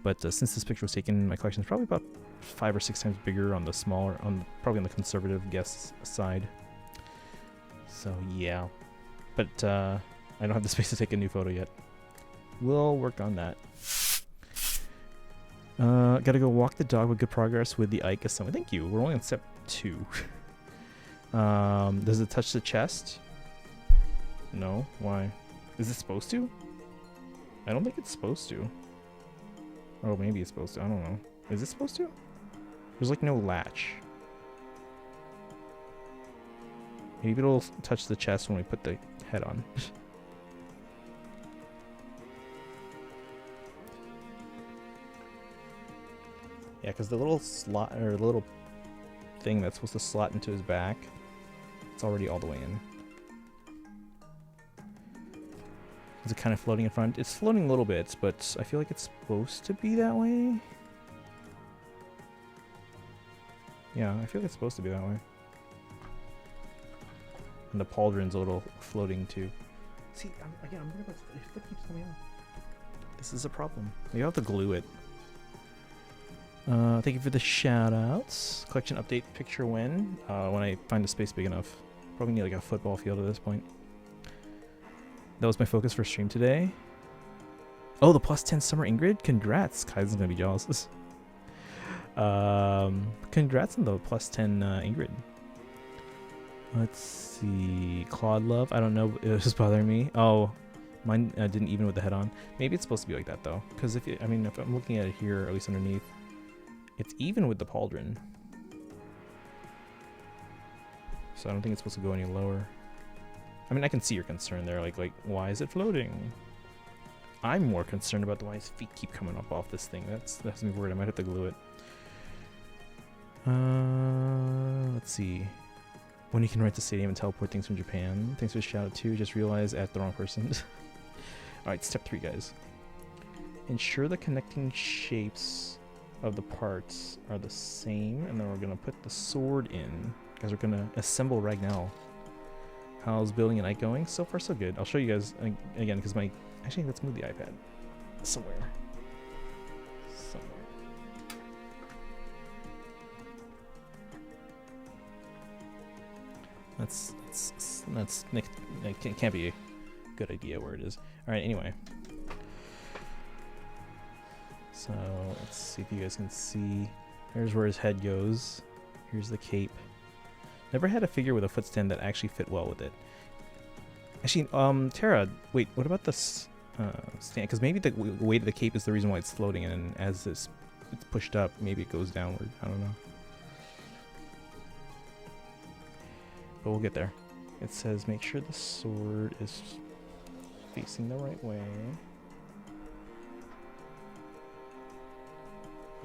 But since this picture was taken, my collection is probably about 5 or 6 times bigger on the smaller, probably on the conservative guest side. So yeah, but I don't have the space to take a new photo yet. We'll work on that. Gotta go walk the dog with good progress with the Ike assembly. Thank you. We're only on step 2. Does it touch the chest? No. Why? Is it supposed to? I don't think it's supposed to. Oh, maybe it's supposed to. I don't know. Is it supposed to? There's like no latch. Maybe it'll touch the chest when we put the head on. Yeah, because the little slot, or the little thing that's supposed to slot into his back, it's already all the way in. Is it kind of floating in front? It's floating little bits, but I feel like it's supposed to be that way. Yeah, I feel like it's supposed to be that way. And the pauldron's a little floating too. See, again, I'm worried about if foot keeps coming off. This is a problem. You have to glue it. Thank you for the shout-outs. Collection update picture when I find a space big enough. Probably need like a football field at this point. That was my focus for stream today. Oh, the +10 Summer Ingrid? Congrats. Kaizen's gonna be jealous. Congrats on the +10 Ingrid. Let's see. Claude Love. I don't know. It was just bothering me. Oh, mine didn't even with the head on. Maybe it's supposed to be like that though. Because if I'm looking at it here, at least underneath, it's even with the pauldron. So I don't think it's supposed to go any lower. I mean, I can see your concern there. Like, why is it floating? I'm more concerned about the why his feet keep coming up off this thing. That's me worried. I might have to glue it. Let's see. When you can write the stadium and teleport things from Japan. Thanks for the shout out too. Just realized at the wrong person. Alright, step 3, guys. Ensure the connecting shapes of the parts are the same, and then we're gonna put the sword in. Guys, we're gonna assemble right now. How's building an Ike going? So far, so good. I'll show you guys again because my. Actually, let's move the iPad somewhere. That's it can't be a good idea where it is. All right. Anyway. So let's see if you guys can see. Here's where his head goes. Here's the cape. Never had a figure with a footstand that actually fit well with it. Actually, Tara, wait, what about this stand? Because maybe the weight of the cape is the reason why it's floating, and as it's pushed up, maybe it goes downward. I don't know. But we'll get there. It says make sure the sword is facing the right way.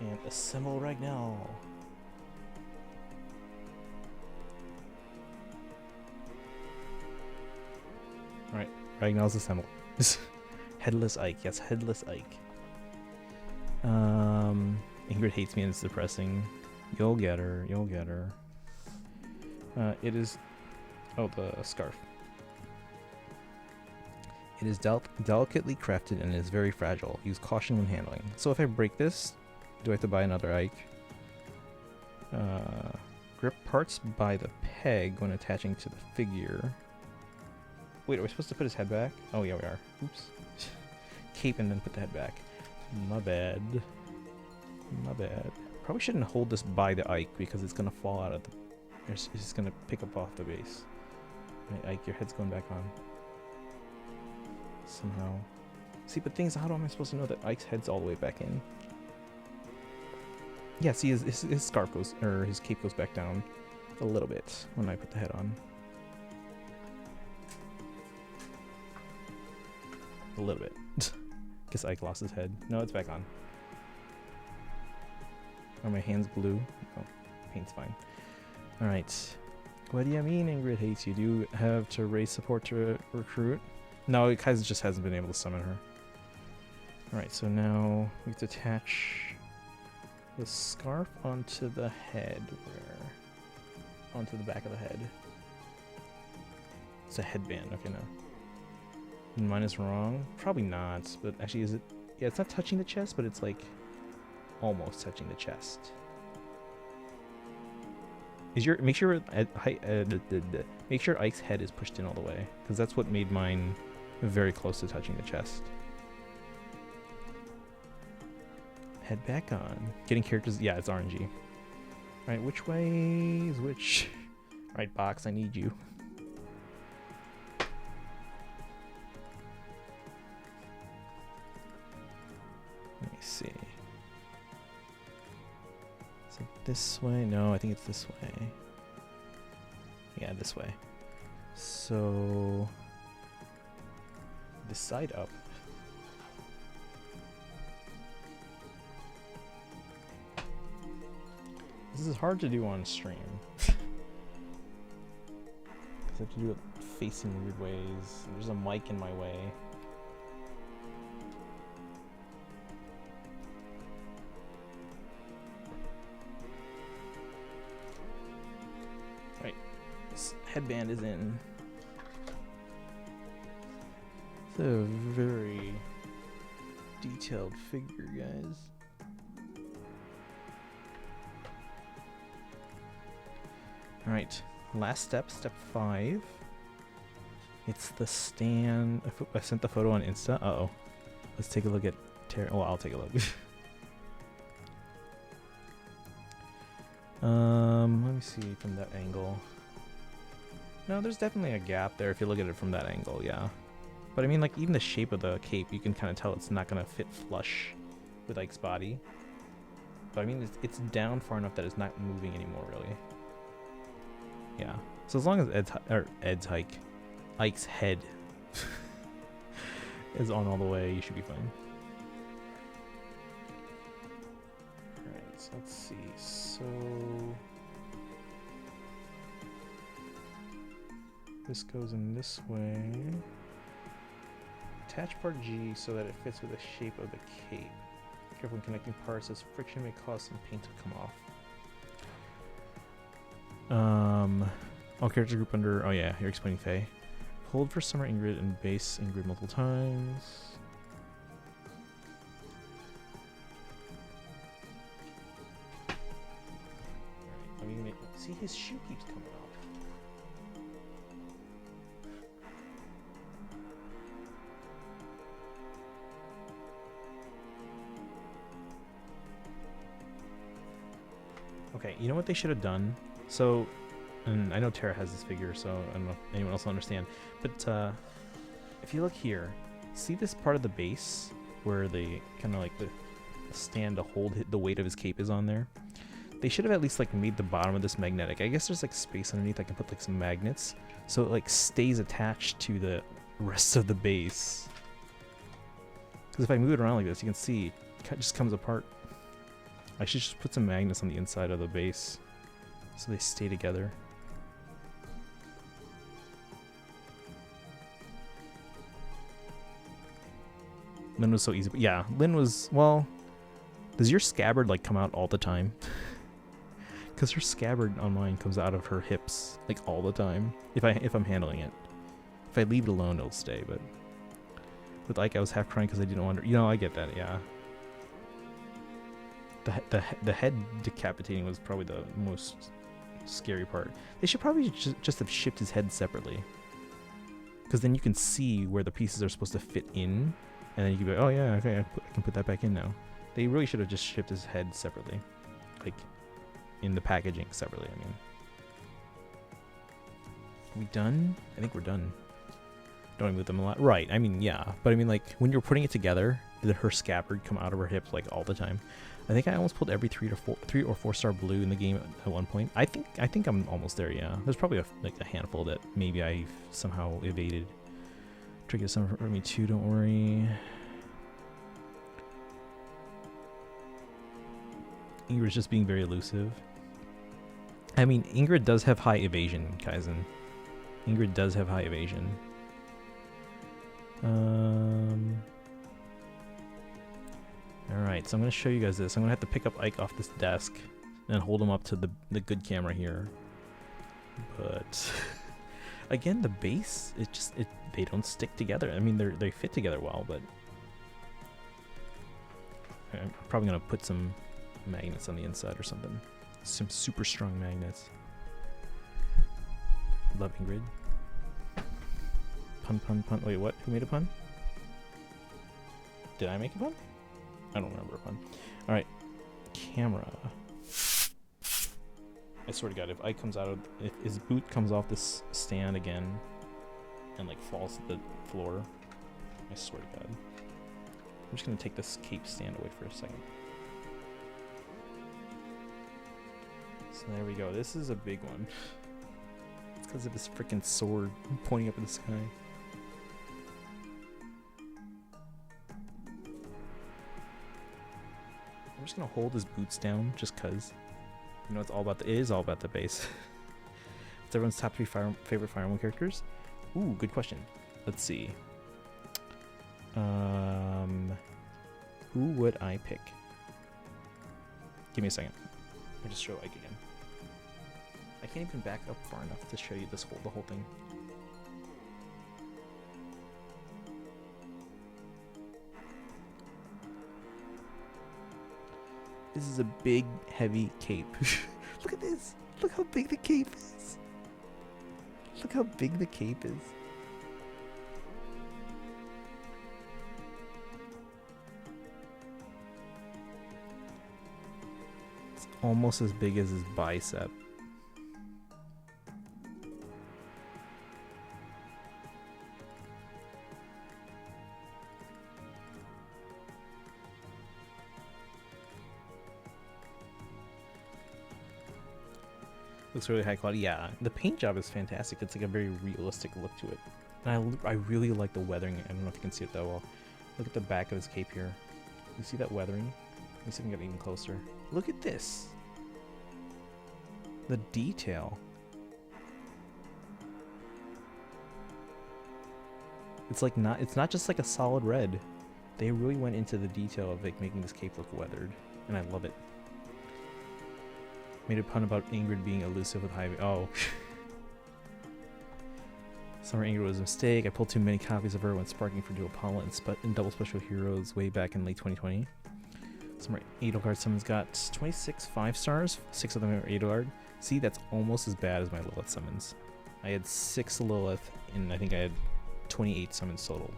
And assemble right now. Alright, right now is assembled. Headless Ike, yes, headless Ike. Ingrid hates me and it's depressing. You'll get her, you'll get her. It is... Oh, the scarf. It is delicately crafted and is very fragile. Use caution when handling. So if I break this, do I have to buy another Ike? Grip parts by the peg when attaching to the figure. Wait, are we supposed to put his head back? Oh yeah, we are. Oops. Cape and then put the head back. My bad. My bad. Probably shouldn't hold this by the Ike because it's gonna fall out of the... It's just gonna pick up off the base. Right, Ike, your head's going back on. Somehow. See, but things, how am I supposed to know that Ike's head's all the way back in? Yeah, see, his scarf goes, or his cape goes back down a little bit when I put the head on. A little bit. Guess Ike lost his head. No, it's back on. Are my hands blue? No, paint's fine. Alright. What do you mean Ingrid hates you? Do you have to raise support to recruit? No, Kaiser just hasn't been able to summon her. Alright, so now we have to attach the scarf onto the head. Where? Onto the back of the head. It's a headband. Okay, no. Mine is wrong. Probably not, but actually is it? Yeah, it's not touching the chest, but it's like almost touching the chest. Is your make sure Ike's head is pushed in all the way, because that's what made mine very close to touching the chest. Head back on. Getting characters, yeah, it's RNG. All right, which way is which? All right, box, I need you. Let me see. Is it this way? No, I think it's this way. Yeah, this way. So this side up. This is hard to do on stream. Because I have to do it facing weird ways. There's a mic in my way. Right. This headband is in. It's a very detailed figure, guys. Alright, last step, step 5. It's the stand. I sent the photo on Insta. Uh-oh. Let's take a look at well, I'll take a look. Let me see from that angle. No, there's definitely a gap there if you look at it from that angle, yeah. But I mean, like, even the shape of the cape, you can kind of tell it's not going to fit flush with Ike's body. But I mean, it's down far enough that it's not moving anymore, really. Yeah. So as long as Ike's head is on all the way, you should be fine. Alright, so let's see. So this goes in this way. Attach part G so that it fits with the shape of the cape. Careful when connecting parts, as friction may cause some paint to come off. All characters group under. Oh yeah, you're explaining Faye. Hold for Summer Ingrid and base Ingrid multiple times. Alright, I'm gonna see his shoe keeps coming off. Okay, you know what they should have done? So, and I know Tara has this figure, so I don't know if anyone else will understand. But if you look here, see this part of the base where they kind of like the stand to hold the weight of his cape is on there? They should have at least like made the bottom of this magnetic. I guess there's like space underneath. I can put like some magnets so it like stays attached to the rest of the base. Because if I move it around like this, you can see it just comes apart. I should just put some magnets on the inside of the base so they stay together. Lynn was so easy. But yeah, Lynn was, well, does your scabbard like come out all the time? Because her scabbard on mine comes out of her hips like all the time if I'm handling it. If I leave it alone, it'll stay. But with Ike, I was half crying because I didn't want to. You know, I get that. Yeah. The head decapitating was probably the most scary part. They should probably just have shipped his head separately, because then you can see where the pieces are supposed to fit in, and then you can be like, oh yeah, okay, I can put that back in now. They really should have just shipped his head separately, like in the packaging separately. I mean, are we done? I think we're done. Don't I move them a lot? Right. I mean, yeah, but I mean, like when you're putting it together, did her scabbard come out of her hips like all the time? I think I almost pulled every 3 or 4 star blue in the game at one point. I think I'm almost there. Yeah, there's probably a handful that maybe I somehow evaded. Try to get some for me too. Don't worry. Ingrid's just being very elusive. I mean, Ingrid does have high evasion, Kaizen. Ingrid does have high evasion. Alright, so I'm going to show you guys this. I'm going to have to pick up Ike off this desk and hold him up to the good camera here. But again, the base, they don't stick together. I mean, they fit together well, but I'm probably going to put some magnets on the inside or something. Some super strong magnets. Love Ingrid. Pun, pun, pun. Wait, what? Who made a pun? Did I make a pun? I don't remember a pun. Alright. Camera. I swear to God, if Ike comes out of... If his boot comes off this stand again and, like, falls to the floor, I swear to God. I'm just going to take this cape stand away for a second. So there we go. This is a big one. It's because of his freaking sword pointing up in the sky. I'm just gonna hold his boots down, just cause. You know, it's all about it is all about the base. What's everyone's top 3 favorite Fire Emblem characters? Ooh, good question. Let's see. Who would I pick? Give me a second. I'll just show Ike again. I can't even back up far enough to show you the whole thing. This is a big, heavy cape. Look at this. Look how big the cape is. Look how big the cape is. It's almost as big as his bicep. Looks really high quality. Yeah, the paint job is fantastic. It's like a very realistic look to it. And I really like the weathering. I don't know if you can see it that well. Look at the back of his cape here. You see that weathering? Let me see if I can get even closer. Look at this. The detail. It's like it's not just like a solid red. They really went into the detail of like making this cape look weathered, and I love it. Made a pun about Ingrid being elusive with high. Oh. Summer Ingrid was a mistake. I pulled too many copies of her when sparking for Dual Paula and Double Special Heroes way back in late 2020. Summer Edelgard summons got 26 5-stars. 6 of them are Edelgard. See, that's almost as bad as my Lilith summons. I had 6 Lilith, and I think I had 28 summons total.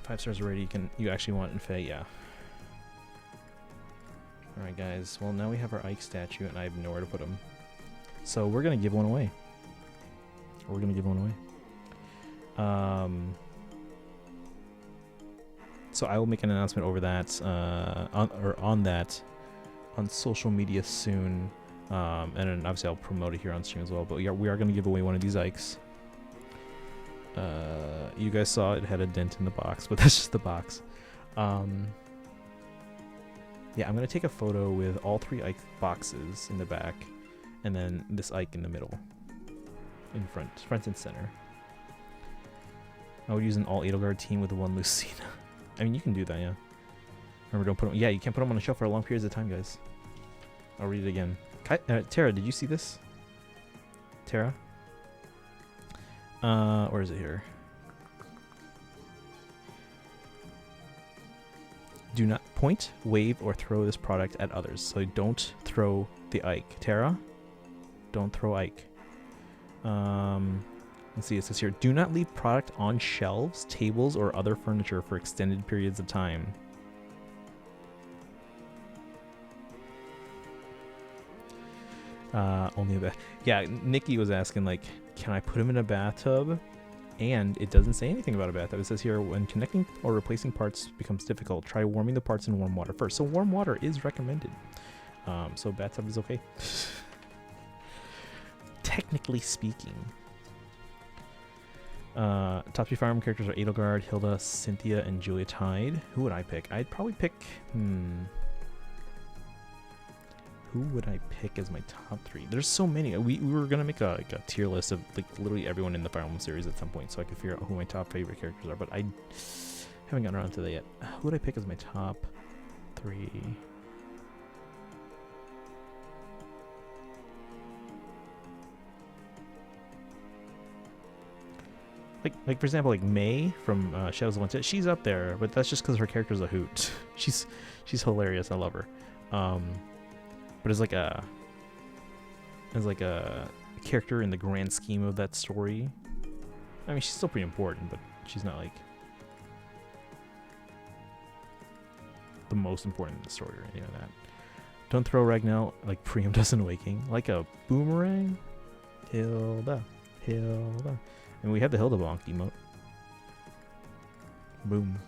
5 stars already. You actually want in Fae, yeah. All right, guys. Well, now we have our Ike statue, and I have nowhere to put him. So we're gonna give one away. So I will make an announcement over that on social media soon, and then obviously I'll promote it here on stream as well. But we are going to give away one of these Ikes. You guys saw it had a dent in the box, but that's just the box. Yeah, I'm going to take a photo with all 3 Ike boxes in the back, and then this Ike in the middle, in front and center. I would use an all Edelgard team with 1 Lucina. I mean, you can do that, yeah. Remember, don't put them. Yeah, you can't put them on a shelf for long periods of time, guys. I'll read it again. Tara, did you see this? Tara? Where is it here? Do not point, wave, or throw this product at others. So don't throw the Ike. Tara? Don't throw Ike. Let's see, it says here, do not leave product on shelves, tables, or other furniture for extended periods of time. Only a yeah, Nikki was asking, like, can I put him in a bathtub? And it doesn't say anything about a bathtub. It says here, when connecting or replacing parts becomes difficult, try warming the parts in warm water first. So warm water is recommended. So bathtub is okay. Technically speaking. Top 3 Fire Emblem characters are Edelgard, Hilda, Cynthia, and Julia Tide. Who would I pick? I'd probably pick... Who would I pick as my top 3? There's so many. We were going to make a tier list of like literally everyone in the Fire Emblem series at some point, so I could figure out who my top favorite characters are, but I haven't gotten around to that yet. Who would I pick as my top 3? Like for example, like May from Shadows of Valentine, she's up there, but that's just because her character's a hoot. she's hilarious. I love her. But as like a character in the grand scheme of that story, I mean, she's still pretty important, but she's not like the most important in the story or anything like that. Don't throw Ragnell like Priam does in Awakening, like a boomerang. Hilda. And we have the Hilda Bonk emote. Boom.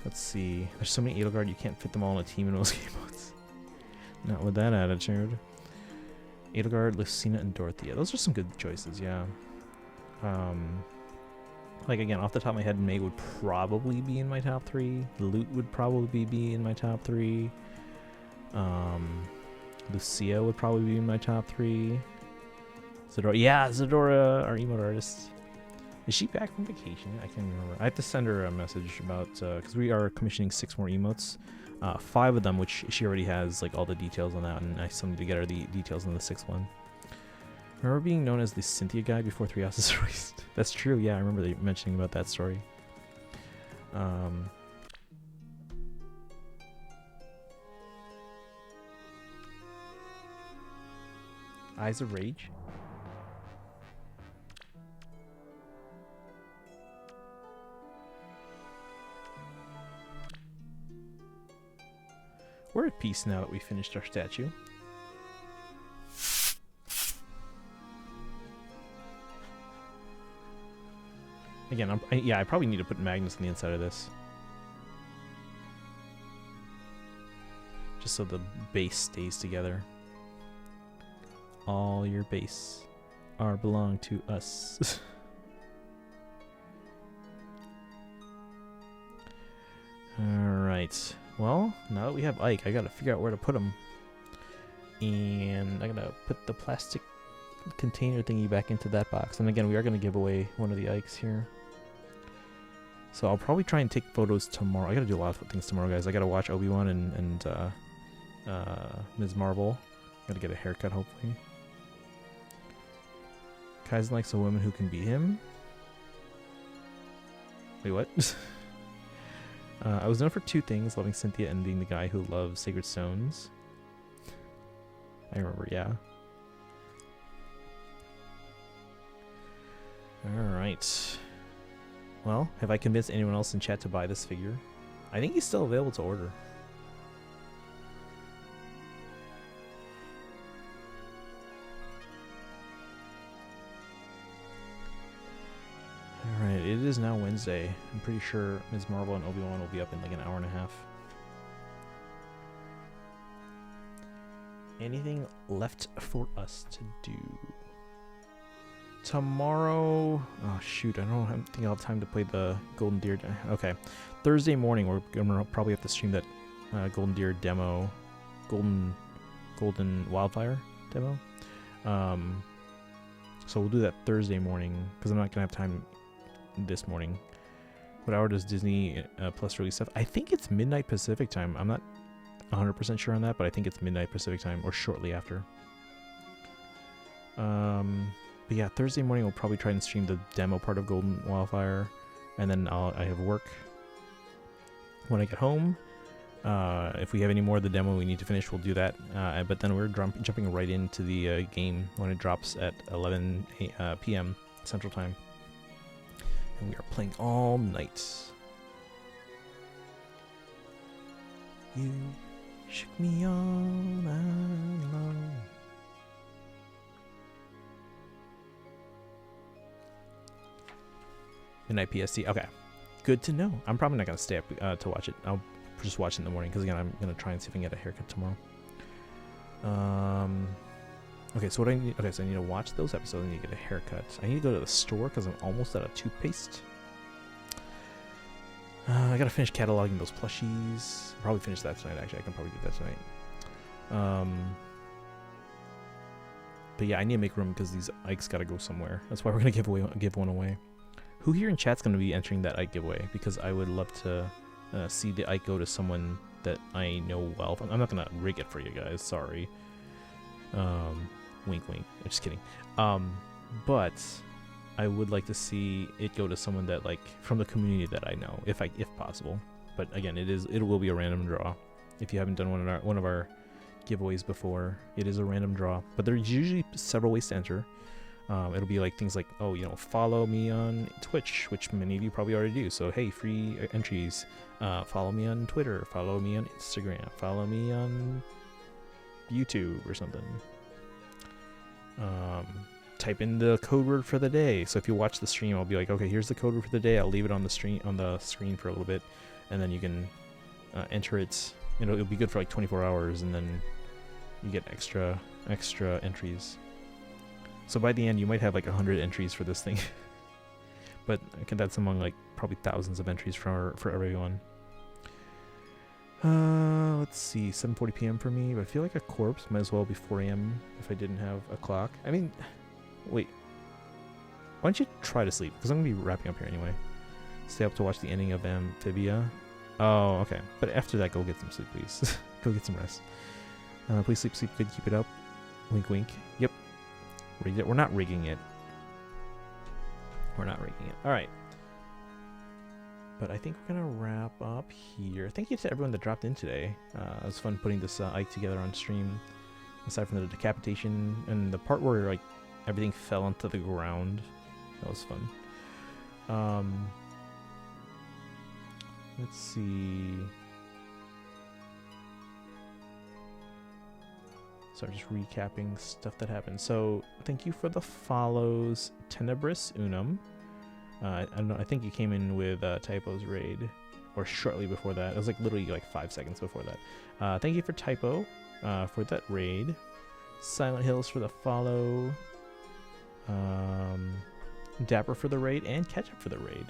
Let's see. There's so many Edelgard, you can't fit them all in a team in most emotes. Not with that attitude. Edelgard, Lucina, and Dorothea. Those are some good choices, yeah. Like again, off the top of my head, May would probably be in my top 3. Lute would probably be in my top 3. Lucia would probably be in my top 3. Zadora, yeah, Zadora, our emote artist. Is she back from vacation? I can't remember. I have to send her a message about, because we are commissioning 6 more emotes. 5 of them, which she already has, like, all the details on that, and I still need to get her the details on the 6th one. Remember being known as the Cynthia guy before 3 Houses released? That's true, yeah, I remember they mentioning about that story. Eyes of Rage? We're at peace now that we finished our statue. Again, I probably need to put magnets on the inside of this. Just so the base stays together. All your base are belong to us. Alright. Well, now that we have Ike, I gotta figure out where to put him. And I'm gonna put the plastic container thingy back into that box. And again, we are gonna give away one of the Ikes here. So I'll probably try and take photos tomorrow. I gotta do a lot of things tomorrow, guys. I gotta watch Obi-Wan and Ms. Marvel. Gotta get a haircut, hopefully. Kaizen likes a woman who can beat him. Wait, what? I was known for two things, loving Cynthia and being the guy who loves sacred stones. I remember, yeah. Alright. Well, have I convinced anyone else in chat to buy this figure? I think he's still available to order. Alright, it is now Wednesday. I'm pretty sure Ms. Marvel and Obi-Wan will be up in like an hour and a half. Anything left for us to do? Tomorrow... Oh shoot, I don't think I'll have time to play the Golden Deer... Okay. Thursday morning we're gonna probably have to stream that Golden Deer demo. Golden Wildfire demo. So we'll do that Thursday morning, because I'm not gonna have time this morning. What hour does Disney Plus release stuff? I think it's midnight Pacific time. I'm not 100% sure on that, but I think it's midnight Pacific time or shortly after. But yeah, Thursday morning we'll probably try and stream the demo part of Golden Wildfire, and then I have work when I get home. If we have any more of the demo we need to finish, we'll do that. But then we're jumping right into the game when it drops at 11 p.m. Central Time. And we are playing all night. You shook me all night long. Midnight PST. Okay. Good to know. I'm probably not going to stay up to watch it. I'll just watch it in the morning, because again, I'm going to try and see if I can get a haircut tomorrow. Okay, so what I need... Okay, so I need to watch those episodes. I need to get a haircut. I need to go to the store because I'm almost out of toothpaste. I got to finish cataloging those plushies. I'll probably finish that tonight, actually. I can probably do that tonight. But yeah, I need to make room because these Ikes got to go somewhere. That's why we're going to give one away. Who here in chat's going to be entering that Ike giveaway? Because I would love to see the Ike go to someone that I know well. I'm not going to rig it for you guys. Sorry. Wink, wink. I'm just kidding. But I would like to see it go to someone that, like, from the community that I know, if possible. But again, it will be a random draw. If you haven't done one of our giveaways before, it is a random draw. But there's usually several ways to enter. It'll be like things like, oh, you know, follow me on Twitch, which many of you probably already do. So hey, free entries. Follow me on Twitter. Follow me on Instagram. Follow me on YouTube or something. Type in the code word for the day. So if you watch the stream, I'll be like, okay, here's the code word for the day. I'll leave it on the screen for a little bit, and then you can enter it. You know, it'll be good for like 24 hours, and then you get extra entries. So by the end, you might have like 100 entries for this thing. But that's among like probably thousands of entries for everyone. Let's see, 7:40 p.m. for me, but I feel like a corpse might as well be 4 a.m. if I didn't have a clock. I mean, wait. Why don't you try to sleep? Because I'm going to be wrapping up here anyway. Stay up to watch the ending of Amphibia. Oh, okay. But after that, go get some sleep, please. Go get some rest. Please sleep good, keep it up. Wink, wink. Yep. We're not rigging it. We're not rigging it. All right. But I think we're going to wrap up here. Thank you to everyone that dropped in today. It was fun putting this Ike together on stream. Aside from the decapitation and the part where like everything fell onto the ground. That was fun. Let's see. So just recapping stuff that happened. So thank you for the follows, Tenebris Unum. I don't know. I think you came in with Typo's raid, or shortly before that. It was like literally like 5 seconds before that. Thank you for Typo for that raid. Silent Hills for the follow. Dapper for the raid, and Ketchup for the raid.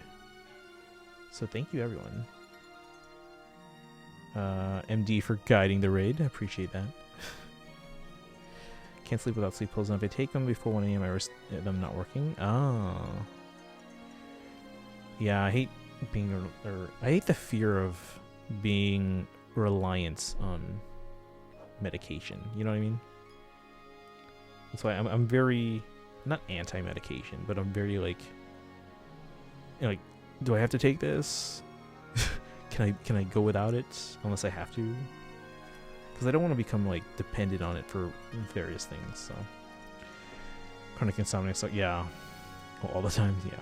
So thank you, everyone. MD for guiding the raid. I appreciate that. Can't sleep without sleep pills, and if I take them before 1 a.m., I risk them not working. Oh. Yeah, I hate being, I hate the fear of being reliant on medication. You know what I mean? That's why I'm very, not anti-medication, but I'm very like, you know, like, do I have to take this? Can I go without it unless I have to? Because I don't want to become like dependent on it for various things. So chronic insomnia, so yeah, all the time, yeah.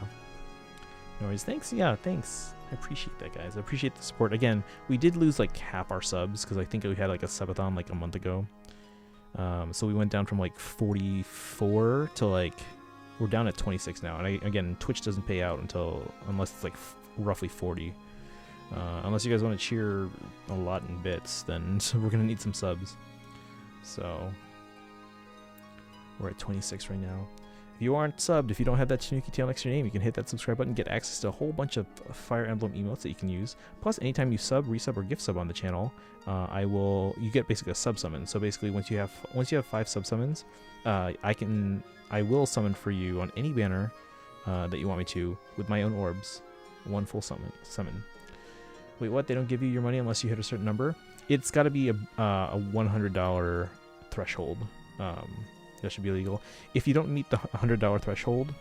No worries. Thanks. Yeah, thanks. I appreciate that, guys. I appreciate the support. Again, we did lose like half our subs because I think we had like a subathon like a month ago. So we went down from like 44 to like, we're down at 26 now. And again, Twitch doesn't pay out unless it's like roughly 40. Unless you guys want to cheer a lot in bits, then we're gonna need some subs. So we're at 26 right now. If you aren't subbed, if you don't have that Tanuki tail next to your name, you can hit that subscribe button, get access to a whole bunch of Fire Emblem emotes that you can use. Plus, anytime you sub, resub, or gift sub on the channel, you get basically a sub summon. So basically, once you have 5 sub summons, I will summon for you on any banner that you want me to with my own orbs, one full summon. Wait, what? They don't give you your money unless you hit a certain number? It's got to be a $100 threshold. That should be illegal. If you don't meet the $100 threshold,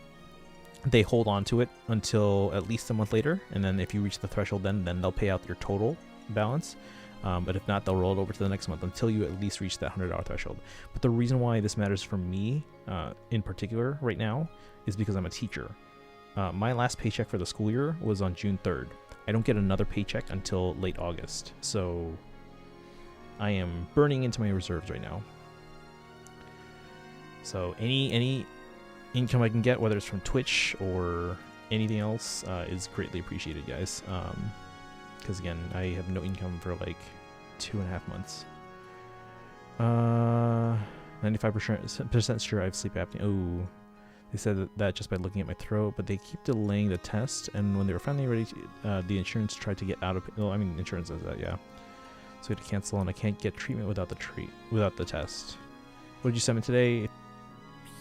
they hold on to it until at least a month later, and then if you reach the threshold, then they'll pay out your total balance. But if not, they'll roll it over to the next month until you at least reach that $100 threshold. But the reason why this matters for me, in particular, right now, is because I'm a teacher. My last paycheck for the school year was on June 3rd. I don't get another paycheck until late August, so I am burning into my reserves right now. So any income I can get, whether it's from Twitch or anything else, is greatly appreciated, guys. Because again, I have no income for like 2.5 months. 95% sure I have sleep apnea. Oh, they said that just by looking at my throat, but they keep delaying the test. And when they were finally ready, the insurance tried to get out of. Well, I mean, insurance does that, yeah. So we had to cancel, and I can't get treatment without the test. What did you summon today?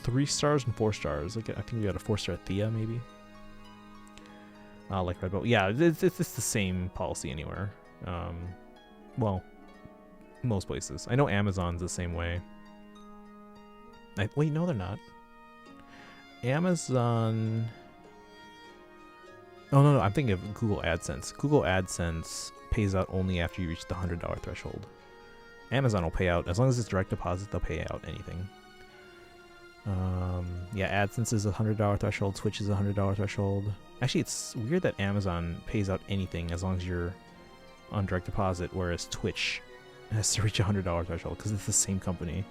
3 stars and 4 stars. Like, I think we got a 4-star Thea, maybe. Like Red Bull. Yeah, it's the same policy anywhere. Well, most places. I know Amazon's the same way. Wait, no, they're not. Amazon. Oh no, I'm thinking of Google AdSense. Google AdSense pays out only after you reach the $100 threshold. Amazon will pay out as long as it's direct deposit. They'll pay out anything. Yeah, AdSense is a $100 threshold. Twitch is a $100 threshold. Actually, it's weird that Amazon pays out anything as long as you're on direct deposit, whereas Twitch has to reach a $100 threshold because it's the same company.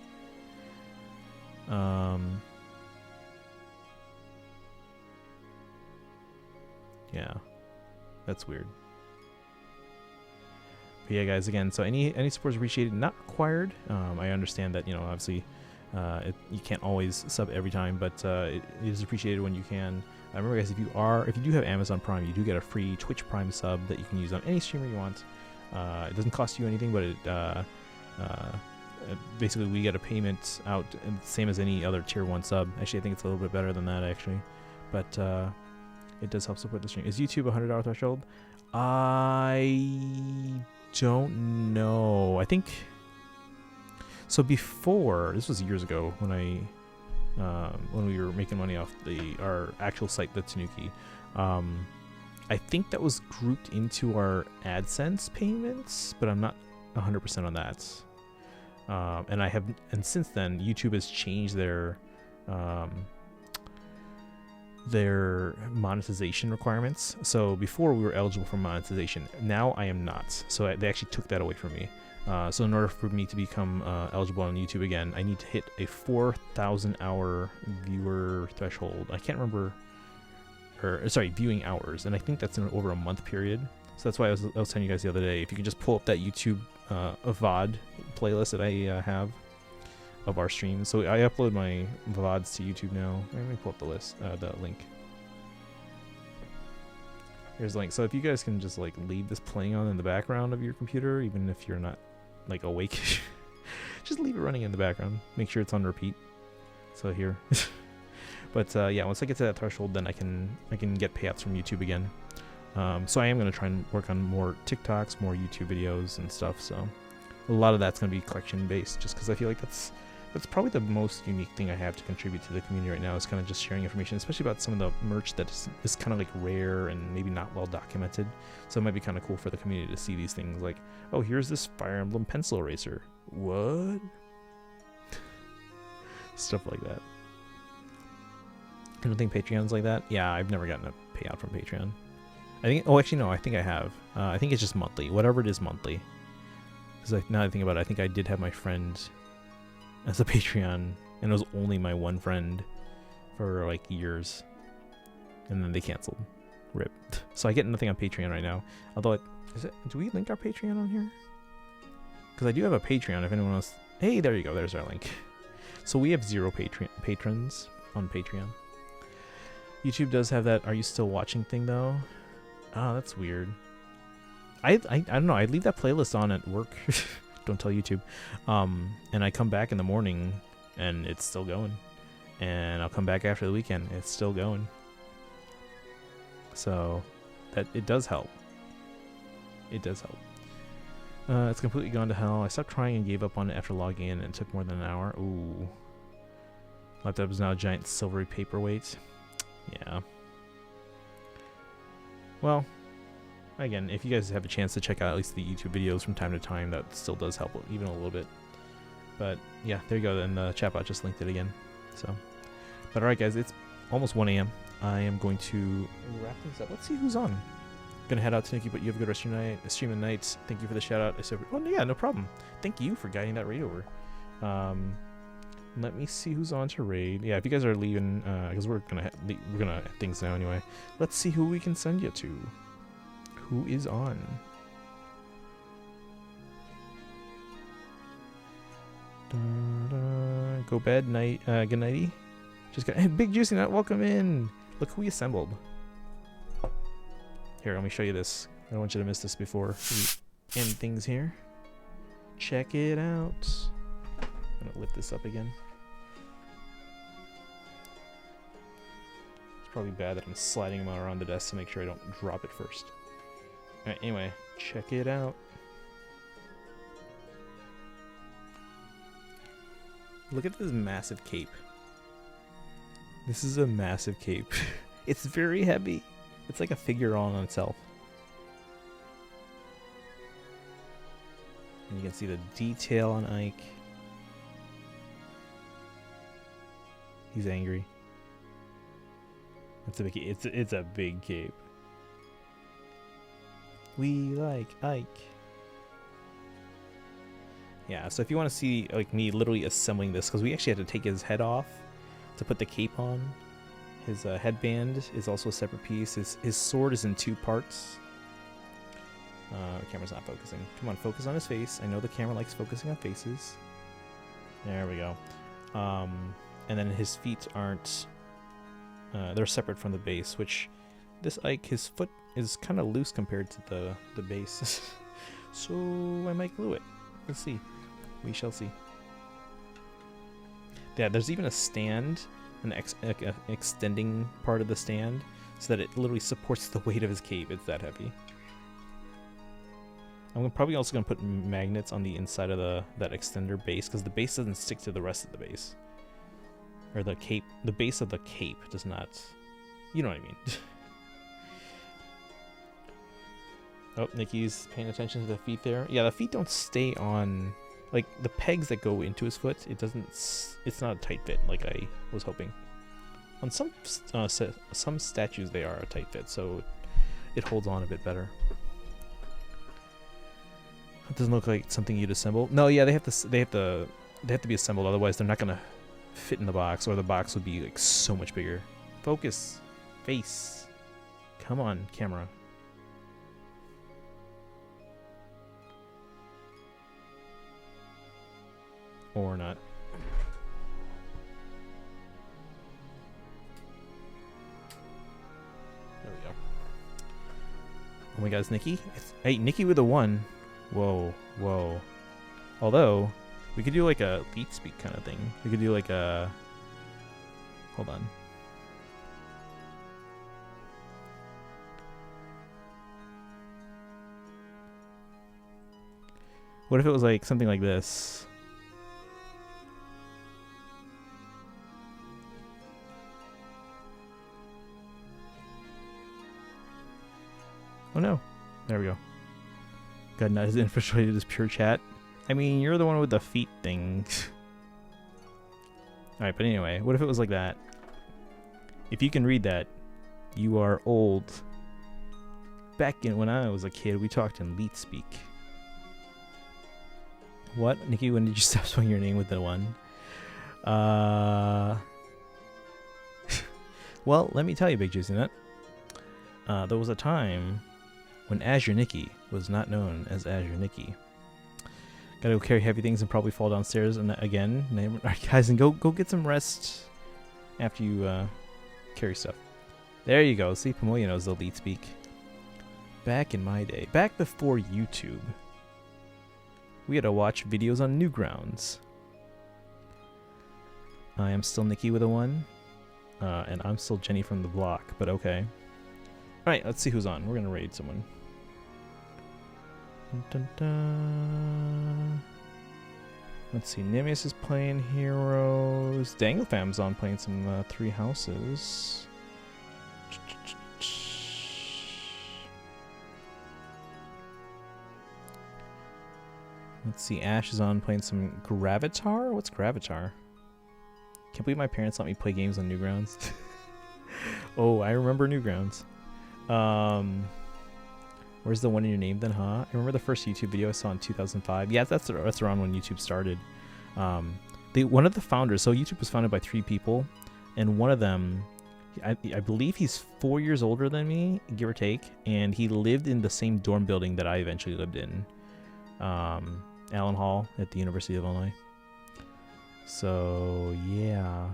Yeah, that's weird. But yeah, guys, again, so any support is appreciated, not required. I understand that, obviously, you can't always sub every time, but it is appreciated when you can. Remember, guys, if you do have Amazon Prime, you do get a free Twitch Prime sub that you can use on any streamer you want. It doesn't cost you anything, but it basically we get a payment out, same as any other tier 1 sub. Actually, I think it's a little bit better than that, actually, but it does help support the stream. Is YouTube a $100 threshold? I don't know. I think so. Before, this was years ago when we were making money off our actual site, the Tanuki. I think that was grouped into our AdSense payments, but I'm not 100% on that. And since then, YouTube has changed their monetization requirements. So before we were eligible for monetization. Now I am not. So they actually took that away from me. So in order for me to become eligible on YouTube again, I need to hit a 4,000 hour viewer threshold. I can't remember, viewing hours, and I think that's in over a month period. So that's why I was telling you guys the other day, if you can just pull up that YouTube VOD playlist that I have, of our streams. So I upload my VODs to YouTube now. Let me pull up the list, the link. Here's the link. So if you guys can just like leave this playing on in the background of your computer, even if you're not like awake, just leave it running in the background. Make sure it's on repeat. So here. But yeah, once I get to that threshold, then I can get payouts from YouTube again. So I am going to try and work on more TikToks, more YouTube videos and stuff. So a lot of that's going to be collection based, just because I feel like that's probably the most unique thing I have to contribute to the community right now, is kind of just sharing information, especially about some of the merch that is kind of like rare and maybe not well documented. So it might be kind of cool for the community to see these things like, oh, here's this Fire Emblem pencil eraser. What? Stuff like that. I don't think Patreon's like that. Yeah, I've never gotten a payout from Patreon. I think, oh, actually, no, I think I have. I think it's just monthly, whatever it is monthly. Because now I think about it, I think I did have my friend as a Patreon, and it was only my one friend for like years. And then they canceled. RIP. So I get nothing on Patreon right now. Although, do we link our Patreon on here? Because I do have a Patreon if anyone else. Hey, there you go. There's our link. So we have 0 patrons on Patreon. YouTube does have that "Are you still watching" thing though. Oh, that's weird. I don't know. I leave that playlist on at work. Don't tell YouTube. And I come back in the morning and it's still going. And I'll come back after the weekend. It's still going. So that it does help. It does help. It's completely gone to hell. I stopped trying and gave up on it after logging in, and it took more than an hour. Ooh. Laptop is now a giant silvery paperweight. Yeah. Well, again, if you guys have a chance to check out at least the YouTube videos from time to time, that still does help even a little bit. But yeah, there you go. Then the chatbot just linked it again. So, but alright guys, it's almost 1 a.m. I am going to wrap things up. Let's see who's on. Gonna head out to Nikki, but you have a good rest of your night. Stream of the night. Thank you for the shout out. I said, oh yeah, no problem. Thank you for guiding that raid over. Let me see who's on to raid. Yeah, if you guys are leaving, because we're gonna have things now anyway. Let's see who we can send you to. Who is on? Go bed night. Good nighty. Just got Big Juicy Nut. Welcome in. Look who we assembled. Here, let me show you this. I don't want you to miss this before we end things here. Check it out. I'm gonna lift this up again. It's probably bad that I'm sliding them around the desk to make sure I don't drop it first. Alright, anyway, check it out. Look at this massive cape. This is a massive cape. It's very heavy. It's like a figure all on itself. And you can see the detail on Ike. He's angry. It's a big. It's a big cape. We like Ike. Yeah. So if you want to see like me literally assembling this, because we actually had to take his head off to put the cape on. His headband is also a separate piece. His sword is in 2 parts. The camera's not focusing. Come on, focus on his face. I know the camera likes focusing on faces. There we go. And then his feet aren't... they're separate from the base, which this Ike, his foot is kind of loose compared to the base. So I might glue it. Let's see. We shall see. Yeah, there's even a stand, an extending part of the stand, so that it literally supports the weight of his cape. It's that heavy. I'm probably also going to put magnets on the inside of that extender base, because the base doesn't stick to the rest of the base. Or the cape, the base of the cape does not, you know what I mean. Oh, Nikki's paying attention to the feet there. Yeah, the feet don't stay on, like the pegs that go into his foot, it's not a tight fit like I was hoping. On some statues they are a tight fit, so it holds on a bit better. It doesn't look like something you'd assemble. No, yeah, they have to be assembled, otherwise they're not gonna fit in the box, or the box would be like so much bigger. Focus. Face. Come on, camera. Or not. Oh my god, it's Nikki? Hey, Nikki with a 1. Whoa, whoa. Although, we could do like a leet speak kind of thing. We could do like a... Hold on. What if it was like something like this? Oh no. There we go. God, not as infiltrated as pure chat. I mean, you're the one with the feet thing. Alright, but anyway, what if it was like that? If you can read that, you are old. Back in when I was a kid, we talked in leet speak. What? Nikki, when did you stop spelling your name with the 1? Well, let me tell you, Big Juicy Nut. There was a time when Azure Nikki was not known as Azure Nikki. Gotta go carry heavy things and probably fall downstairs and again. Alright, guys, and go get some rest after you carry stuff. There you go. See, Pamoya knows the lead speak. Back in my day, back before YouTube, we had to watch videos on Newgrounds. I am still Nikki with a 1, and I'm still Jenny from the block, but okay. Alright, let's see who's on. We're gonna raid someone. Dun, dun, dun. Let's see, Nimius is playing Heroes. Danglefam's on playing some 3 Houses. Let's see, Ash is on playing some Gravatar? What's Gravatar? Can't believe my parents let me play games on Newgrounds. Oh, I remember Newgrounds. Where's the one in your name then, huh? I remember the first YouTube video I saw in 2005. Yeah, that's around when YouTube started. One of the founders, so YouTube was founded by 3 people, and one of them, I believe he's 4 years older than me, give or take, and he lived in the same dorm building that I eventually lived in. Allen Hall at the University of Illinois. So yeah,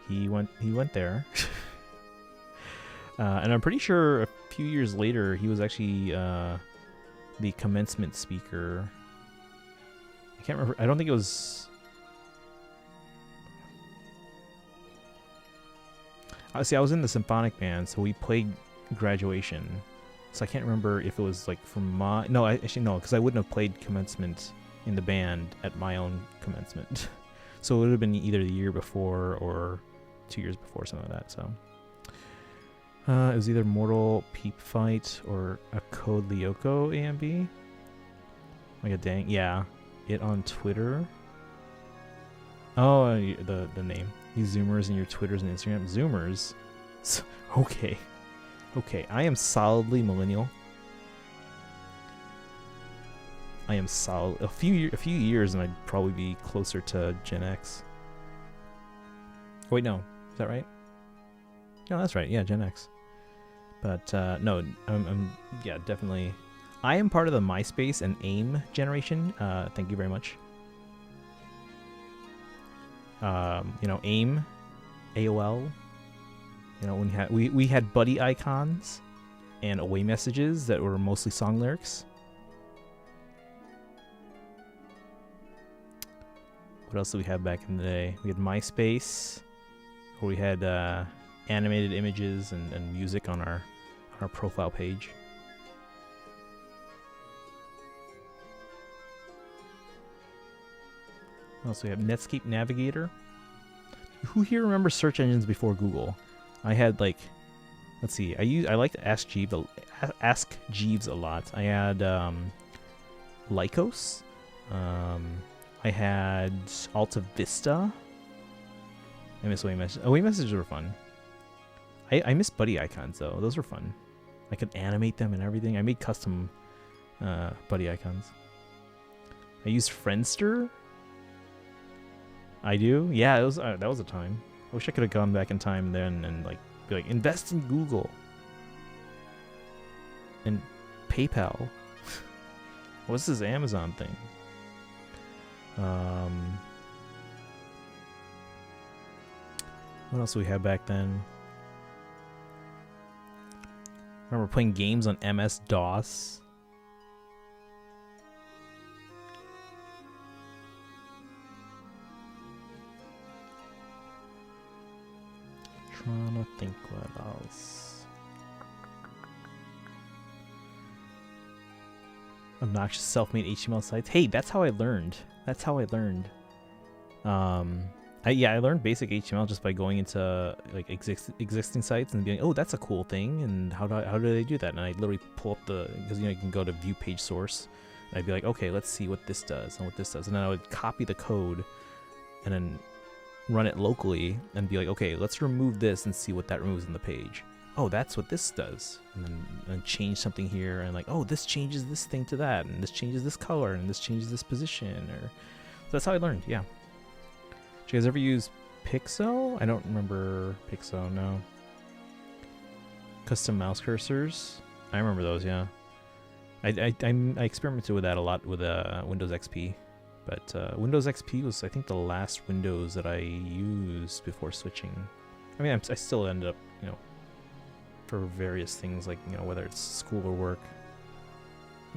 he went there. And I'm pretty sure a few years later he was actually the commencement speaker. I can't remember. I don't think it was. See, I was in the symphonic band, so we played Graduation. So I can't remember if it was like from my... No, actually no, because I wouldn't have played commencement in the band at my own commencement. So it would have been either the year before or 2 years before, something like that, so... it was either Mortal Peep Fight or a Code Lyoko AMB. Like a dang... Yeah. It on Twitter. Oh, the name. These Zoomers in your Twitters and Instagram. Zoomers? Okay. Okay, I am solidly millennial. I am solid. A few years, and I'd probably be closer to Gen X. Wait, no, is that right? No, that's right. Yeah, Gen X. But no, I'm yeah, definitely. I am part of the MySpace and AIM generation. Thank you very much. You know, AIM, AOL. You know, when we had buddy icons and away messages that were mostly song lyrics. What else did we have back in the day? We had MySpace, where we had animated images and music on our profile page. Also, we have Netscape Navigator. Who here remembers search engines before Google? I had like, let's see. I like to ask Jeeves a lot. I had Lycos. I had Alta Vista. I miss away messages. Away messages were fun. I miss buddy icons though. Those were fun. I could animate them and everything. I made custom buddy icons. I used Friendster. I do. Yeah, it was that was a time. I wish I could have gone back in time then and like be like, invest in Google and PayPal. What's this Amazon thing? What else do we have back then? remember playing games on MS-DOS. Trying to think what else. Obnoxious self-made HTML sites. Hey, that's how I learned. That's how I learned. I learned basic HTML just by going into like existing sites and being, oh, that's a cool thing, and how do they do that? And I literally pull up because you can go to view page source, and I'd be like, okay, let's see what this does and what this does, and then I would copy the code, and then run it locally and be like, okay, let's remove this and see what that removes in the page. Oh, that's what this does, and then change something here, and like, oh, this changes this thing to that, and this changes this color, and this changes this position, so that's how I learned. Yeah. Did you guys ever use Pixo? I don't remember Pixo, no. Custom mouse cursors? I remember those, yeah. I experimented with that a lot with Windows XP. But Windows XP was, I think, the last Windows that I used before switching. I mean, I still ended up, for various things, like, whether it's school or work,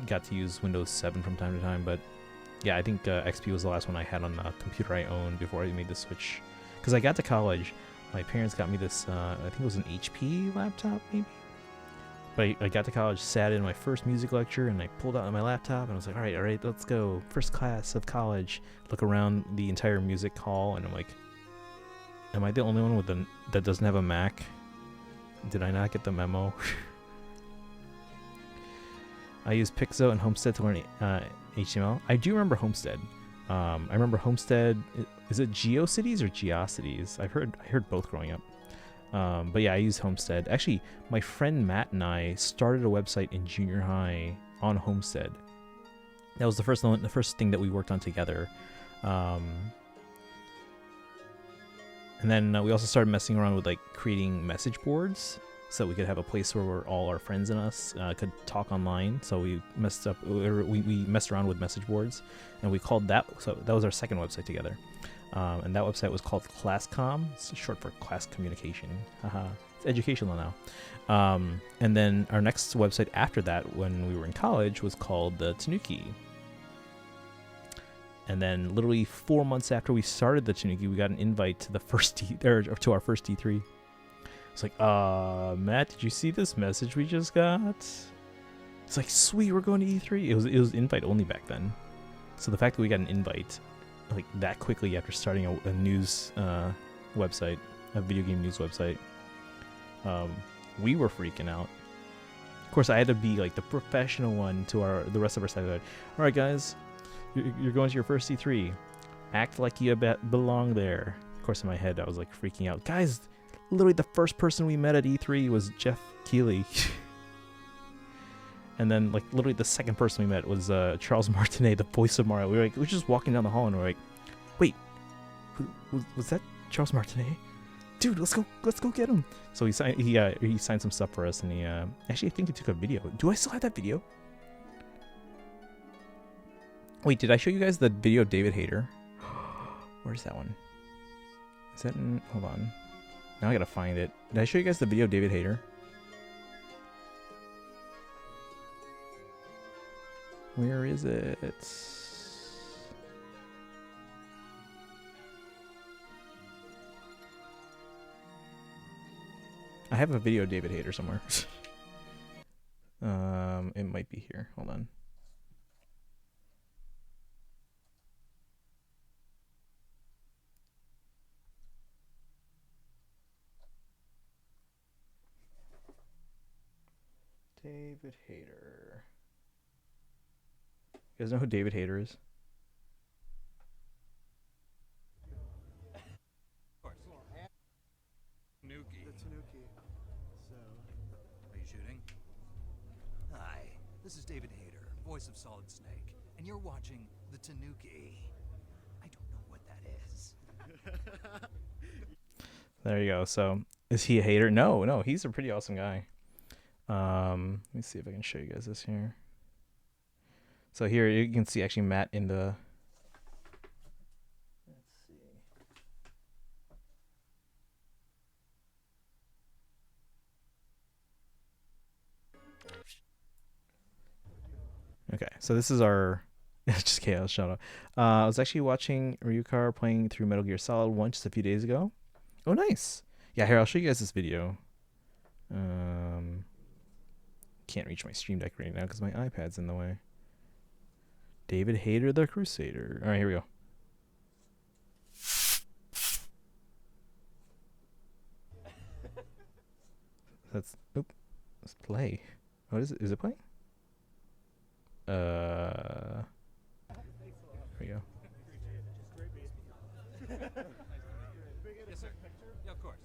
got to use Windows 7 from time to time, but yeah, I think XP was the last one I had on the computer I owned before I made the switch. Because I got to college, my parents got me this, I think it was an HP laptop, maybe? But I got to college, sat in my first music lecture, and I pulled out my laptop, and I was like, all right, let's go. First class of college. Look around the entire music hall, and I'm like, am I the only one that doesn't have a Mac? Did I not get the memo? I used Pixo and Homestead to learn HTML. I do remember Homestead. I remember Homestead. Is it GeoCities or Geocities? I heard both growing up. But yeah, I used Homestead. Actually, my friend Matt and I started a website in junior high on Homestead. That was the first thing that we worked on together. And then we also started messing around with like creating message boards, so we could have a place where all our friends and us could talk online. So we messed around with message boards, and we called that. So that was our second website together, and that website was called ClassCom. It's short for class communication. It's educational now. And then our next website after that, when we were in college, was called the Tanuki. And then literally 4 months after we started the Tanuki, we got an invite to to our first D3. It's like, Matt, did you see this message we just got? It's like, sweet, we're going to E3. It was invite only back then. So the fact that we got an invite like that quickly after starting a news website, a video game news website, we were freaking out. Of course, I had to be like the professional one to the rest of our side. Like, all right, guys, you're going to your first E3. Act like you belong there. Of course, in my head, I was like freaking out. Guys, literally the first person we met at E3 was Jeff Keighley. And then, like, literally the second person we met was Charles Martinet, the voice of Mario. We were just walking down the hall, and we were like, wait, was that Charles Martinet? Dude, let's go get him. So he signed some stuff for us, and he actually, I think he took a video. Do I still have that video? Wait, did I show you guys the video of David Hayter? Where's that one? Is that in... Hold on. Now I gotta find it. Did I show you guys the video of David Hayter? Where is it? I have a video of David Hayter somewhere. It might be here. Hold on. David Hayter. You guys know who David Hayter is? Tanuki. The Tanuki. So. Are you shooting? Hi, this is David Hayter, voice of Solid Snake, and you're watching the Tanuki. I don't know what that is. There you go. So, is he a hater? No, he's a pretty awesome guy. Let me see if I can show you guys this here. So here you can see actually Matt in the... Let's see. Okay, so this is our just chaos shout out. I was actually watching Ryukar playing through Metal Gear Solid 1 just a few days ago. Oh, nice. Yeah, here, I'll show you guys this video. Can't reach my stream deck right now because my iPad's in the way. David Hayter the Crusader. All right, here we go. Let's play. What is it? Is it playing? There we go. Yes, sir. Yeah, of course.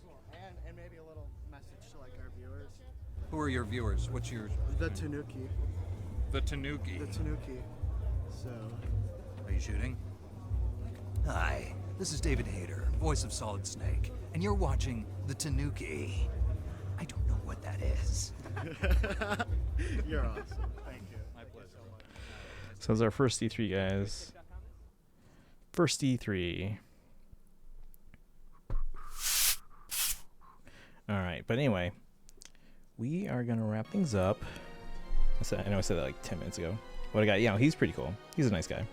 And maybe a little message to like our viewers. Who are your viewers? What's your... The Tanuki. The Tanuki. The Tanuki. So. Are you shooting? Hi, this is David Hayter, voice of Solid Snake, and you're watching the Tanuki. I don't know what that is. You're awesome. Thank you. My pleasure. So it's our first E3, guys. First E3. All right, but anyway, we are gonna wrap things up. I know I said that like 10 minutes ago. What I got, yeah, he's pretty cool. He's a nice guy.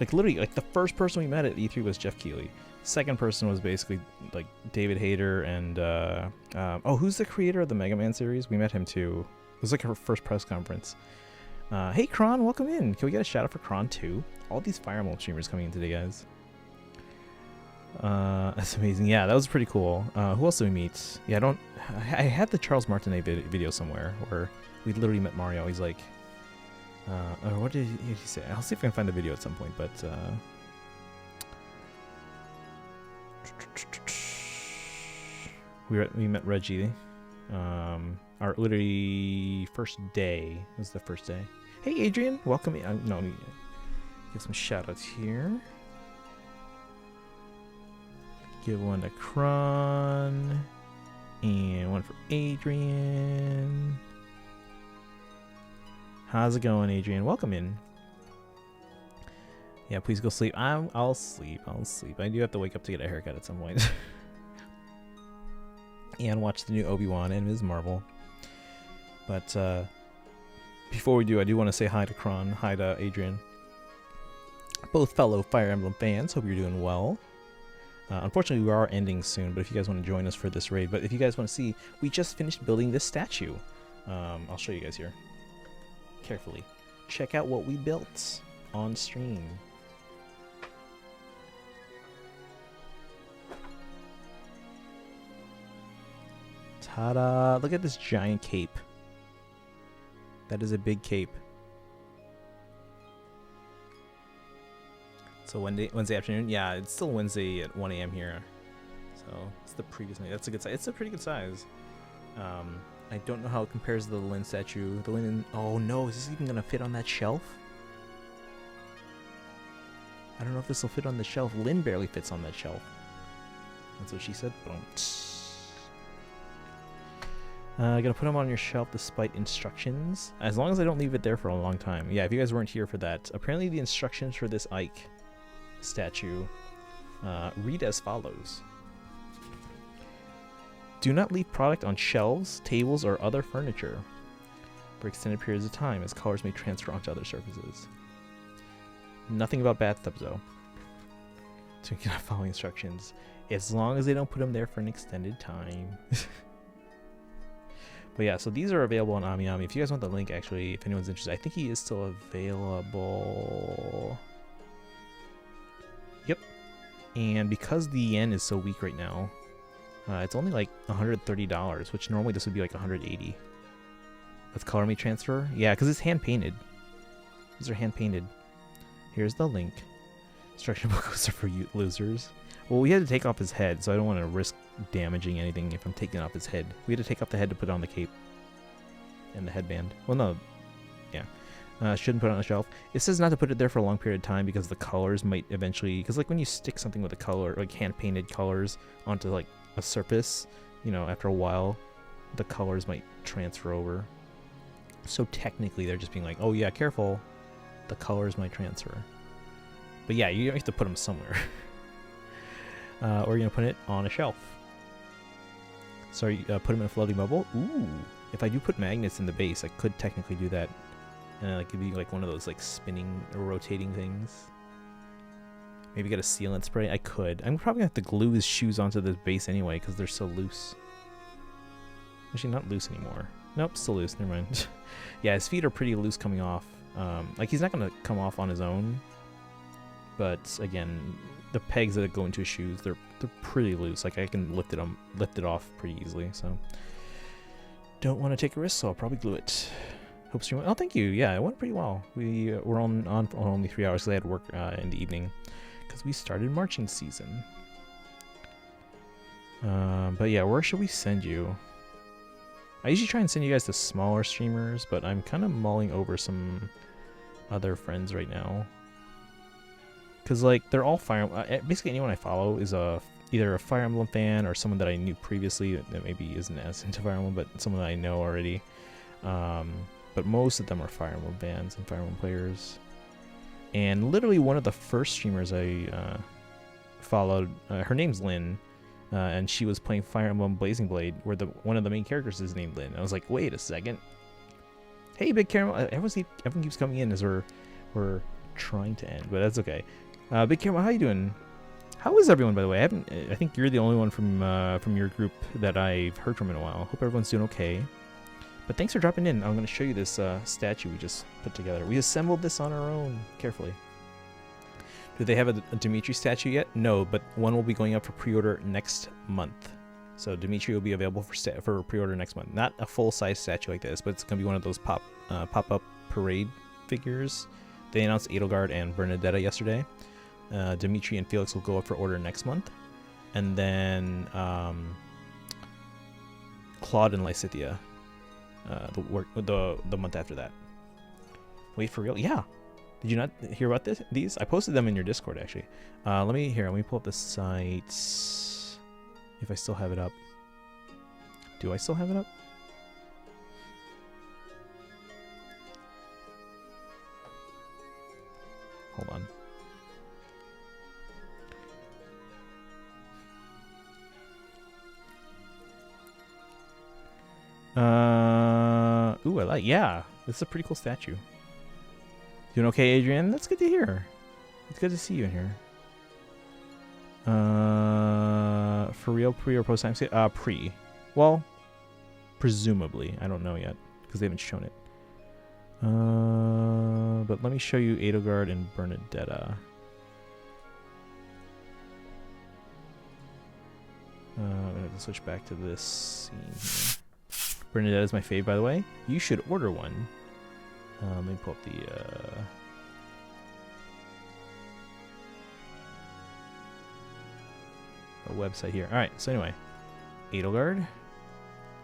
Like literally, like the first person we met at E3 was Jeff Keighley. Second person was basically like David Hayter and oh, who's the creator of the Mega Man series? We met him too. It was like her first press conference. Hey Kron, welcome in. Can we get a shout out for Kron too? All these Fire Emblem streamers coming in today, guys. That's amazing. Yeah, that was pretty cool. Who else did we meet? Yeah, I had the Charles Martinet video somewhere where we literally met Mario. He's like, or what did he say? I'll see if I can find the video at some point, but we met Reggie. Our literally first day. It was the first day. Hey Adrian, welcome in. No, let me give some shout outs here. Give one to Kron. And one for Adrian. How's it going, Adrian? Welcome in. Yeah, please go sleep. I'll sleep. I do have to wake up to get a haircut at some point. And watch the new Obi-Wan and Ms. Marvel. But before we do, I do want to say hi to Kron, hi to Adrian. Both fellow Fire Emblem fans. Hope you're doing well. Unfortunately, we are ending soon, but if you guys want to join us for this raid, but if you guys want to see, we just finished building this statue. I'll show you guys here. Carefully. Check out what we built on stream. Ta-da! Look at this giant cape. That is a big cape. So Wednesday afternoon? Yeah, it's still Wednesday at 1 a.m. here. So it's the previous night. That's a good size. It's a pretty good size. I don't know how it compares to the Lin statue. The Lin. Oh no, is this even gonna fit on that shelf? I don't know if this will fit on the shelf. Lin barely fits on that shelf. That's what she said. Gonna put them on your shelf despite instructions. As long as I don't leave it there for a long time. Yeah, if you guys weren't here for that. Apparently the instructions for this Ike statue read as follows. Do not leave product on shelves, tables, or other furniture for extended periods of time, as colors may transfer onto other surfaces. Nothing about bathtubs, though. So you cannot follow instructions, as long as they don't put them there for an extended time. But yeah, so these are available on AmiAmi. If you guys want the link, actually, if anyone's interested, I think he is still available. Yep. And because the yen is so weak right now, it's only like $130, which normally this would be like $180. With color me transfer? Yeah, because it's hand painted. These are hand painted. Here's the link. Instruction books are for you losers. Well, we had to take off his head, so I don't want to risk damaging anything if I'm taking off his head. We had to take off the head to put on the cape and the headband. Well, no. Yeah. Shouldn't put it on the shelf. It says not to put it there for a long period of time because the colors might eventually... Because like when you stick something with a color, like hand-painted colors onto like a surface, you know, after a while, the colors might transfer over. So technically they're just being like, oh yeah, careful. The colors might transfer. But yeah, you have to put them somewhere. Or you're going to put it on a shelf. Sorry, put them in a floating bubble. Ooh. If I do put magnets in the base, I could technically do that and like it'd be like one of those like spinning or rotating things. Maybe get a sealant spray. I could. I'm probably gonna have to glue his shoes onto the base anyway because they're so loose. Actually, not loose anymore. Nope, still loose. Never mind. Yeah, his feet are pretty loose coming off. Like he's not gonna come off on his own, but again, the pegs that go into his shoes, they're pretty loose. Like I can lift it off pretty easily. So don't want to take a risk, so I'll probably glue it. Hope stream. Oh, thank you. Yeah, it went pretty well. We were on for only 3 hours because I had work in the evening because we started marching season. But yeah, where should we send you? I usually try and send you guys to smaller streamers, but I'm kind of mulling over some other friends right now. Because, like, they're all Fire basically anyone I follow is either a Fire Emblem fan or someone that I knew previously that maybe isn't as into Fire Emblem, but someone that I know already. But most of them are Fire Emblem fans and Fire Emblem players. And literally one of the first streamers I followed, her name's Lynn. And she was playing Fire Emblem Blazing Blade, where one of the main characters is named Lynn. I was like, wait a second. Hey, Big Caramel. Everyone keeps coming in as we're trying to end, but that's okay. Big Caramel, how you doing? How is everyone, by the way? I think you're the only one from your group that I've heard from in a while. Hope everyone's doing okay. But thanks for dropping in. I'm going to show you this statue we just put together. We assembled this on our own, carefully. Do they have a Dimitri statue yet? No, but one will be going up for pre-order next month. So Dimitri will be available for pre-order next month. Not a full-size statue like this, but it's going to be one of those pop-up parade figures. They announced Edelgard and Bernadetta yesterday. Dimitri and Felix will go up for order next month. And then Claude and Lysithea the month after that. Wait, for real? Yeah. Did you not hear about these? I posted them in your Discord, actually. Let me pull up the site. If I still have it up. Do I still have it up? Hold on. Ooh, yeah. This is a pretty cool statue. Doing okay, Adrian? That's good to hear. It's good to see you in here. For real, pre or post time? Pre. Well, presumably. I don't know yet because they haven't shown it. But let me show you Edelgard and Bernadetta. I'm going to switch back to this scene here. Bernadetta is my fave, by the way. You should order one. Let me pull up the website here. Alright, so anyway. Edelgard.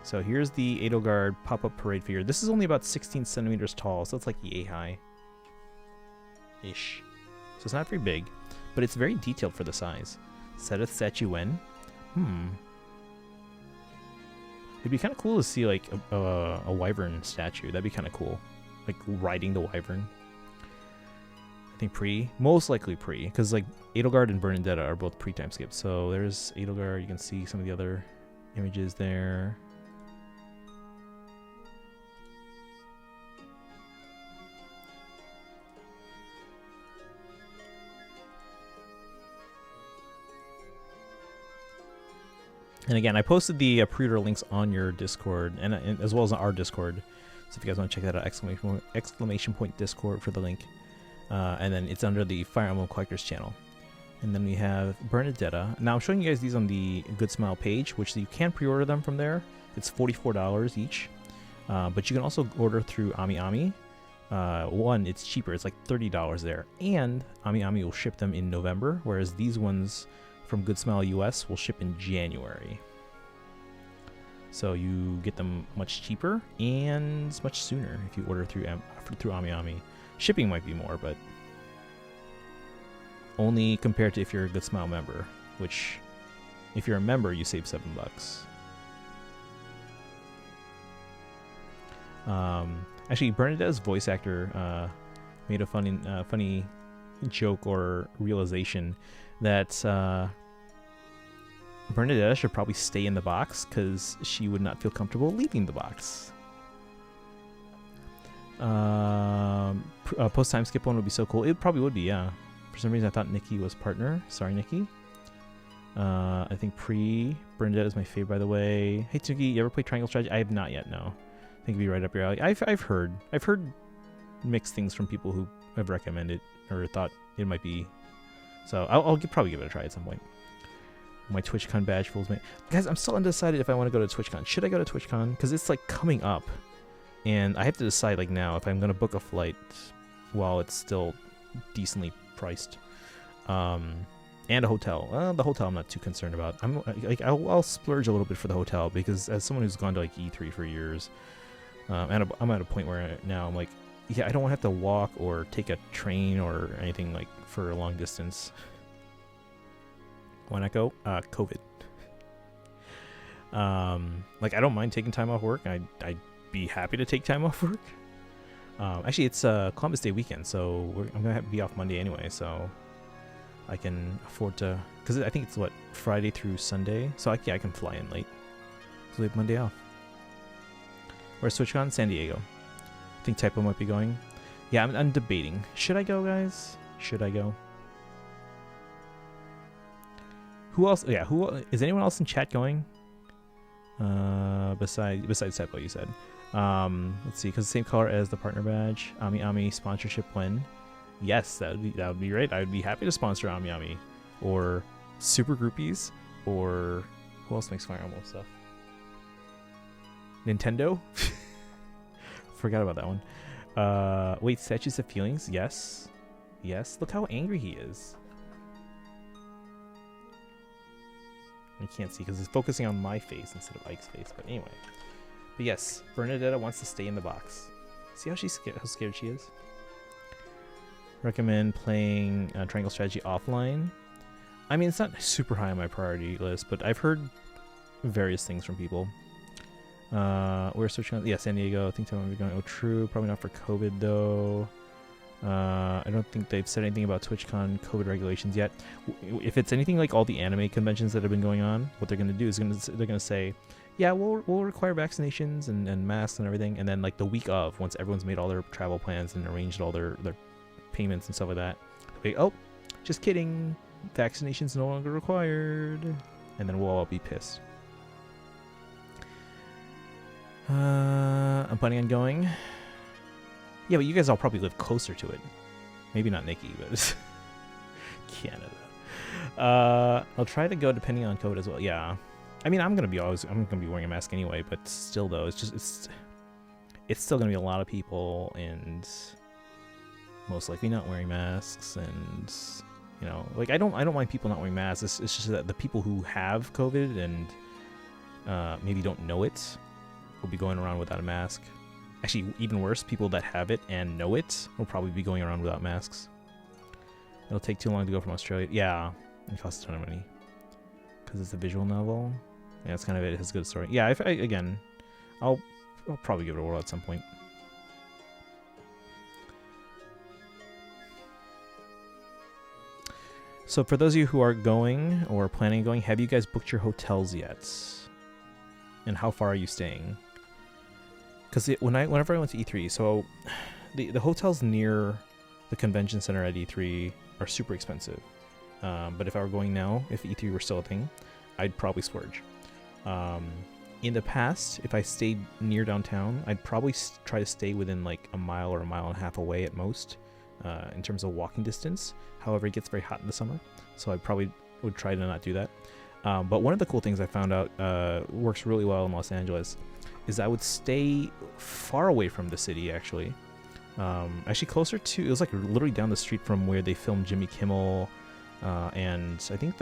So here's the Edelgard pop-up parade figure. This is only about 16 centimeters tall, so it's like yay high. Ish. So it's not very big, but it's very detailed for the size. Setteth statue when? It'd be kind of cool to see like a wyvern statue. That'd be kind of cool. Like riding the wyvern. I think pre. Most likely pre. Because like Edelgard and Bernadetta are both pre-time skips. So there's Edelgard. You can see some of the other images there. And again, I posted the pre-order links on your Discord, and as well as on our Discord. So if you guys want to check that out, exclamation point Discord for the link. And then it's under the Fire Emblem Collectors channel. And then we have Bernadetta. Now I'm showing you guys these on the GoodSmile page, which you can pre-order them from there. It's $44 each. But you can also order through AmiAmi. One, it's cheaper. It's like $30 there. And AmiAmi will ship them in November, whereas these ones from GoodSmile US will ship in January. So you get them much cheaper and much sooner if you order through AmiAmi. Shipping might be more, but only compared to if you're a GoodSmile member, which if you're a member, you save $7. Actually, Bernadetta's voice actor made a funny joke or realization that Bernadetta should probably stay in the box because she would not feel comfortable leaving the box. Post time skip one would be so cool. It probably would be, yeah. For some reason, I thought Nikki was partner. Sorry, Nikki. I think Bernadette is my favorite, by the way. Hey, Tsuki, you ever play Triangle Strategy? I have not yet, no. I think it'd be right up your alley. I've heard mixed things from people who have recommended or thought it might be. So I'll probably give it a try at some point. My TwitchCon badge fools me. Guys, I'm still undecided if I want to go to TwitchCon. Should I go to TwitchCon? Because it's like coming up. And I have to decide like now if I'm going to book a flight while it's still decently priced. And a hotel. The hotel I'm not too concerned about. I'll splurge a little bit for the hotel because as someone who's gone to like E3 for years, and I'm at a point where now I'm like, yeah, I don't want to have to walk or take a train or anything like for a long distance. Why not go? COVID. Like I don't mind taking time off work. I'd be happy to take time off work. Actually, it's Columbus Day weekend, so I'm gonna have to be off Monday anyway, so I can afford to. Because I think it's what Friday through Sunday, so I can fly in late. So we have Monday off. Where's TwitchCon? San Diego. I think Typo might be going. Yeah, I'm debating. Should I go, guys? Should I go? Who else? Yeah, is anyone else in chat going? Besides Typo, you said. Let's see, because the same color as the partner badge. Ami sponsorship when? Yes, that would be great. I would be happy to sponsor Ami or Super Groupies, or who else makes Fire Emblem stuff? Nintendo. Forgot about that one. Wait, Statues of Feelings? Yes. Look how angry he is. I can't see because it's focusing on my face instead of Ike's face. But anyway. But yes, Bernadetta wants to stay in the box. See how how scared she is? Recommend playing Triangle Strategy offline. I mean, it's not super high on my priority list, but I've heard various things from people. We're searching on, yeah, San Diego. I think I'm going. Oh, true. Probably not for COVID though. I don't think they've said anything about TwitchCon COVID regulations yet. If it's anything like all the anime conventions that have been going on, what they're going to do is they're going to say, yeah, we'll require vaccinations and masks and everything. And then like the week of, once everyone's made all their travel plans and arranged all their payments and stuff like that, like, oh, just kidding, vaccinations no longer required. And then we'll all be pissed. I'm planning on going. Yeah, but you guys all probably live closer to it. Maybe not Nikki, but Canada. I'll try to go depending on COVID as well. Yeah, I mean I'm gonna be wearing a mask anyway. But still, though, it's still gonna be a lot of people, and most likely not wearing masks. And you know, like I don't mind people not wearing masks. It's just that the people who have COVID and maybe don't know it will be going around without a mask. Actually, even worse, people that have it and know it will probably be going around without masks. It'll take too long to go from Australia. Yeah, it costs a ton of money. Because it's a visual novel. Yeah, that's kind of it. It has a good story. Yeah, I'll probably give it a whirl at some point. So for those of you who are going or planning on going, have you guys booked your hotels yet? And how far are you staying? Because whenever I went to E3, so the hotels near the convention center at E3 are super expensive. But if I were going now, if E3 were still a thing, I'd probably splurge. In the past, if I stayed near downtown, I'd probably try to stay within like a mile or a mile and a half away at most, in terms of walking distance. However, it gets very hot in the summer, so I probably would try to not do that. But one of the cool things I found out works really well in Los Angeles is I would stay far away from the city, actually. Actually closer to, it was like literally down the street from where they filmed Jimmy Kimmel, and I think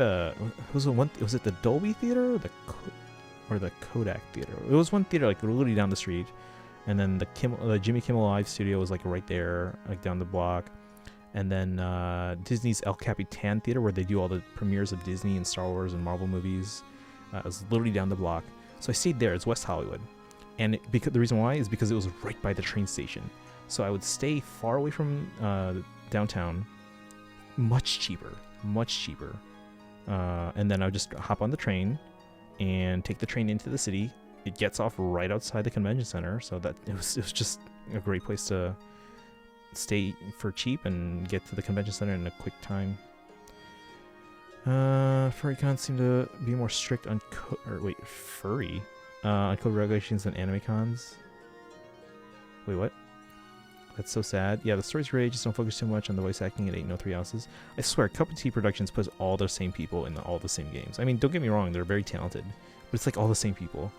was it the Dolby Theater or the Kodak Theater? It was one theater like literally down the street, and then the Jimmy Kimmel Live studio was like right there, like down the block. And then Disney's El Capitan Theater, where they do all the premieres of Disney and Star Wars and Marvel movies, was literally down the block. So I stayed there. It's West Hollywood. And because the reason why is because it was right by the train station. So I would stay far away from downtown, much cheaper. And then I would just hop on the train and take the train into the city. It gets off right outside the convention center, so that it was just a great place to stay for cheap and get to the convention center in a quick time. Furry cons seem to be more strict on furry on code regulations than anime cons. Wait, what? That's so sad. Yeah, the story's great, just don't focus too much on the voice acting. It ain't no 3 ounces. I swear, Cup of Tea Productions puts all the same people in all the same games. I mean, don't get me wrong, they're very talented, but it's like all the same people.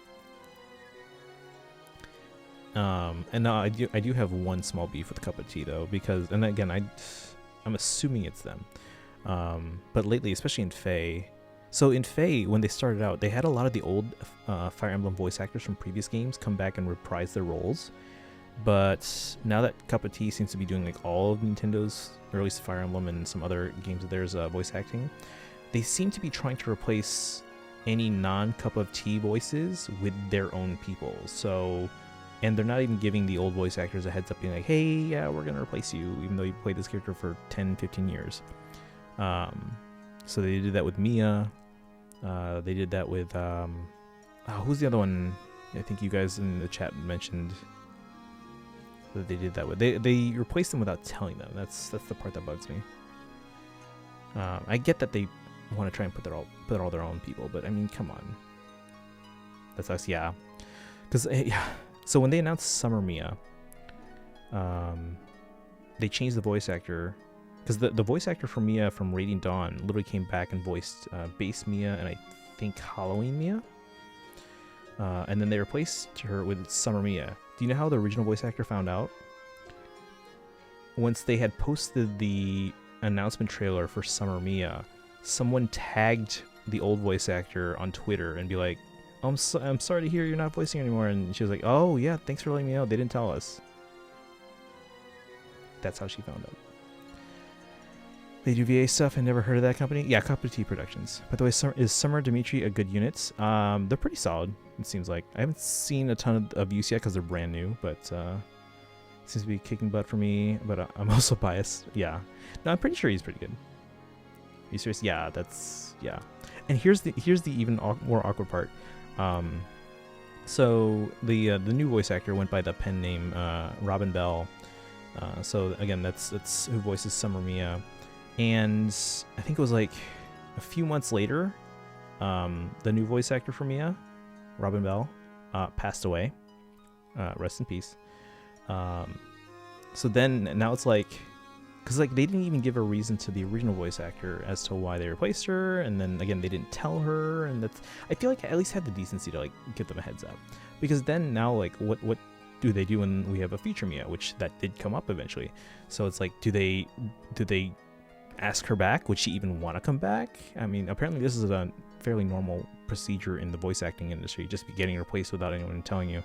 And now I do have one small beef with Cup of Tea though, because, and again, I'm assuming it's them. But lately, especially in FEH, so in FEH, when they started out, they had a lot of the old Fire Emblem voice actors from previous games come back and reprise their roles. But now that Cup of Tea seems to be doing like all of Nintendo's, or at least Fire Emblem and some other games of theirs voice acting, they seem to be trying to replace any non-Cup of Tea voices with their own people. So, and they're not even giving the old voice actors a heads up being like, hey, yeah, we're going to replace you, even though you played this character for 10, 15 years. So they did that with Mia. They did that with, who's the other one? I think you guys in the chat mentioned that they did that with. They replaced them without telling them. That's the part that bugs me. I get that they want to try and put all their own people, but I mean, come on. That sucks, yeah. Because yeah. So when they announced Summer Mia, they changed the voice actor, because the voice actor for Mia from Radiant Dawn literally came back and voiced Base Mia and I think Halloween Mia. And then they replaced her with Summer Mia. Do you know how the original voice actor found out? Once they had posted the announcement trailer for Summer Mia, someone tagged the old voice actor on Twitter and be like, I'm sorry to hear you're not voicing anymore. And she was like, oh yeah, thanks for letting me know. They didn't tell us. That's how she found out. They do VA stuff. I never heard of that company. Yeah, Cup of Tea Productions. By the way, is Summer Dimitri a good unit? They're pretty solid, it seems like. I haven't seen a ton of use yet because they're brand new, but it seems to be kicking butt for me. But I'm also biased. Yeah. No, I'm pretty sure he's pretty good. Are you serious? Yeah, yeah. And here's the even more awkward part. So the new voice actor went by the pen name Robin Bell. So again, that's who voices Summer Mia. And I think it was like a few months later, the new voice actor for Mia, Robin Bell, passed away. Rest in peace. So then now it's like, because like they didn't even give a reason to the original voice actor as to why they replaced her, and then again they didn't tell her, and that's, I feel like I at least had the decency to like give them a heads up, because then now like what do they do when we have a future Mia, which that did come up eventually. So it's like, do they ask her back? Would she even want to come back? I mean, apparently this is a fairly normal procedure in the voice acting industry, just be getting replaced without anyone telling you.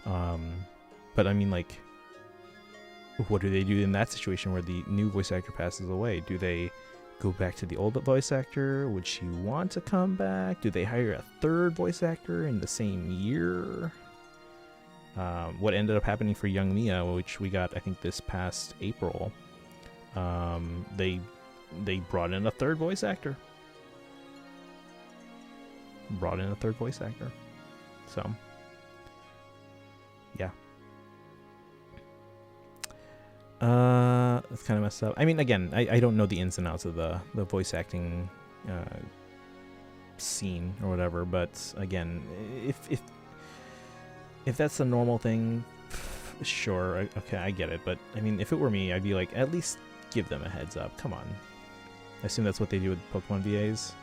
But I mean, like, what do they do in that situation where the new voice actor passes away? Do they go back to the old voice actor? Would she want to come back? Do they hire a third voice actor in the same year? What ended up happening for young Mia, which we got, I think, this past April, they brought in a third voice actor. So, yeah. That's kind of messed up. I mean, again, I don't know the ins and outs of the voice acting scene or whatever, but again, if that's a normal thing, sure, okay, I get it. But I mean, if it were me, I'd be like, at least give them a heads up. Come on. I assume that's what they do with Pokemon VAs.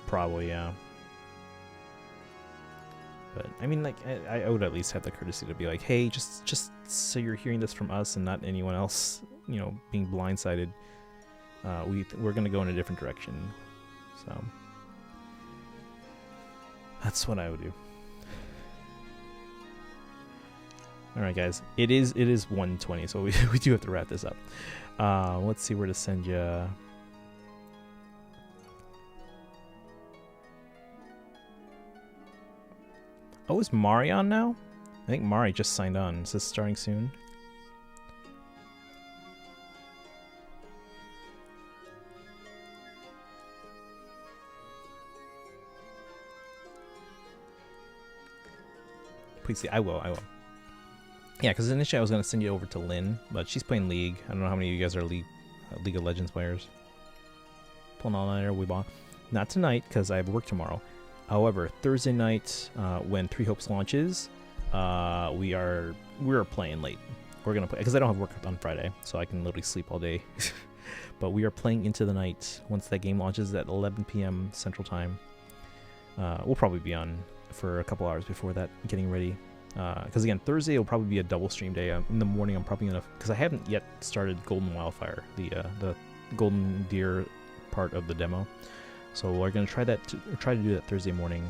Probably, yeah. But I mean, like, I would at least have the courtesy to be like, hey, just so you're hearing this from us and not anyone else, you know, being blindsided. We're gonna go in a different direction. So that's what I would do. All right, guys. It is 1:20, so we do have to wrap this up. Let's see where to send you. Oh, is Mari on now? I think Mari just signed on. Is this starting soon? Please see. I will. Yeah, because initially I was going to send you over to Lynn, but she's playing League. I don't know how many of you guys are League of Legends players. Pulling all nighter, we bought. Not tonight, because I have work tomorrow. However, Thursday night, when Three Hopes launches, we're playing late. We're going to play, because I don't have work on Friday, so I can literally sleep all day. But we are playing into the night once that game launches at 11 p.m. Central Time. We'll probably be on for a couple hours before that, getting ready. Because again, Thursday will probably be a double stream day. In the morning, I'm probably gonna, because I haven't yet started Golden Wildfire, the Golden Deer part of the demo. So we're gonna try to do that Thursday morning.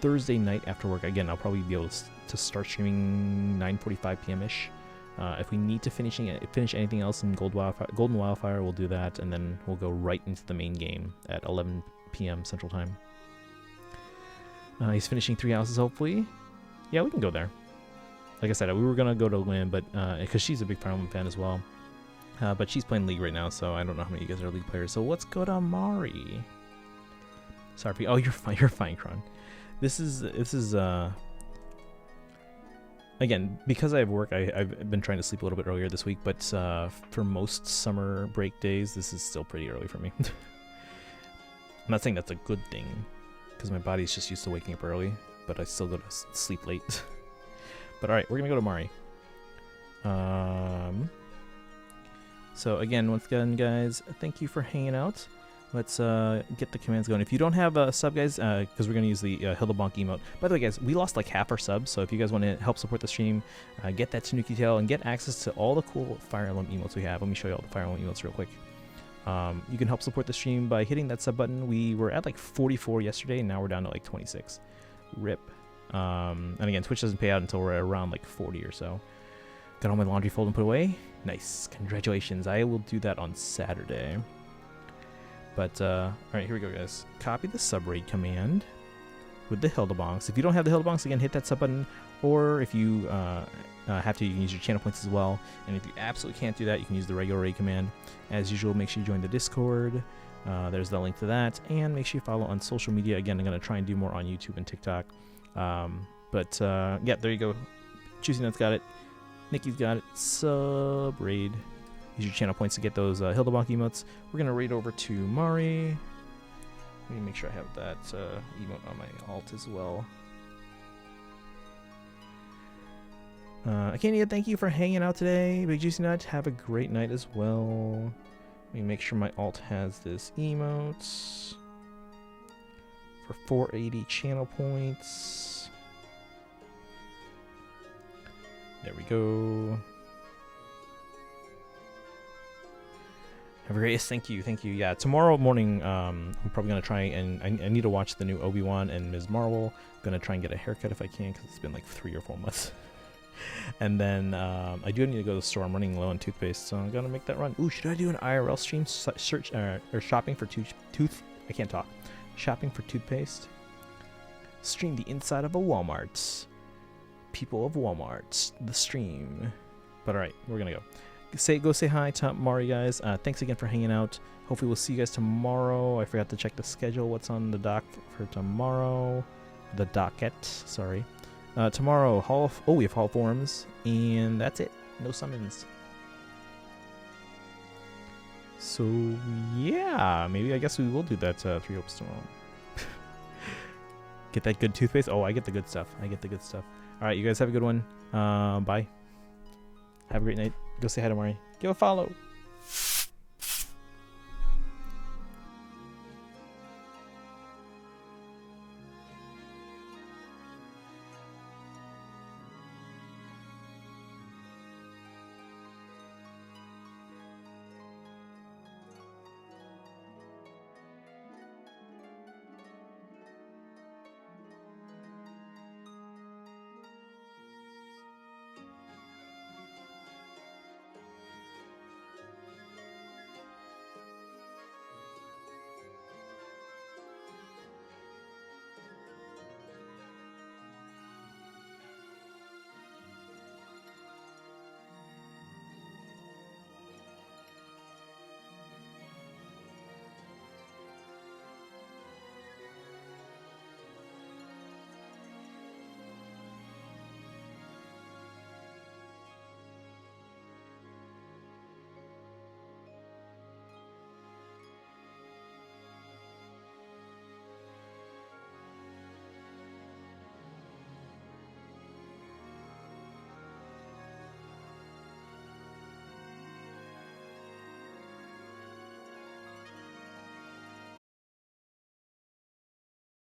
Thursday night after work, again, I'll probably be able to start streaming 9:45 p.m. ish. If we need to finish anything else in Golden Wildfire, we'll do that, and then we'll go right into the main game at 11 p.m. Central Time. He's finishing 3 houses, hopefully. Yeah, we can go there. Like I said, we were gonna go to Lynn, but because she's a big Fire Emblem fan as well. But she's playing League right now, so I don't know how many of you guys are League players. So let's go to Mari. Sorry for you. Oh, you're fine. You're fine, Kron. This is again, because I have work. I've been trying to sleep a little bit earlier this week, but for most summer break days, this is still pretty early for me. I'm not saying that's a good thing, because my body's just used to waking up early, but I still go to sleep late. But alright, we're gonna go to Mari. So again, once again, guys, thank you for hanging out. Let's get the commands going. If you don't have a sub, guys, because we're going to use the Hildebonk emote. By the way, guys, we lost like half our subs, so if you guys want to help support the stream, get that Tanuki tail and get access to all the cool Fire Emblem emotes we have. Let me show you all the Fire Emblem emotes real quick. You can help support the stream by hitting that sub button. We were at like 44 yesterday, and now we're down to like 26. RIP. And again, Twitch doesn't pay out until we're around like 40 or so. Got all my laundry folded and put away. Nice. Congratulations. I will do that on Saturday. But, alright, here we go, guys. Copy the subraid command with the Hildebonks. If you don't have the Hildebonks, again, hit that sub button. Or if you have to, you can use your channel points as well. And if you absolutely can't do that, you can use the regular raid command. As usual, make sure you join the Discord. There's the link to that. And make sure you follow on social media. Again, I'm going to try and do more on YouTube and TikTok. Yeah, there you go. Juicy Nuts got it. Nikki's got it. Sub raid. Use your channel points to get those Hildebonk emotes. We're going to raid over to Mari. Let me make sure I have that emote on my alt as well. Akania, thank you for hanging out today. Big Juicy Nut, have a great night as well. Let me make sure my alt has this emote. For 480 channel points. There we go. Have a great, yes, thank you. Yeah, tomorrow morning, I'm probably gonna try and I need to watch the new Obi-Wan and Ms. Marvel. Gonna try and get a haircut if I can, because it's been like 3 or 4 months. And then I do need to go to the store. I'm running low on toothpaste, so I'm gonna make that run. Ooh, should I do an IRL stream? Search or shopping for I can't talk. Shopping for toothpaste. Stream the inside of a Walmart. People of Walmart. The stream. But alright, we're gonna go. Go say hi to Mari, guys. Thanks again for hanging out. Hopefully we'll see you guys tomorrow. I forgot to check the schedule. What's on the dock for tomorrow? The docket. Sorry. Tomorrow, we have Hall Forums, and that's it. No summons. So yeah, maybe I guess we will do that 3 hopes tomorrow. Get that good toothpaste. Oh, I get the good stuff. All right, you guys have a good one. Bye. Have a great night. Go say hi to Mari. Give a follow.